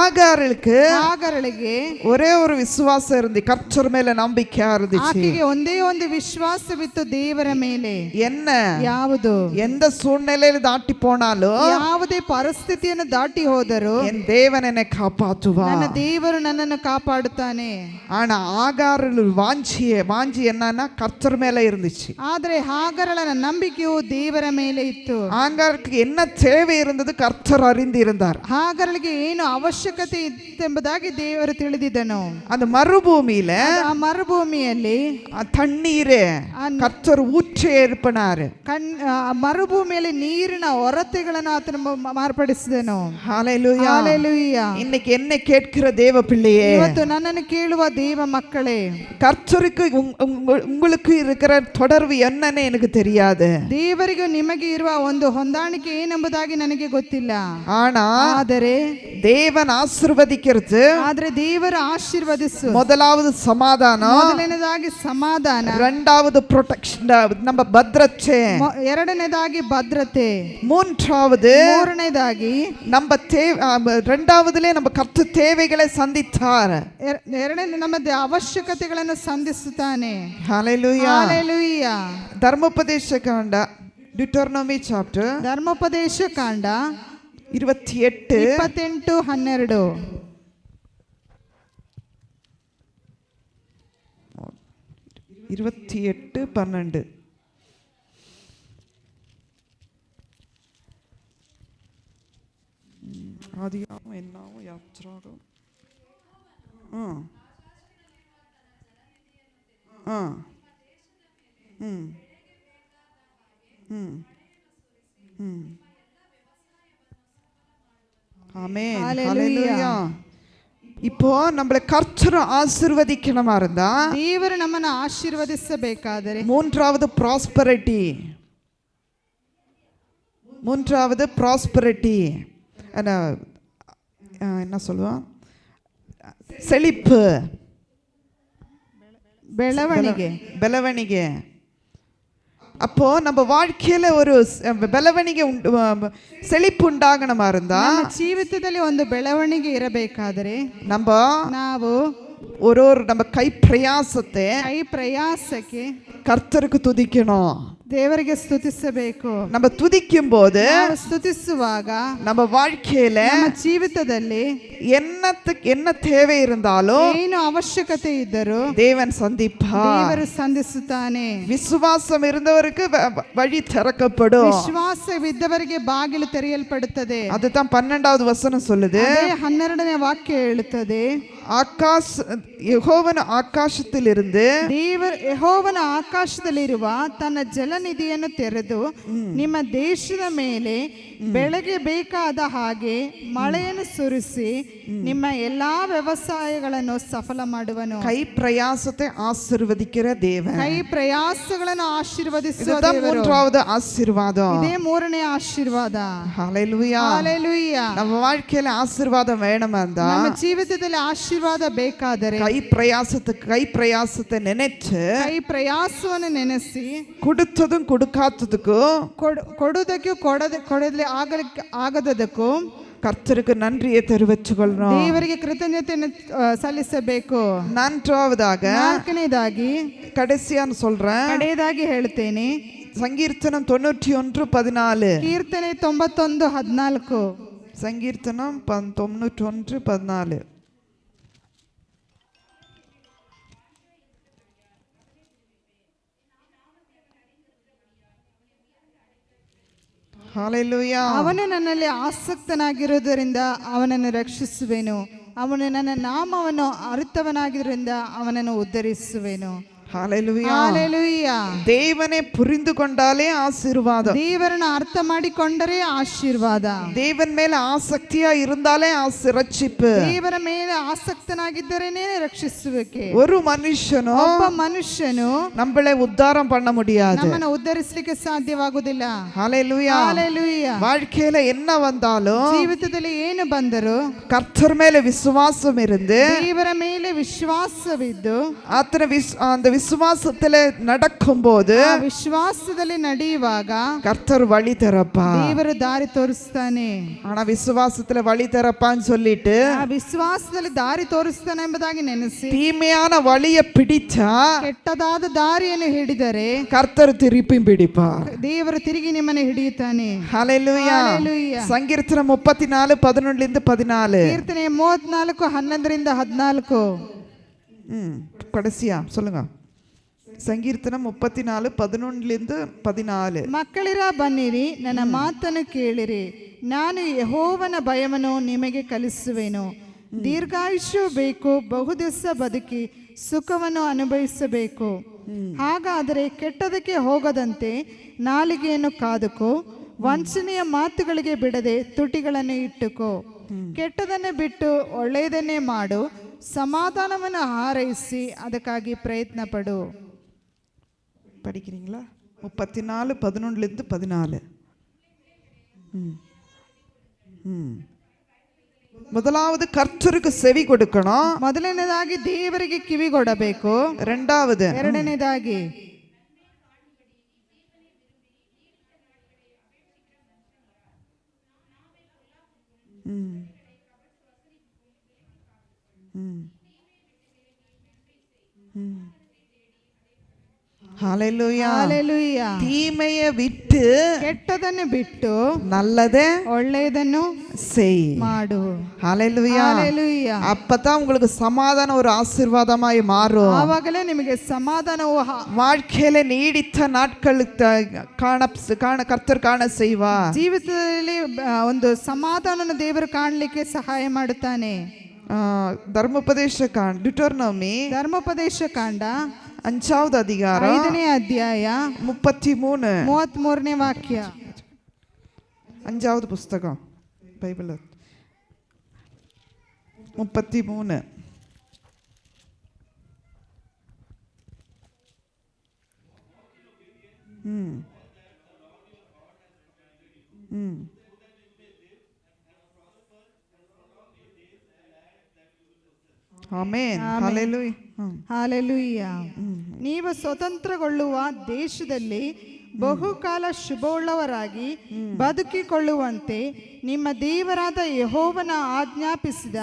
ಆಗರಳಿಗೆ ஒரே ஒரு விசுவாசம் இருந்து கர்த்தர் மேல நம்பிக்கையா இருந்துச்சு. ಆಕೆಗೆ ಒಂದೇ ಒಂದು ವಿಶ್ವಾಸವಿತ್ತು ದೇವರ ಮೇಲೆ. என்ன ಯಾವುದು? எந்த சூழ்நிலையில தாண்டி போனாலும், ಯಾವುದೇ ಪರಿಸ್ಥಿತಿಯನ್ನು ದಾಟಿ ಹೋದರೂ என் தேவன் என்னை காப்பாற்றுவார், ನನ್ನ ದೇವರು ನನ್ನನ್ನು ಕಾಪಾಡುತ್ತಾನೆ. ஆனா ஆகாரில் வாஞ்சி என்னன்னா கர்த்தர் மேல இருந்துச்சு. ಆದರೆ ಆಗರಳ ನಂಬಿಕೆಯು ದೇವರ ಮೇಲೆ ಇತ್ತು. ஆகாருக்கு என்ன தேவை இருந்தது கர்த்தர் அறிந்து இருந்தார். ಆಗರಳಿಗೆ ಏನು ಅವಶ್ಯಕತೆ ಇತ್ತೆಂಬುದಾಗಿ ದೇವರು ತಿಳಿದಿದ್ದನು. அந்த மறுபூமியில ಆ ಮರುಭೂಮಿಯಲ್ಲಿ தண்ணீரே கர்த்தர் ஊற்றே இருப்பனாரு. ಮರುಭೂಮಿಯಲ್ಲಿ ನೀರಿನ ಹೊರತೆಗಳನ್ನು ಆತನು ಮಾರ್ಪಡಿಸಿದನು. ஹalleluya. ஹalleluya. இன்னைக்கு என்ன கேட்கிற தேவ பிள்ளையே, ಇವತ್ತು ನನ್ನನ್ನು ಕೇಳುವ ದೇವ ಮಕ್ಕಳೇ, கர்த்தருக்கு உங்களுக்கு இருக்கிற தொடர்பு என்னன்னு எனக்கு தெரியாது. ದೇವರಿಗೂ ನಿಮಗೆ ಇರುವ ಒಂದು ಹೊಂದಾಣಿಕೆ ಏನೆಂಬುದಾಗಿ ನನಗೆ ಗೊತ್ತಿಲ್ಲ. ಆದರೆ தேவன் ஆசீர்வதிக்கிறது, ಆದ್ರೆ ದೇವರು ಆಶೀರ್ವದಿಸು. முதலாவது சமாதானம், ಮೊದಲನೇದಾಗಿ ಸಮಾಧಾನ, இரண்டாவது ப்ரொடெக்ஷன் நம்ம ಭದ್ರತೆ, ಎರಡನೇದಾಗಿ ಭದ್ರತೆ, மூன்றாவதுನೇದಾಗಿ நம்ம இரண்டாவதுல நம்ம கர்த்தர் தேவைகளை சந்தித்தார், ಎರಡನೇ ನಮ್ಮ ಅವಶ್ಯಕತೆಗಳನ್ನು ಸಂಧಿಸುತ್ತಾನೆ. ஹalleluya. ஹalleluya. ಧರ್ಮೋಪದೇಶ ಕಾಂಡ, ಡಿಟರ್ನಮಿ ಚಾಪ್ಟರ್, ಧರ್ಮೋಪದೇಶ ಕಾಂಡ 28:12 28:12 ஆதியாகமம் என்னாகும் யாத்திராகம் ஆமென். ஹalleluya. இப்போ நம்மளை கர்த்தர் ஆசீர்வதிக்கணுமா இருந்தா ದೇವರು ನಮ್ಮನ್ನು ಆಶೀರ್ವದಿಸಬೇಕಾದರೆ மூன்றாவது ப்ராஸ்பரிட்டி என்ன சொல்லுவான், செழிப்பு, ಬೆಳವಣಿಗೆ. அப்போ நம்ம வாழ்க்கையில ஒரு ಬೆಳವಣಿಗೆ செழிப்பு ಉಂಟಾಗணுமா இருந்தா ನಮ್ಮ ಜೀವಿತದಲ್ಲಿ ಒಂದು ಬೆಳವಣಿಗೆ ಇರಬೇಕಾದರೆ ನಾವು நம்ம கை பிரயாசಕ್ಕೆ கர்த்தருக்கு துதிக்கணும், ದೇವರಿಗೆ ಸ್ತುತಿಸಬೇಕು. நம்ம துதிக்கும் போது, ಸ್ತುತಿಸುವಾಗ நம்ம வாழ்க்கையில ನಮ್ಮ ಜೀವಿತದಲ್ಲಿ என்ன தேவை இருந்தாலும், ಏನು ಅವಶ್ಯಕತೆ ಇದ್ದರೂ தேவன் சந்திப்பார், ದೇವರು ಸಂಧಿಸುತ್ತಾನೆ. விசுவாசம் இருந்தவருக்கு வழி திறக்கப்படும், ವಿಶ್ವಾಸವಿದ್ದವರಿಗೆ ಬಾಗಿಲು ತೆರೆಯಲ್ಪಡುತ್ತದೆ. அதுதான் 12வது வசனம் சொல்லுது. 12ನೇ ವಾಕ್ಯ ಹೇಳುತ್ತದೆ, ಯೆಹೋವನ ಆಕಾಶದಲ್ಲಿருந்து ಯೆಹೋವನ ಆಕಾಶದಲ್ಲಿರುವ ತನ್ನ ಜಲನಿಧಿಯನ್ನು ತೆರೆದು ನಿಮ್ಮ ದೇಶದ ಮೇಲೆ ಬೆಳೆಗೆ ಬೇಕಾದ ಹಾಗೆ ಮಳೆಯನ್ನು ಸುರಿಸಿ ನಿಮ್ಮ ಎಲ್ಲಾ ವ್ಯವಸಾಯಗಳನ್ನು ಸಫಲ ಮಾಡುವನು. ಕೈ ಪ್ರಯಾಸತೆ ಆಶೀರ್ವದಿக்கிற ದೇವ, ಕೈ ಪ್ರಯಾಸಗಳನ್ನು ಆಶೀರ್ವದಿಸುವ ದೇವರು. ಮೂರನೇ ಆಶೀರ್ವಾದ, ಇದೇ ಮೂರನೇ ಆಶೀರ್ವಾದ. ஹalleluya. ஹalleluya. ನಮ್ಮ வாழ்க்கையில ஆசீர்வாதம் வேணுமாந்தா, ನಮ್ಮ ಜೀವಿತದಲ್ಲಿ ಆಶೀರ್ವಾದ ಬೇಕಾದರೆ ಕೈ ಪ್ರಯಾಸತೆ ನೆನೆச்சு, ಕೈ ಪ್ರಯಾಸವನ್ನು ನೆನೆಸಿ, ಕೊಡುತ್ತதும் கொடுக்காததுக்கும் ಕೊಡುವುದಕ್ಕೂ ಕೊಡದೆ ಆಗದದಕ್ಕೂ கர்த்தருக்கு நன்றியை தெரிவிச்சுக்கொள்ளணும், ದೇವರಿಗೆ ಕೃತಜ್ಞತೆಯನ್ನು ಸಲ್ಲಿಸಬೇಕು. நான்காவதாகி கடைசியான்னு சொல்றேன், ಕಡೆಯದಾಗಿ ಹೇಳ್ತೇನೆ, சங்கீர்த்தனம் 91:14, ಕೀರ್ತನೆ 91:14, சங்கீர்த்தனம் 91:14. ಹalleluya. ಅವನು ನನ್ನಲ್ಲಿ ಆಸಕ್ತನಾಗಿರುವುದರಿಂದ ಅವನನ್ನು ರಕ್ಷಿಸುವೆನು, ಅವನು ನನ್ನ ನಾಮವನ್ನು ಅರಿತವನಾಗಿರುವುದರಿಂದ ಅವನನ್ನು ಉದ್ಧರಿಸುವೆನು. ஹalleluya. ஹalleluya. தேவனை புரிந்து கொண்டாலே ஆசீர்வாதம், ದೇವರನ್ನು ಅರ್ಥ ಮಾಡಿಕೊಂಡರೆ ಆಶೀರ್ವಾದ, தேவன் மேல ஆசக்தியா இருந்தாலே ரட்சிப்பு, ದೇವರ ಮೇಲೆ ಆಸಕ್ತನಾಗಿದ್ದರೇನೇ ರಕ್ಷಿಸುವಿಕೆ. ஒரு மனுஷனோ ಒಬ್ಬ ಮನುಷ್ಯನು நம்மளை உத்தாரம் பண்ண முடியாது, ನಮ್ಮನ್ನು ಉದ್ಧರಿಸಲಿಕ್ಕೆ ಸಾಧ್ಯವಾಗುವುದಿಲ್ಲ. ஹalleluya. ஹalleluya. வாழ்க்கையில என்ன வந்தாலும், ಜೀವಿತದಲ್ಲಿ ಏನು ಬಂದರೂ கர்த்தர் மேல விசுவாசம் இருந்து, ದೇವರ ಮೇಲೆ ವಿಶ್ವಾಸವಿದ್ದು அந்த விசுவாசத்துல நடக்கும்போது, ವಿಶ್ವಾಸದಲ್ಲಿ ನಡೆಯುವಾಗ கர்த்தர் வழி திறப்பார், ದೇವರು ದಾರಿ ತೋರಿಸ್ತಾನೆ. ஆனா விசுவாசத்துல வழி திறப்பான்னு சொல்லிட்டு ವಿಶ್ವಾಸದಲ್ಲಿ ದಾರಿ ತೋರಿಸ್ತಾನೆ ಎಂಬುದಾಗಿ ನೆನೆಸಿ தீமையான வழியை பிடிச்சா, ಕೆಟ್ಟದಾದ ದಾರಿಯನ್ನು ಹಿಡಿದರೆ கர்த்தர் திருப்பி பிடிப்பார், ದೇವರು ತಿರುಗಿ ನಿಮ್ಮನ್ನು ಹಿಡಿಯುತ್ತಾನೆ. ஹalleluya. சங்கீர்த்தனம் 34:11-14, ಕೀರ್ತನೆ 34:11-14. கடைசியா சொல்லுங்க. ಸಂಕೀರ್ತನ 34:11-14. ಮಕ್ಕಳಿರ ಬನ್ನಿರಿ, ನನ್ನ ಮಾತನ್ನು ಕೇಳಿರಿ, ನಾನು ಯೆಹೋವನ ಭಯವನ್ನು ನಿಮಗೆ ಕಲಿಸುವೆನು. ದೀರ್ಘಾಯುಷ್ಯ ಬೇಕು, ಬಹುದಿವಸ ಬದುಕಿ ಸುಖವನ್ನು ಅನುಭವಿಸಬೇಕು. ಹಾಗಾದರೆ ಕೆಟ್ಟದಕ್ಕೆ ಹೋಗದಂತೆ ನಾಲಿಗೆಯನ್ನು ಕಾದುಕೋ, ವಂಚನೆಯ ಮಾತುಗಳಿಗೆ ಬಿಡದೆ ತುಟಿಗಳನ್ನು ಇಟ್ಟುಕೋ. ಕೆಟ್ಟದನ್ನೇ ಬಿಟ್ಟು ಒಳ್ಳೆಯದನ್ನೇ ಮಾಡು, ಸಮಾಧಾನವನ್ನು ಹಾರೈಸಿ ಅದಕ್ಕಾಗಿ ಪ್ರಯತ್ನ ಪಡು. படிக்கிறீங்களா? 34 11 14. முதலாவது கர்த்தருக்கு செவி கொடுக்கணும். ಮೊದಲನೇದಾಗಿ ದೇವರಿಗೆ ಕಿವಿ ಕೊಡಬೇಕು. ಎರಡನೇದಾಗಿ ஹalleluya. ஹalleluya. தீமையை விட்டு ಕೆಟ್ಟದನ್ನು ಬಿಟ್ಟು நல்லதே ಒಳ್ಳೆಯದನ್ನು செய். ಮಾಡು. ஹalleluya. ஹalleluya. அப்பதான் உங்களுக்கு சமாதானம் ஒரு ஆசீர்வாதமாய் மாறும். ಆವಾಗಲೇ ನಿಮಗೆ ಸಮಾಧಾನವು வாழ்க்கையில நீடித்த நாட்கள் கர்த்தர் காண செய்வார். ಜೀವಿತದಲ್ಲಿ ಒಂದು ಸಮಾಧಾನವನ್ನು ದೇವರು ಕಾಣಲಿಕ್ಕೆ ಸಹಾಯ ಮಾಡುತ್ತಾನೆ. ಧರ್ಮೋಪದೇಶ ಕಾಂಡ, ಡಿಟೋರ್ನಮಿ ಧರ್ಮೋಪದೇಶ ಕಾಂಡ 5வது அதிகாரம் 5ನೇ ಅಧ್ಯಾಯ 33ನೇ ವಾಕ್ಯ. 5வது புஸ்தகம் பைபிள் 33. ಆಮೆನ್. ಹಲ್ಲೆಲೂಯಾ. ಹಾಲೆಲೂಯ. ನೀವು ಸ್ವತಂತ್ರಗೊಳ್ಳುವ ದೇಶದಲ್ಲಿ ಬಹುಕಾಲ ಶುಭವುಳ್ಳವರಾಗಿ ಬದುಕಿಕೊಳ್ಳುವಂತೆ ನಿಮ್ಮ ದೇವರಾದ ಯೆಹೋವನ ಆಜ್ಞಾಪಿಸಿದ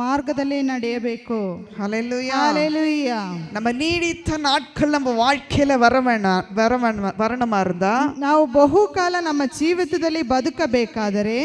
ಮಾರ್ಗದಲ್ಲಿ ನಡೆಯಬೇಕು. ஹல்லேலூயா. ஹalleluya. நம்ம நீடித்த நாட்கள் நம்ம வாழ்க்கையில வரணுமா இருந்தா, ನಾವು ಬಹುಕಾಲ ನಮ್ಮ ಜೀವಿತದಲ್ಲಿ ಬದುಕಬೇಕಾದರೆ,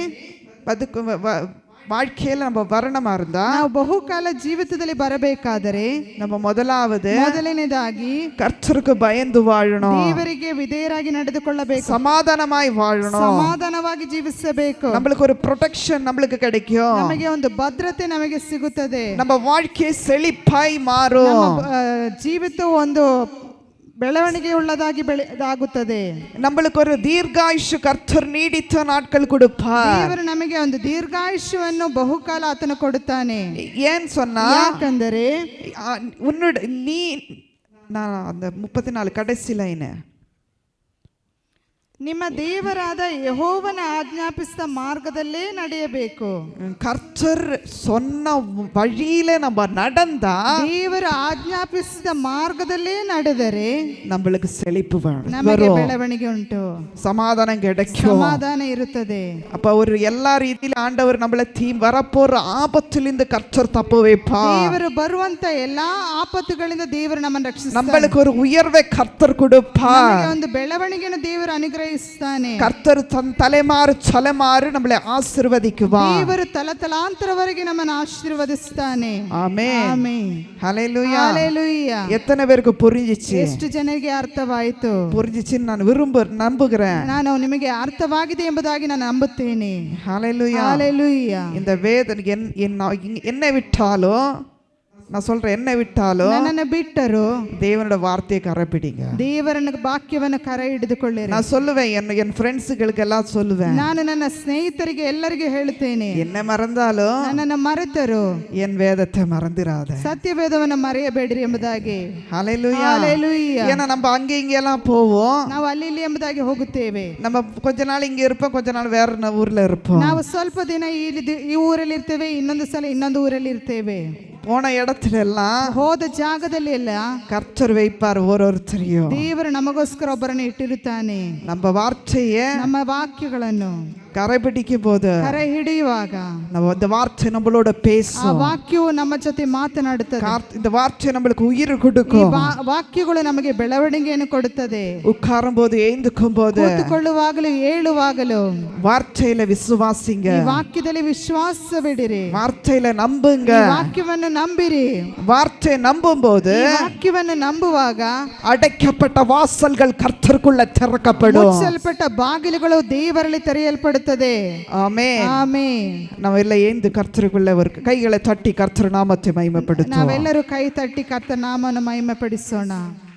வாழ்க்கையில நம்ம வரணுமா இருந்தா, ನಾವು ಬಹುಕಾಲ ಜೀವಿತದಲ್ಲಿ ಬರಬೇಕಾದರೆ நம்ம ಮೊದಲನೇದಾಗಿ கர்த்தருக்கு பயந்து வாழணும். ದೇವರಿಗೆ ವಿಧೇಯರಾಗಿ ನಡೆದುಕೊಳ್ಳಬೇಕು. சமாதானமாய் வாழணும். ಸಮಾಧಾನವಾಗಿ ಜೀವಿಸಬೇಕು. நம்மளுக்கு ஒரு ப்ரொடெக்ஷன் நம்மளுக்கு கிடைக்கும். ನಮಗೆ ಒಂದು ಭದ್ರತೆ ನಮಗೆ ಸಿಗುತ್ತದೆ. நம்ம வாழ்க்கை செழிப்பாய் மாறும். ಜೀವಿತ ಒಂದು ಬೆಳವಣಿಗೆ ಉಳ್ಳದಾಗಿ ಆಗುತ್ತದೆ. நம்மளுக்கு ஒரு தீர்காயுஷு கர்த்தர் நீடித்த நாட்கள் கொடுப்பார். ದೇವರು ನಮಗೆ ಒಂದು ದೀರ್ಘಾಯುಷ್ಯವನ್ನು ಬಹುಕಾಲ ಆತನು ಕೊಡುತ್ತಾನೆ. ஏன் சொன்னா, ಯಾಕಂದರೆ உன்னோட நீ நான் அந்த 34 கடைசி லைன், ನಿಮ್ಮ ದೇವರಾದ ಯೆಹೋವನ ಆಜ್ಞಾಪಿಸಿದ ಮಾರ್ಗದಲ್ಲೇ ನಡೆಯಬೇಕು. கர்த்தர் சொன்ன வழியில நம்ம நடந்தா, ದೇವರು ಆಜ್ಞಾಪಿಸಿದ ಮಾರ್ಗದಲ್ಲೇ ನಡೆದರೆ நம்மளுக்கு செழிப்பு ನಮಗೆ வரும், ಬೆಳವಣಿಗೆ ಉಂಟು, சமாதானம் கிடைக்கும், ಸಮಾಧಾನ ಇರುತ್ತದೆ. அப்ப ஒரு எல்லா ரீதியில ஆண்டவர் நம்மள வரப்போற ஆபத்திலிருந்து கர்த்தர் தப்பு வைப்பார். ದೇವರು ಬರುವಂತ ಎಲ್ಲಾ ಆಪತ್ತುಗಳಿಂದ ದೇವರು ನಮ್ಮನ್ನು ರಕ್ಷಿಸ್ತಾನೆ. நம்மளுக்கு ஒரு உயர்வை கர்த்தர் கொடுப்பார். ನಮಗೆ ಒಂದು ಬೆಳವಣಿಗೆಯನ್ನು ದೇವರು ಅನುಗ್ರಹಿಸ್ತಾನೆ. கர்த்தர் தன் தலைமாறு சலமாறு நம்மளை ஆசீர்வதிக்குவார். ದೇವರು ತಲತಲಾಂತರವರೆಗೆ ನಮ್ಮನ್ನು ಆಶೀರ್ವದಿಸ್ತಾನೆ. ಆಮೆನ್. ಆಮೆನ್. ஹல்லேலூயா. ஹalleluya. எத்தனை பேருக்கு புரிஞ்சிச்சு? ಎಷ್ಟು ಜನರಿಗೆ ಅರ್ಥವಾಯಿತು? புரிஞ்சிச்சுன்னு நான் நம்புகிறேன். ನಾನು ನಿಮಗೆ ಅರ್ಥವಾಗಿದೆ ಎಂಬುದಾಗಿ ನಾನು ನಂಬುತ್ತೇನೆ. ஹல்லேலூயா. ஹalleluya. இந்த வேதனை என்னை விட்டாலும், நான் சொல்றேன், என்னை விட்டாலும் ನನ್ನನ್ನು ಬಿಟ್ಟರು தேவனோட வார்த்தையை கரைப்பிடிங்க. ದೇವರ ವಾಕ್ಯವನ್ನು ಕರೆ ಹಿಡಿದುಕೊಳ್ಳಿರಿ. நான் சொல்லுவேன், என் ஃப்ரெண்ட்ஸுகளுக்கு எல்லாம் சொல்லுவேன், ನಾನು ನನ್ನ ಸ್ನೇಹಿತರಿಗೆ ಎಲ್ಲರಿಗೂ ಹೇಳುತ್ತೇನೆ, என்ன மறந்தாலும் ನನ್ನನ್ನು ಮರೆತರು என் வேதத்தை மறந்துடாத, ಸತ್ಯವೇದವನ್ನು ಮರೆಯಬೇಡ್ರಿ ಎಂಬುದಾಗಿ. ஹல்லேலூயா. ஹalleluya. ஏன்னா நம்ம அங்கே இங்கெல்லாம் போவோம், ನಾವು ಅಲ್ಲಿ ಇಲ್ಲಿ ಎಂಬುದಾಗಿ ಹೋಗುತ್ತೇವೆ. நம்ம கொஞ்ச நாள் இங்க இருப்போம், கொஞ்ச நாள் வேற ஊர்ல இருப்போம். ನಾವು ಸ್ವಲ್ಪ ದಿನ ಈ ಊರಲ್ಲಿ ಇರ್ತೇವೆ, ಇನ್ನೊಂದು ಸಲ ಇನ್ನೊಂದು ಊರಲ್ಲಿ ಇರ್ತೇವೆ. போன இடத்துல எல்லாம் ಹೋದ ಜಾಗದಲ್ಲಿ ಎಲ್ಲ கர்த்தர் வைப்பார் ஒருத்தரையும். ದೇವರು ನಮಗೋಸ್ಕರ ಒಬ್ಬರನ್ನು ಇಟ್ಟಿರುತ್ತಾನೆ. நம்ம வார்த்தையை, ನಮ್ಮ ವಾಕ್ಯಗಳನ್ನು கரைபிடிக்கும் போது, ಕರೆ ಹಿಡಿಯುವಾಗ நம்ம இந்த வார்த்தை நம்மளோட ಆ பேசும். ವಾಕ್ಯವು ನಮ್ಮ ಜೊತೆ ಮಾತನಾಡುತ್ತದೆ. இந்த வார்த்தை நம்மளுக்கு உயிர் ಈ கொடுக்கும். ವಾಕ್ಯಗಳು ನಮಗೆ ಬೆಳವಣಿಗೆಯನ್ನು ಕೊಡುತ್ತದೆ. உட்காரும் போது, எழுந்துக்கும் போது, ಕೂತುಕೊಳ್ಳುವಾಗಲೂ ಏಳುವಾಗಲೂ வார்த்தையில விசுவாசிங்க. ಈ ವಾಕ್ಯದಲ್ಲಿ ವಿಶ್ವಾಸವಿಡಿರಿ. வார்த்தையில நம்புங்க. ಈ ವಾಕ್ಯವನ್ನು ನಂಬಿರಿ. வார்த்தை நம்பும் போது, ಈ ವಾಕ್ಯವನ್ನು ನಂಬುವಾಗ அடைக்கப்பட்ட வாசல்கள் கர்த்தருக்குள்ள திறக்கப்படும். ಮುಚ್ಚಲ್ಪಟ್ಟ ಬಾಗಿಲುಗಳು ದೇವರಲ್ಲಿ ತೆರೆಯಲ್ಪಡುತ್ತವೆ. ಕೊಡುತ್ತದೆ. ಆಮೆನ್. ಆಮೆನ್. ನಾವೆಲ್ಲ ಎಂದು ಕರ್ತರುಳ್ಳವರು ಕೈகளை தட்டி கர்த்தர் நாமத்தை மகிமைப்படுத்துவோம். ನಾವೆಲ್ಲರೂ ಕೈ ತಟ್ಟಿ ಕರ್ತನ ನಾಮವನ್ನು ಮಹಿಮೆಪಡಿಸೋಣ.